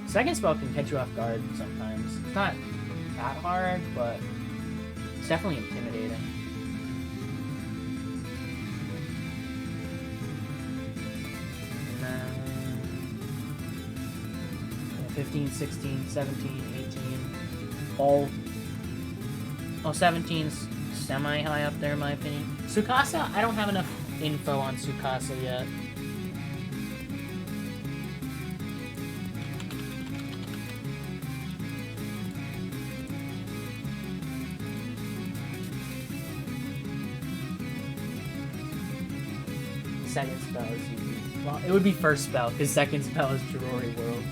Second spell can catch you off guard sometimes. It's not that hard, but it's definitely intimidating. And then 15, 16, 17, 18, all 17's semi-high up there in my opinion. Tsukasa, I don't have enough info on Tsukasa yet. Second spell is easy. Well, it would be first spell, because second spell is Jirori World.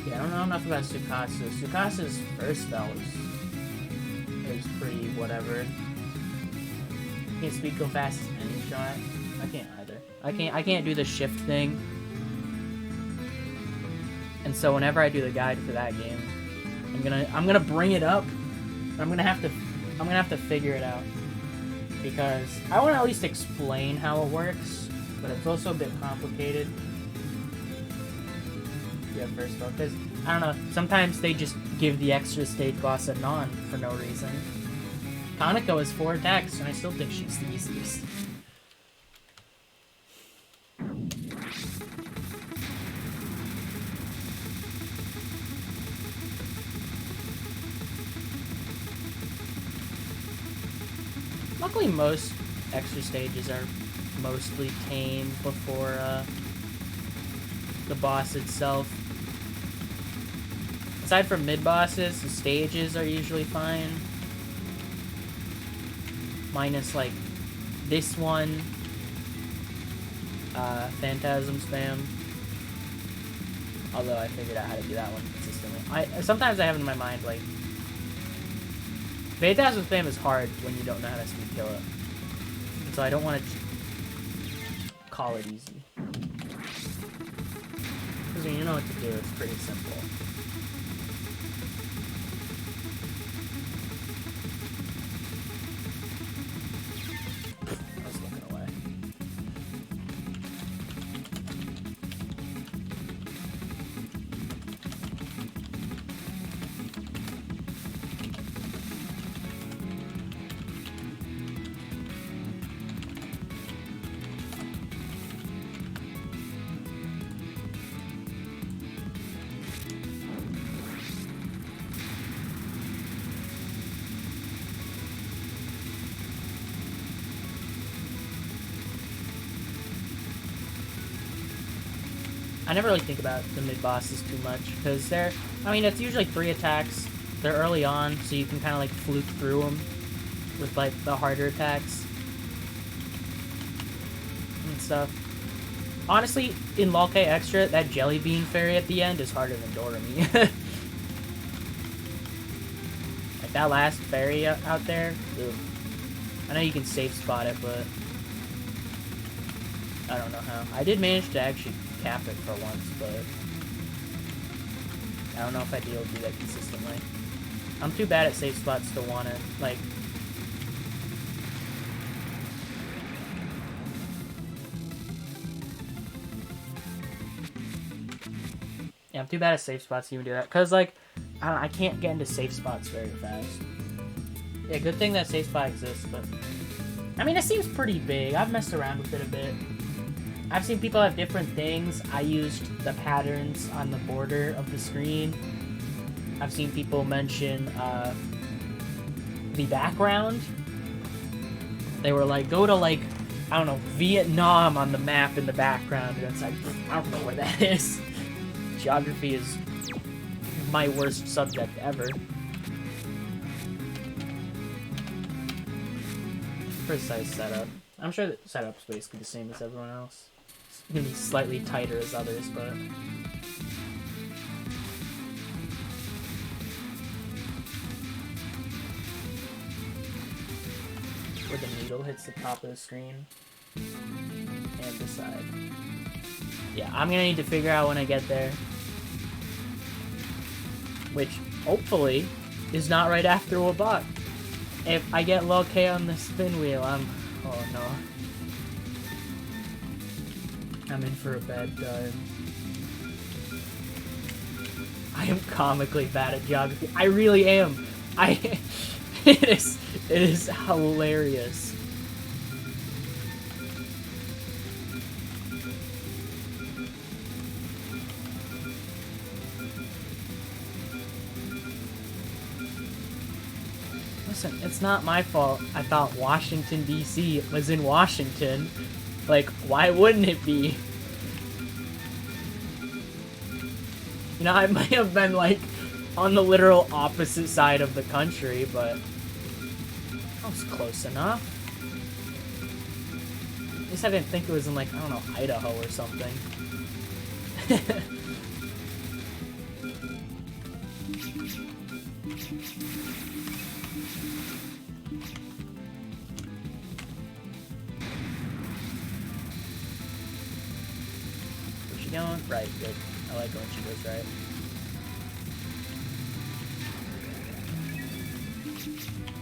Yeah, I don't know enough about Tsukasa. Tsukasa's first spell is pretty whatever. Can't speed go fast as any shot. I can't either. I can't do the shift thing. And so whenever I do the guide for that game, I'm gonna bring it up. I'm gonna have to figure it out, because I want to at least explain how it works, but it's also a bit complicated. Yeah, first spell, because I don't know. Sometimes they just give the extra stage boss a non for no reason. Kaneko has 4 attacks, and I still think she's the easiest. Luckily, most extra stages are mostly tame before the boss itself. Aside from mid-bosses, the stages are usually fine. Minus, like, this one. Phantasm Spam. Although I figured out how to do that one consistently. Sometimes I have in my mind, like, Phantasm Spam is hard when you don't know how to speed kill it. And so I don't want to call it easy. Because when you know what to do, it's pretty simple. I was looking away. I never really think about the mid-bosses too much, because it's usually 3 attacks. They're early on, so you can kind of, like, fluke through them with, like, the harder attacks and stuff. Honestly, in LoL Extra, that Jelly Bean Fairy at the end is harder than Doremi. Like, that last fairy out there, ugh. I know you can safe spot it, but I don't know how. I did manage to actually cap it for once, but I don't know if I'd be able to do that consistently. I'm too bad at safe spots to want to, like... Yeah, I'm too bad at safe spots to even do that. Because, like, I can't get into safe spots very fast. Yeah, good thing that safe spot exists, but... I mean, it seems pretty big. I've messed around with it a bit. I've seen people have different things. I used the patterns on the border of the screen. I've seen people mention the background. They were like, go to, like, I don't know, Vietnam on the map in the background. And it's like, I don't know where that is. Geography is my worst subject ever. Precise setup. I'm sure that setup's basically the same as everyone else. It's gonna be slightly tighter as others, but... where the needle hits the top of the screen. And the side. Yeah, I'm gonna need to figure out when I get there. Which, hopefully, is not right after WBaWC. If I get low K on the spin wheel, I'm... oh no. I'm in for a bad time. I am comically bad at geography. I really am. It is hilarious. Listen, it's not my fault. I thought Washington, D.C. was in Washington. Like, why wouldn't it be? You know, I might have been, like, on the literal opposite side of the country, but that was close enough. At least I didn't think it was in, like, I don't know, Idaho or something. Where's she going? Right, good. I like it when she goes right.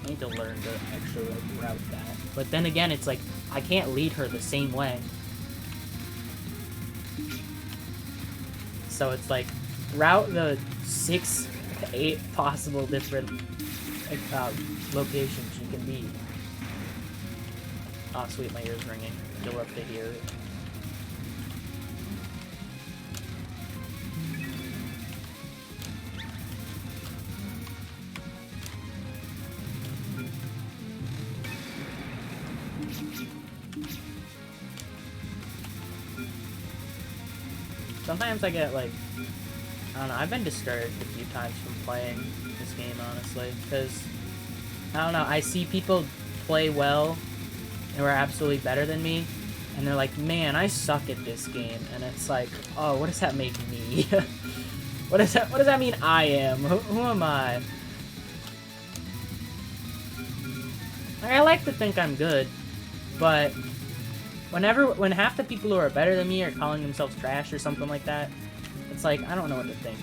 I need to learn to actually, like, route that. But then again, it's like, I can't lead her the same way. So it's like, route the 6 to 8 possible different locations you can be. Oh, sweet, my ear's ringing. You'll love to hear it. Sometimes I get, like, I don't know, I've been discouraged a few times from playing this game, honestly, because, I don't know, I see people play well and are absolutely better than me, and they're like, man, I suck at this game, and it's like, oh, what does that make me? what does that mean I am? Who am I? Like, I like to think I'm good, but when half the people who are better than me are calling themselves trash or something like that, it's like, I don't know what to think.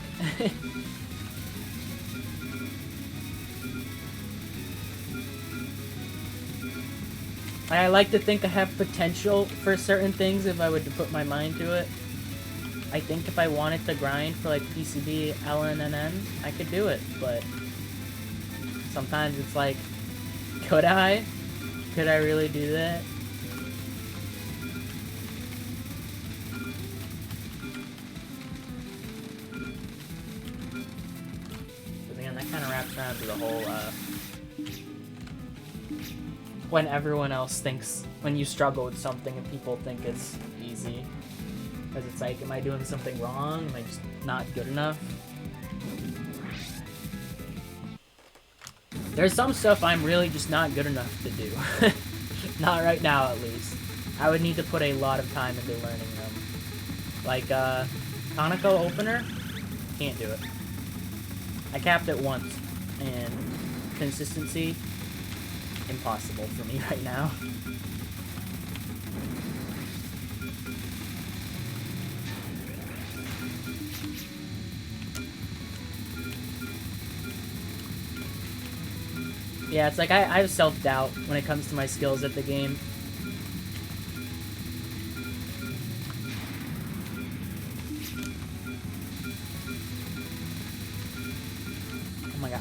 I like to think I have potential for certain things if I were to put my mind to it. I think if I wanted to grind for, like, PCB, ExNNNN, I could do it, but sometimes it's like, could I? Could I really do that? Kind of wraps around to the whole, when everyone else thinks, when you struggle with something and people think it's easy. Because it's like, am I doing something wrong? Am I just not good enough? There's some stuff I'm really just not good enough to do. Not right now, at least. I would need to put a lot of time into learning them. Like, Conoco opener? Can't do it. I capped it once, and consistency, impossible for me right now. Yeah, it's like I have self-doubt when it comes to my skills at the game.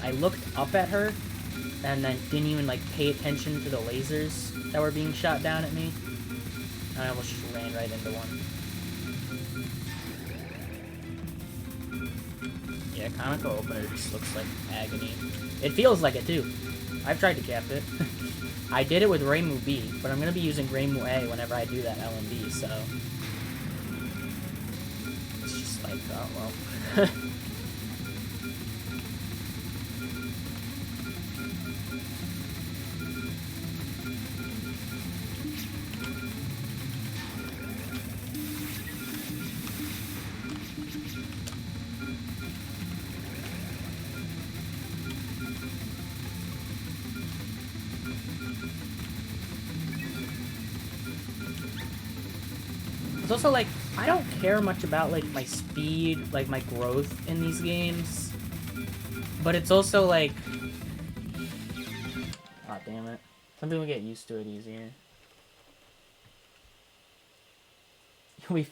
I looked up at her, and then didn't even, like, pay attention to the lasers that were being shot down at me. And I almost just ran right into one. Yeah, conical opener just looks like agony. It feels like it, too. I've tried to cap it. I did it with Reimu B, but I'm going to be using Reimu A whenever I do that LMB, so... It's just like, oh, well. It's also, like, I don't care much about, like, my speed, like, my growth in these games. But it's also, like... Aw, damn it. Some people get used to it easier.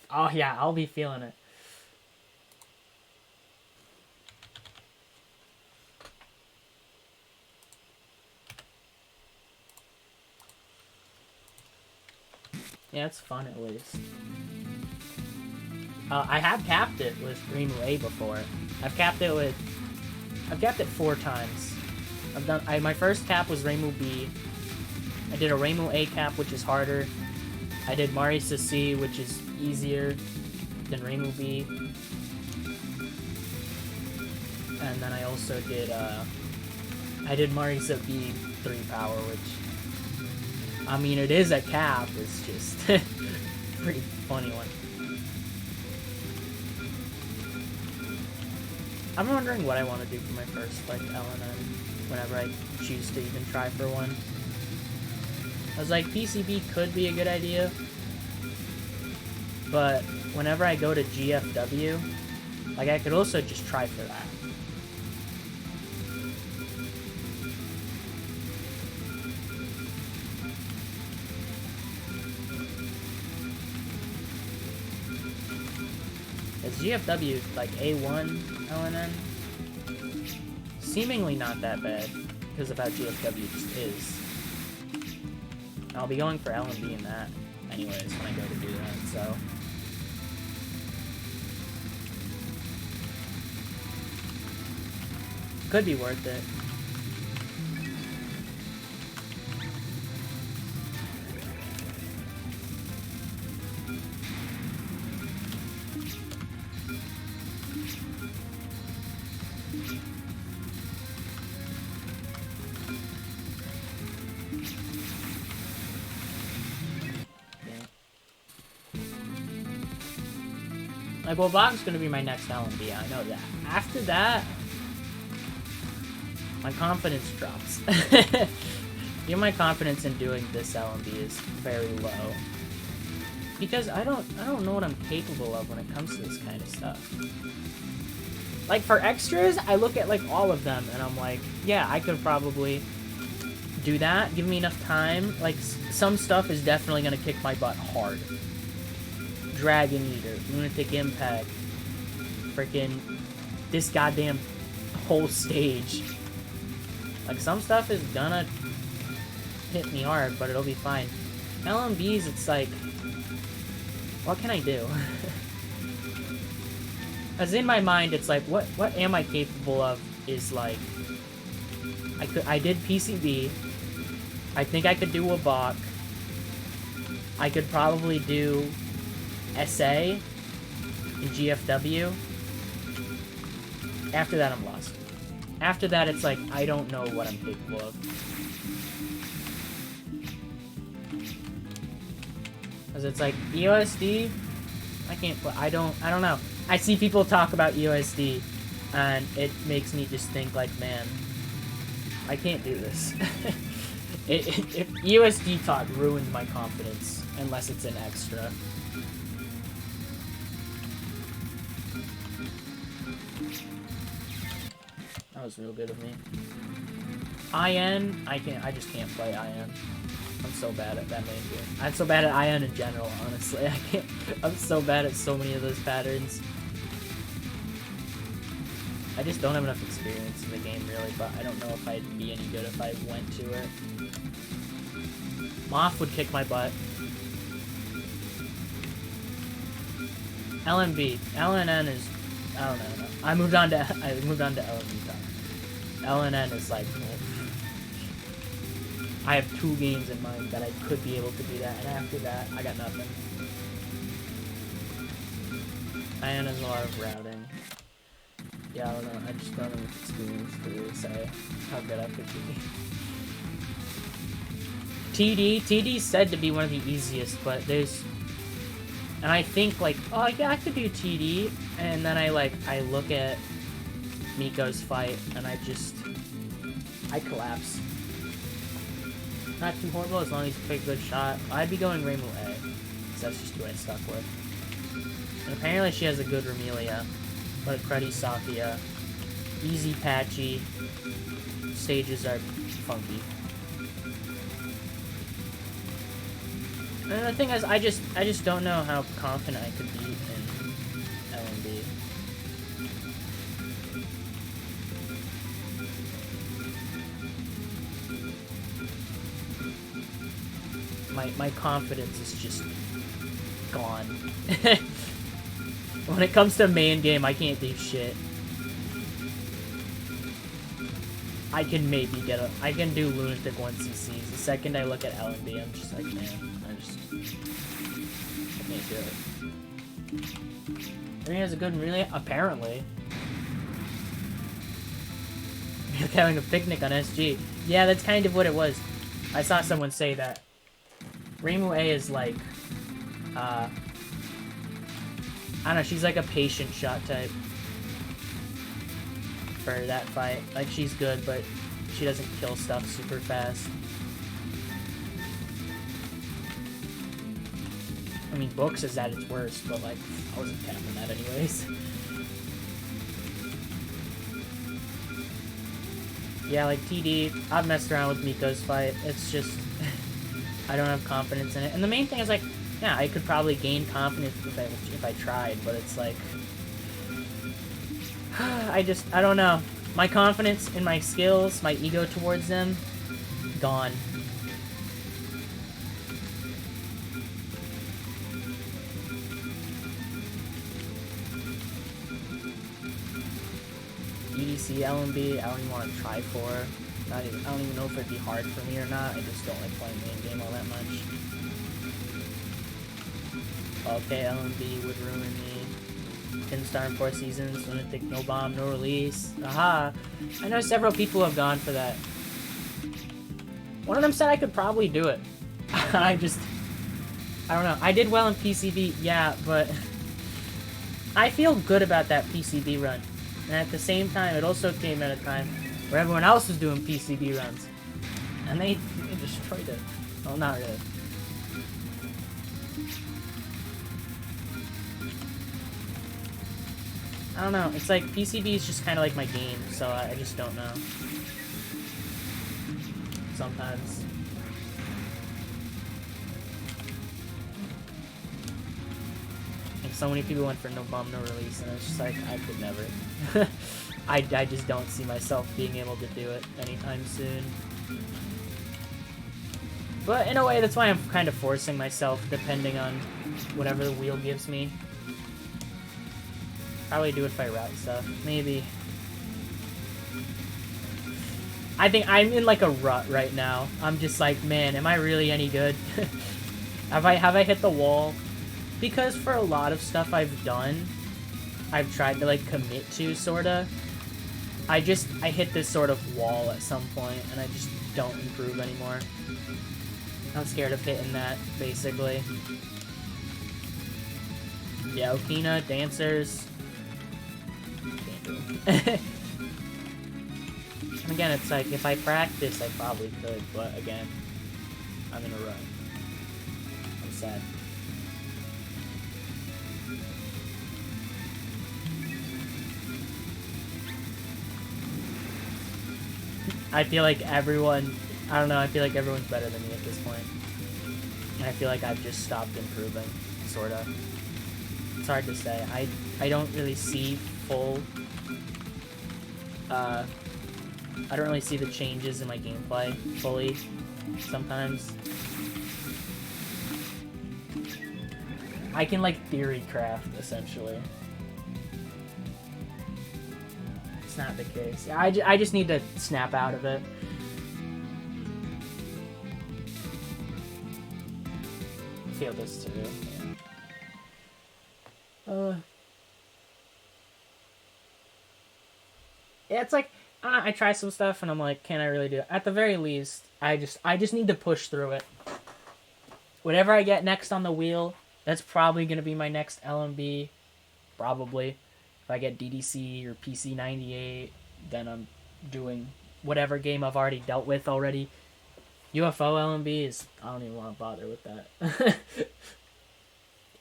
Oh, yeah, I'll be feeling it. Yeah, it's fun at least. I have capped it with Reimu A before. I've capped it 4 times. My first cap was Reimu B. I did a Reimu A cap, which is harder. I did Marisa C, which is easier than Reimu B. And then I also did, I did Marisa B 3 power, which, I mean, it is a cap, it's just pretty funny one. I'm wondering what I want to do for my first, like, LNN, whenever I choose to even try for one. I was like, PCB could be a good idea, but whenever I go to GFW, like, I could also just try for that. Is GFW, like, A1 LNN? Seemingly not that bad, because of how GFW just is. I'll be going for LMB in that, anyways, when I go to do that, so... Could be worth it. Like, well, Bob's gonna be my next LMB, I know that. After that, my confidence drops. Even my confidence in doing this LMB is very low. Because I don't know what I'm capable of when it comes to this kind of stuff. Like, for extras, I look at, like, all of them, and I'm like, yeah, I could probably do that. Give me enough time. Like, some stuff is definitely gonna kick my butt hard. Dragon Eater, Lunatic Impact, freaking this goddamn whole stage. Like, some stuff is gonna hit me hard, but it'll be fine. LMBs, it's like, what can I do? As in my mind, it's like, what am I capable of is like, I did PCB, I think I could do a Bach, I could probably do SA in GFW. After that, I'm lost. After that, it's like, I don't know what I'm capable of. Because it's like, EOSD, I can't play, I don't know. I see people talk about EOSD, and it makes me just think like, man, I can't do this. If EOSD talk ruins my confidence, unless it's an extra. That was real good of me. IN, I just can't play IN. I'm so bad at that main game. I'm so bad at IN in general, honestly. I'm so bad at so many of those patterns. I just don't have enough experience in the game, really, but I don't know if I'd be any good if I went to it. Moth would kick my butt. LMB. LNN is... I don't know. I moved on to LMB time. LNN is like... I have 2 games in mind that I could be able to do that, and after that, I got nothing. And there's a lot of routing. Yeah, I don't know. I just don't have enough experience to really say how good I could be. TD's said to be one of the easiest, but there's... And I think, like, oh, yeah, I could do TD, and then I look at Miko's fight, and I collapse. Not too horrible as long as you pick a good shot. I'd be going Reimu A, because that's just who I stuck with. And apparently she has a good Remelia, but a cruddy Sophia. Easy patchy. Stages are funky. And the thing is, I just don't know how confident I could be in LMB. My confidence is just gone. When it comes to main game, I can't do shit. I can maybe I can do Lunatic 1CCs. The second I look at LMB, I'm just like, man, I can't do it. I mean, he has a good, really, apparently. You're having a picnic on SG. Yeah, that's kind of what it was. I saw someone say that. Reimu A is like, I don't know, she's like a patient shot type for that fight. Like, she's good, but she doesn't kill stuff super fast. I mean, Books is at its worst, but like, I wasn't tapping that anyways. Yeah, like TD, I've messed around with Miko's fight. It's just, I don't have confidence in it. And the main thing is like, yeah, I could probably gain confidence if I tried, but it's like, I don't know. My confidence in my skills, my ego towards them, gone. EDC, LMB, I don't even want to try for. I don't even know if it'd be hard for me or not. I just don't like playing main game all that much. Okay, LMB would ruin me. Pinstar in 4 seasons, Lunatic, no bomb, no release. Aha! I know several people have gone for that. One of them said I could probably do it. I don't know. I did well in PCB, yeah, but I feel good about that PCB run. And at the same time, it also came at a time where everyone else was doing PCB runs. And they destroyed it. Well, not really. I don't know. It's like PCB is just kind of like my game, so I just don't know. Sometimes. Like so many people went for no bomb, no release, and it's just like I could never. I just don't see myself being able to do it anytime soon. But in a way, that's why I'm kind of forcing myself, depending on whatever the wheel gives me. Probably do it if I route stuff. Maybe. I think I'm in like a rut right now. I'm just like, man, am I really any good? Have I hit the wall? Because for a lot of stuff I've done, I've tried to like commit to, sorta. I hit this sort of wall at some point, and I just don't improve anymore. I'm scared of hitting that, basically. Yeah, Okina, dancers. Can't do them. And again, it's like, if I practice, I probably could, but again, I'm in a rut. I'm sad. I feel like everyone, I don't know, I feel like everyone's better than me at this point. And I feel like I've just stopped improving, sorta. It's hard to say. I don't really see full I don't really see the changes in my gameplay fully sometimes. I can like theory craft essentially. It's not the case. I just need to snap out of it. Feel this too. Yeah, it's like I try some stuff and I'm like, can I really do it? At the very least, I just need to push through it. Whatever I get next on the wheel, that's probably gonna be my next LMB. Probably. If I get DDC or PC98, then I'm doing whatever game I've already dealt with already. UFO LMB is... I don't even want to bother with that.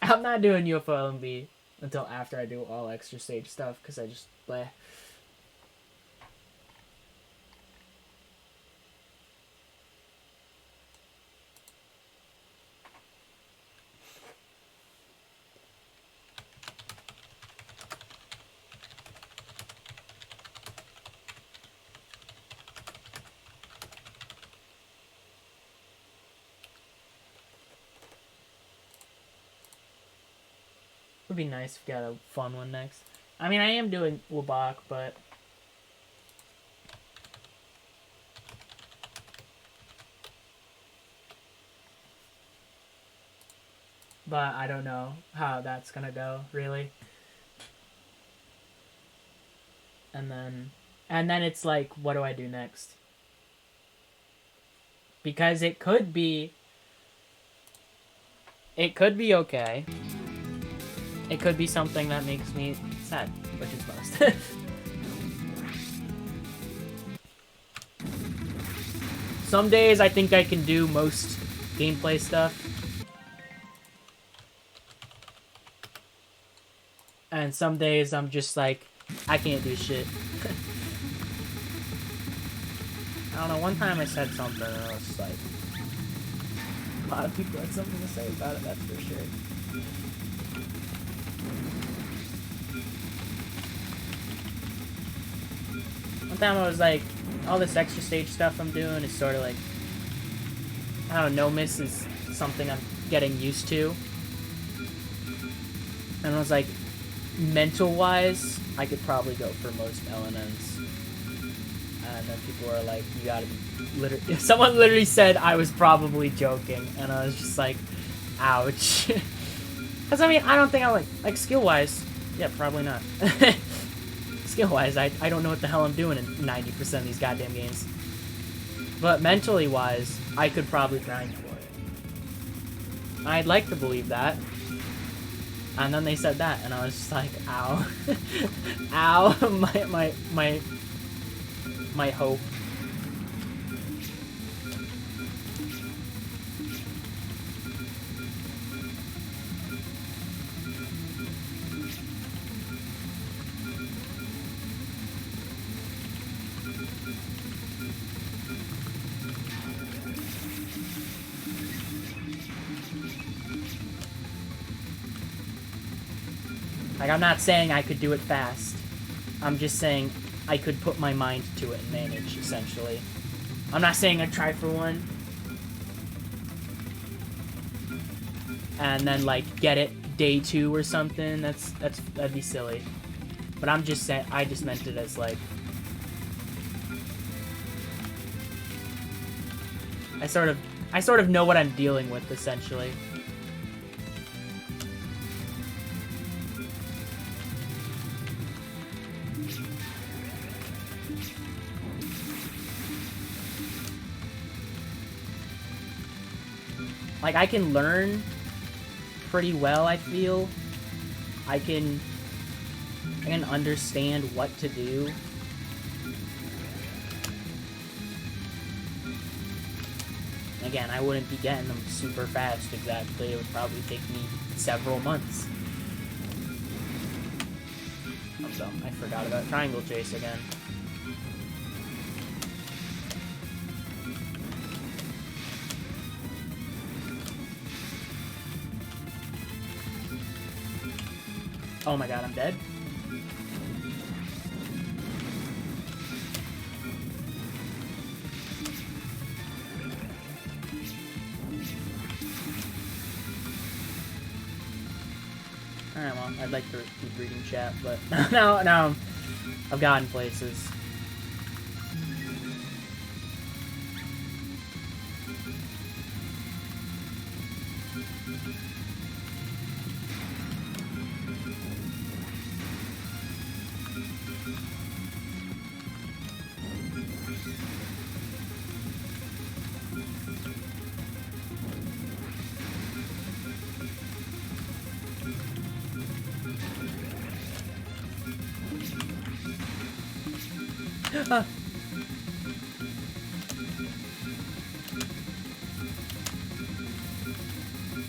I'm not doing UFO LMB until after I do all extra stage stuff, because I just... bleh. Would be nice if we got a fun one next. I mean, I am doing WBaWC, but... but I don't know how that's gonna go, really. And then it's like, what do I do next? Because it could be okay. It could be something that makes me sad, which is most. Some days I think I can do most gameplay stuff. And some days I'm just like, I can't do shit. I don't know, one time I said something and I was just like, a lot of people had something to say about it, that's for sure. One time I was like, all this extra stage stuff I'm doing is sort of like, I don't know, miss is something I'm getting used to. And I was like, mental-wise, I could probably go for most LNNs. And then people were like, you gotta be literally... Someone literally said I was probably joking. And I was just like, ouch. Because, I mean, I don't think I like skill-wise, yeah, probably not. Skill-wise, I don't know what the hell I'm doing in 90% of these goddamn games. But mentally-wise, I could probably grind for it. I'd like to believe that. And then they said that, and I was just like, ow. Ow, my hope. Like, I'm not saying I could do it fast. I'm just saying I could put my mind to it and manage, essentially. I'm not saying I'd try for one. And then, like, get it day 2 or something. That'd be silly. But I'm just saying, I just meant it as, like... I sort of know what I'm dealing with, essentially. Like, I can learn pretty well, I feel. I can understand what to do. Again, I wouldn't be getting them super fast exactly. It would probably take me several months. Oh, dumb. I forgot about triangle chase again. Oh my god, I'm dead? Alright, well, I'd like to keep reading chat, but now I've gotten places.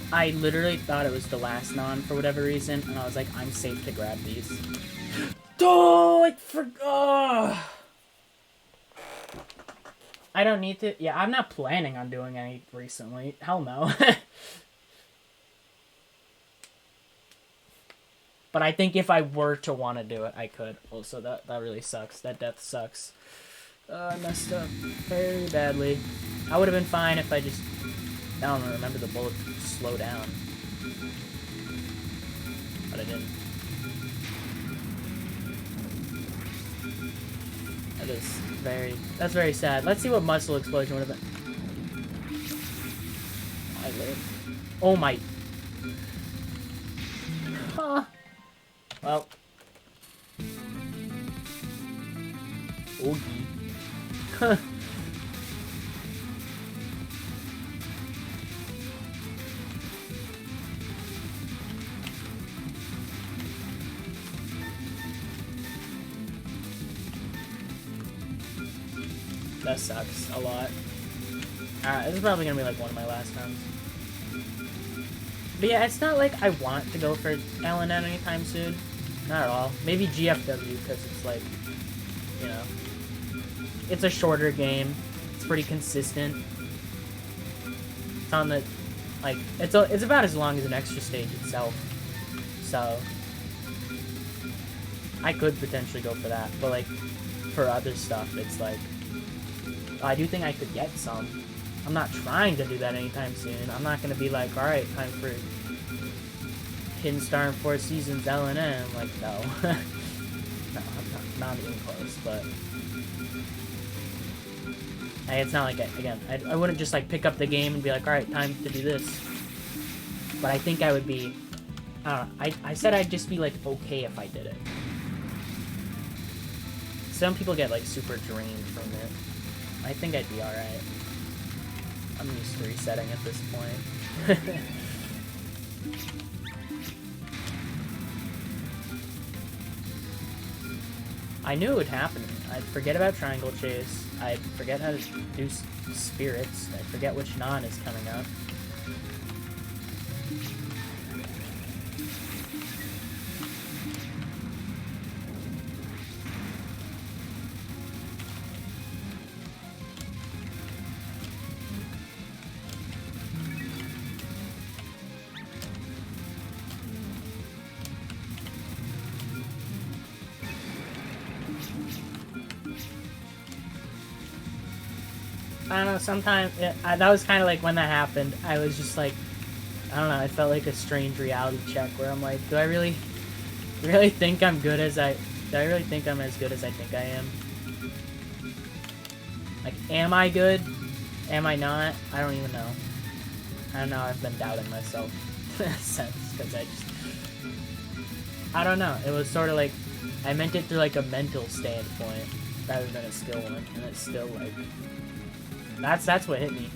I literally thought it was the last non for whatever reason, and I was like, I'm safe to grab these. Oh, I forgot. I don't need to. Yeah, I'm not planning on doing any recently. Hell no. But I think if I were to want to do it, I could. Also, that really sucks. That death sucks. I messed up very badly. I would have been fine if I just... I don't know, remember the bullet slow down. But I didn't. That's very sad. Let's see what muscle explosion would have been. I live. Oh my... Huh. Well. Oogie. Huh. That sucks a lot. Alright, this is probably gonna be like one of my last times. But yeah, it's not like I want to go for LNN anytime soon. Not at all. Maybe GFW, because it's like, you know, it's a shorter game. It's pretty consistent. It's on the, like, it's about as long as an extra stage itself. So, I could potentially go for that. But, like, for other stuff, it's like, I do think I could get some. I'm not trying to do that anytime soon. I'm not going to be like, alright, time for Hidden Star in 4 Seasons LNN. I'm like, no. No, I'm not even close, but... It's not like, again, I wouldn't just, like, pick up the game and be like, alright, time to do this. But I think I would be... I don't know. I said I'd just be, like, okay if I did it. Some people get, like, super drained from it. I think I'd be alright. I'm used to resetting at this point. I knew it would happen. I'd forget about Triangle Chase. I'd forget how to do spirits. I'd forget which non is coming up. I don't know, sometimes, that was kind of like when that happened, I was just like, I don't know, it felt like a strange reality check where I'm like, do I really think I'm good as do I really think I'm as good as I think I am? Like, am I good? Am I not? I don't even know. I don't know, I've been doubting myself since, because I don't know, it was sort of like, I meant it through like a mental standpoint, rather than a skill one, and it's still like, that's what hit me.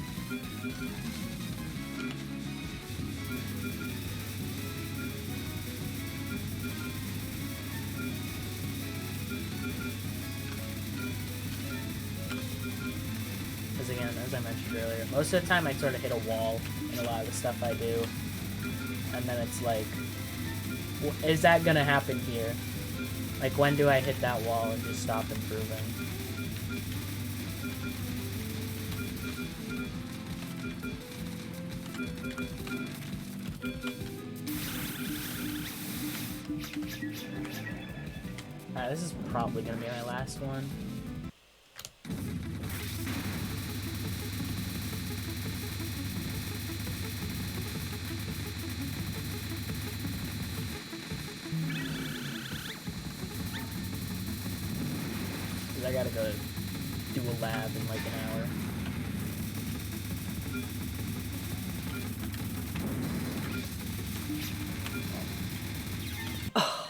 Because again, as I mentioned earlier, most of the time I sort of hit a wall in a lot of the stuff I do. And then it's like, is that gonna happen here? Like, when do I hit that wall and just stop improving? This is probably gonna be my last one. I gotta go do a lab in like an hour. Oh.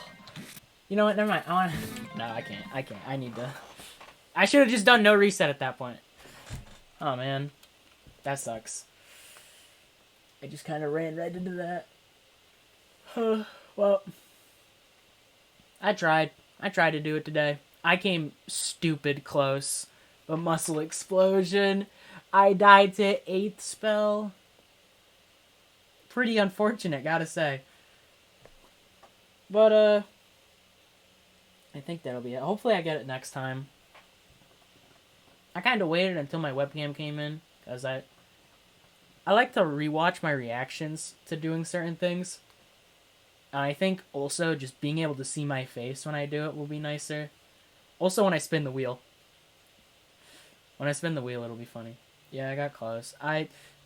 You know what? Never mind. No, I can't. I need to. I should have just done no reset at that point. Oh man, that sucks. I just kind of ran right into that. Well, I tried. I tried to do it today. I came stupid close. But muscle explosion. I died to 8th spell. Pretty unfortunate, gotta say. But, I think that'll be it. Hopefully I get it next time. I kind of waited until my webcam came in. Because I like to rewatch my reactions to doing certain things. And I think also just being able to see my face when I do it will be nicer. Also when I spin the wheel. When I spin the wheel, it'll be funny. Yeah, I got close.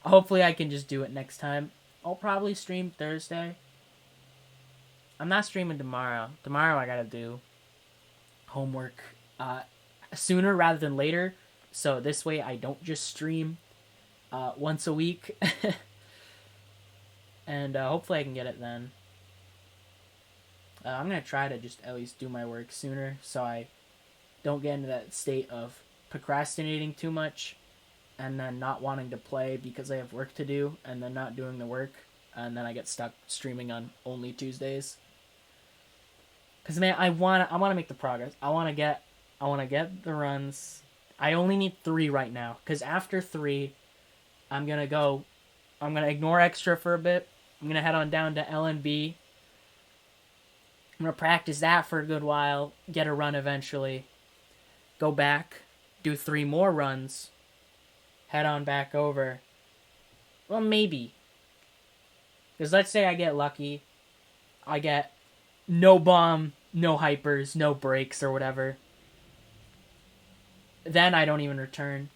Hopefully I can just do it next time. I'll probably stream Thursday. I'm not streaming tomorrow. Tomorrow I gotta do homework sooner rather than later. So this way I don't just stream once a week. And hopefully I can get it then. I'm gonna try to just at least do my work sooner so I don't get into that state of procrastinating too much and then not wanting to play because I have work to do and then not doing the work and then I get stuck streaming on only Tuesdays. Cause man, I wanna make the progress. I wanna get the runs. I only need 3 right now. Cause after 3, I'm gonna ignore extra for a bit. I'm gonna head on down to LNB. I'm gonna practice that for a good while. Get a run eventually. Go back. Do 3 more runs, head on back over. Well, maybe. Because let's say I get lucky. I get no bomb, no hypers, no breaks or whatever. Then I don't even return.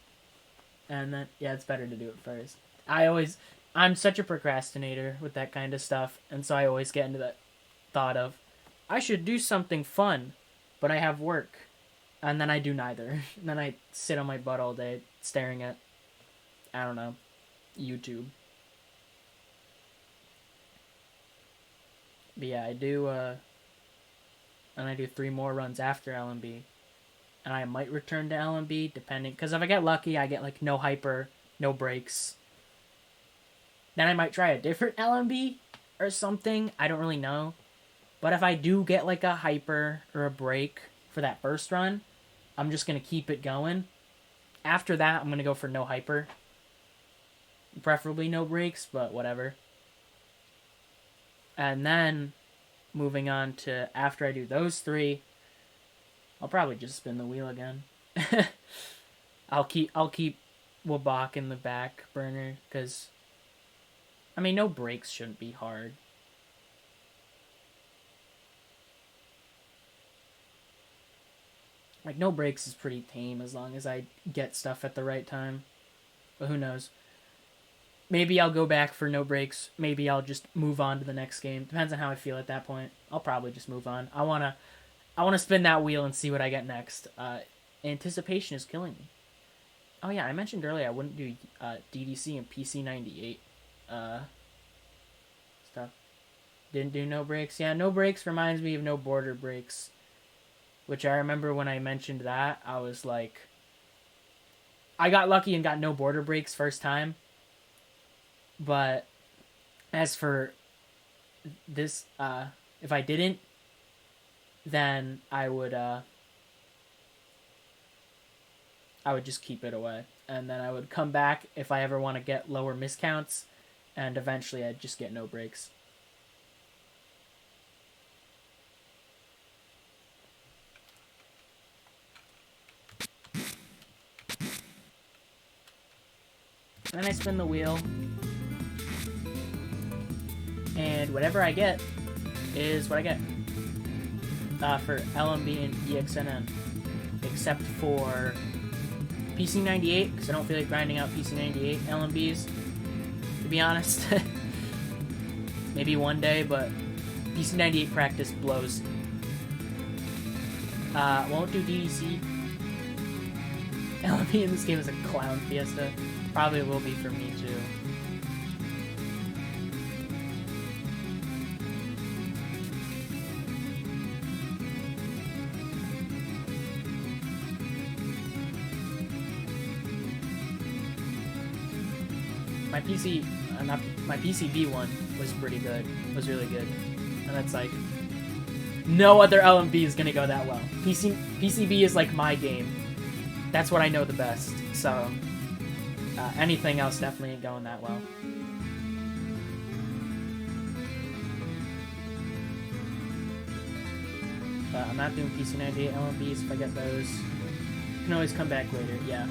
And then, yeah, it's better to do it first. I'm such a procrastinator with that kind of stuff. And so I always get into that thought of, I should do something fun, but I have work. And then I do neither. And then I sit on my butt all day staring at, I don't know, YouTube. But yeah, I do, and I do 3 more runs after LMB. And I might return to LMB, depending, because if I get lucky, I get, like, no hyper, no breaks. Then I might try a different LMB or something. I don't really know. But if I do get, like, a hyper or a break for that first run, I'm just going to keep it going. After that, I'm going to go for no hyper. Preferably no breaks, but whatever. And then, moving on to after I do those 3, I'll probably just spin the wheel again. I'll keep Wabak in the back burner, because, I mean, no breaks shouldn't be hard. Like, no breaks is pretty tame as long as I get stuff at the right time. But who knows? Maybe I'll go back for no breaks. Maybe I'll just move on to the next game. Depends on how I feel at that point. I'll probably just move on. I wanna spin that wheel and see what I get next. Anticipation is killing me. Oh yeah, I mentioned earlier I wouldn't do DDC and PC98 stuff. Didn't do no breaks. Yeah, no breaks reminds me of no border breaks. Which I remember when I mentioned that, I was like, I got lucky and got no border breaks first time. But as for this, if I didn't, then I would just keep it away. And then I would come back if I ever want to get lower miscounts, and eventually I'd just get no breaks. Then I spin the wheel, and whatever I get is what I get for LMB and ExNNN, except for PC98, because I don't feel like grinding out PC98 LMBs, to be honest. Maybe one day, but PC98 practice blows. Won't do DDC. LMP in this game is a clown fiesta. Probably will be for me too. My PC, my PCB one was pretty good. Was really good, and that's like no other LMB is gonna go that well. PCB is like my game. That's what I know the best. So anything else definitely ain't going that well. But I'm not doing PC98 LMBs. If I get those, I can always come back later. Yeah.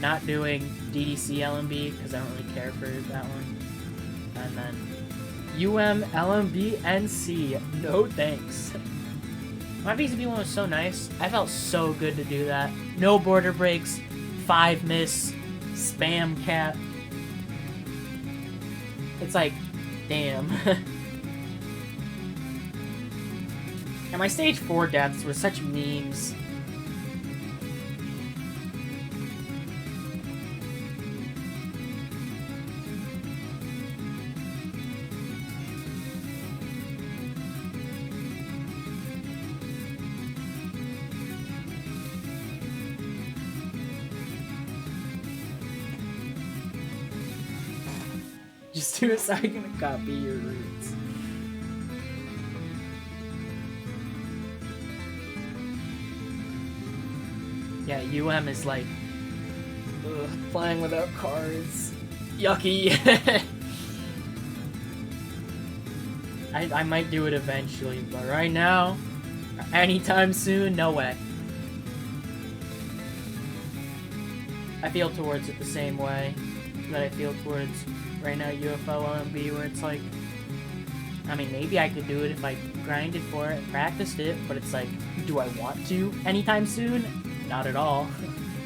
Not doing DDC LMB because I don't really care for that one. And then LMB NC. No thanks. My PCB one was so nice. I felt so good to do that. No border breaks, 5 miss, spam cap. It's like, damn. And my stage 4 deaths were such memes. Just do it so I can copy your roots. Yeah, UM is like, ugh, playing without cards. Yucky. I might do it eventually, but right now, anytime soon, no way. I feel towards it the same way that I feel towards right now UFO LMB, where it's like, I mean, maybe I could do it if I grinded for it and practiced it, but it's like, do I want to anytime soon? Not at all.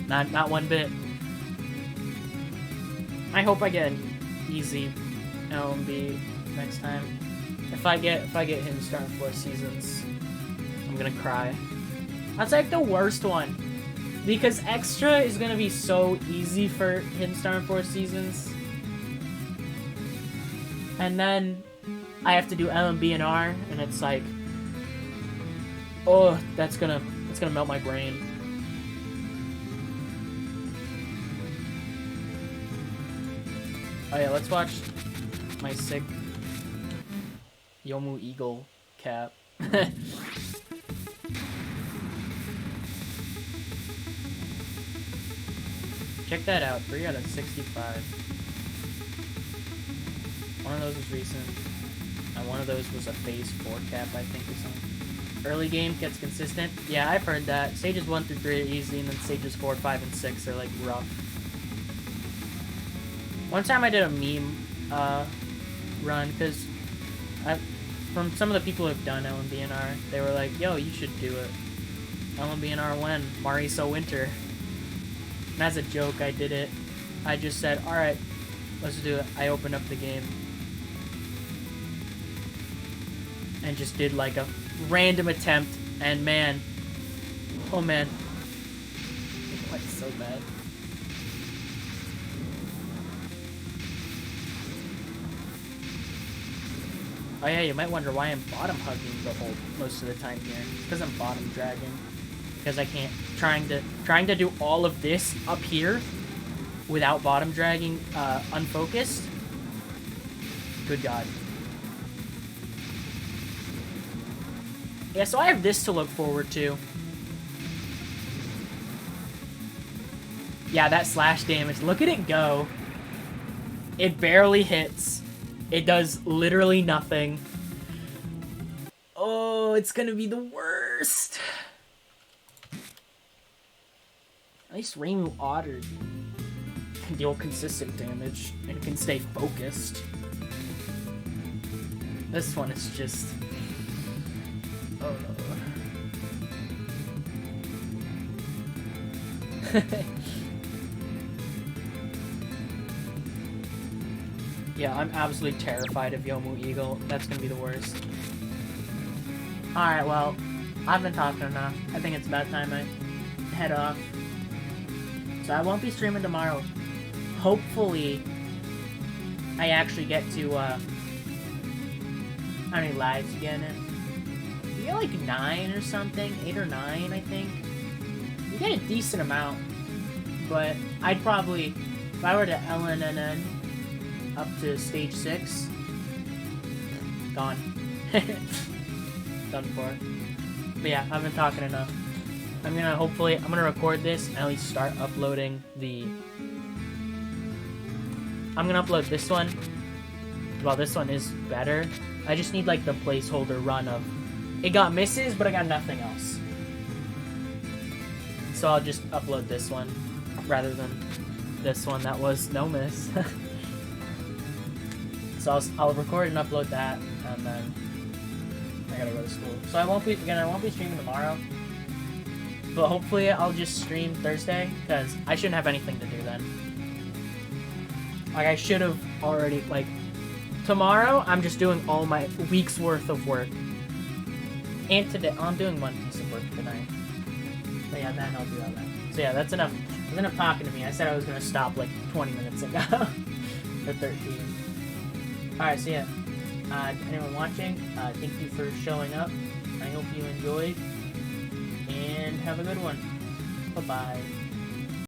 not one bit. I hope I get an easy LMB next time. If I get him starting 4 seasons, I'm gonna cry. That's like the worst one, because extra is gonna be so easy for him starting 4 seasons. And then I have to do LMB and R, and it's like, oh, that's gonna melt my brain. Oh yeah, let's watch my sick Yomu Eagle cap. Check that out, 3 out of 65. One of those was recent, and one of those was a phase 4 cap, I think, or something. Early game gets consistent. Yeah, I've heard that. Stages 1 through 3 are easy, and then stages 4, 5, and 6 are, like, rough. One time I did a meme run, because from some of the people who have done LMBNR, they were like, yo, you should do it. LMBNR when? Mariso Winter. And as a joke, I did it. I just said, alright, let's do it. I opened up the game. And just did like a random attempt, and man, oh man, it went so bad. Oh yeah, you might wonder why I'm bottom hugging most of the time here. It's because I'm bottom dragging. Because I can't, trying to do all of this up here without bottom dragging unfocused. Good God. Yeah, so I have this to look forward to. Yeah, that slash damage. Look at it go. It barely hits. It does literally nothing. Oh, it's gonna be the worst. At least Reimu Otter can deal consistent damage and can stay focused. This one is just... oh no. Yeah, I'm absolutely terrified of Yomu Eagle. That's gonna be the worst. Alright, well, I've been talking enough. I think it's about time I head off. So I won't be streaming tomorrow. Hopefully, I actually get to, how many lives you get in? You get like 9 or something, 8 or 9, I think. You get a decent amount, but I'd probably, if I were to ExNNNN up to stage 6, gone. Done for. But yeah, I've been talking enough. I'm gonna record this and at least start uploading I'm gonna upload this one. Well, this one is better. I just need like the placeholder run of, it got misses, but I got nothing else. So I'll just upload this one rather than this one that was no miss. So I'll record and upload that, and then I gotta go to school. So I won't be streaming tomorrow, but hopefully I'll just stream Thursday, because I shouldn't have anything to do then. Like, I should have already, like, tomorrow I'm just doing all my week's worth of work. And today, I'm doing one piece of work tonight. But yeah, then I'll do all that. So yeah, that's enough. That's enough talking to me. I said I was gonna stop like 20 minutes ago. Or 13. Alright, so yeah. Anyone watching, thank you for showing up. I hope you enjoyed. And have a good one. Bye-bye.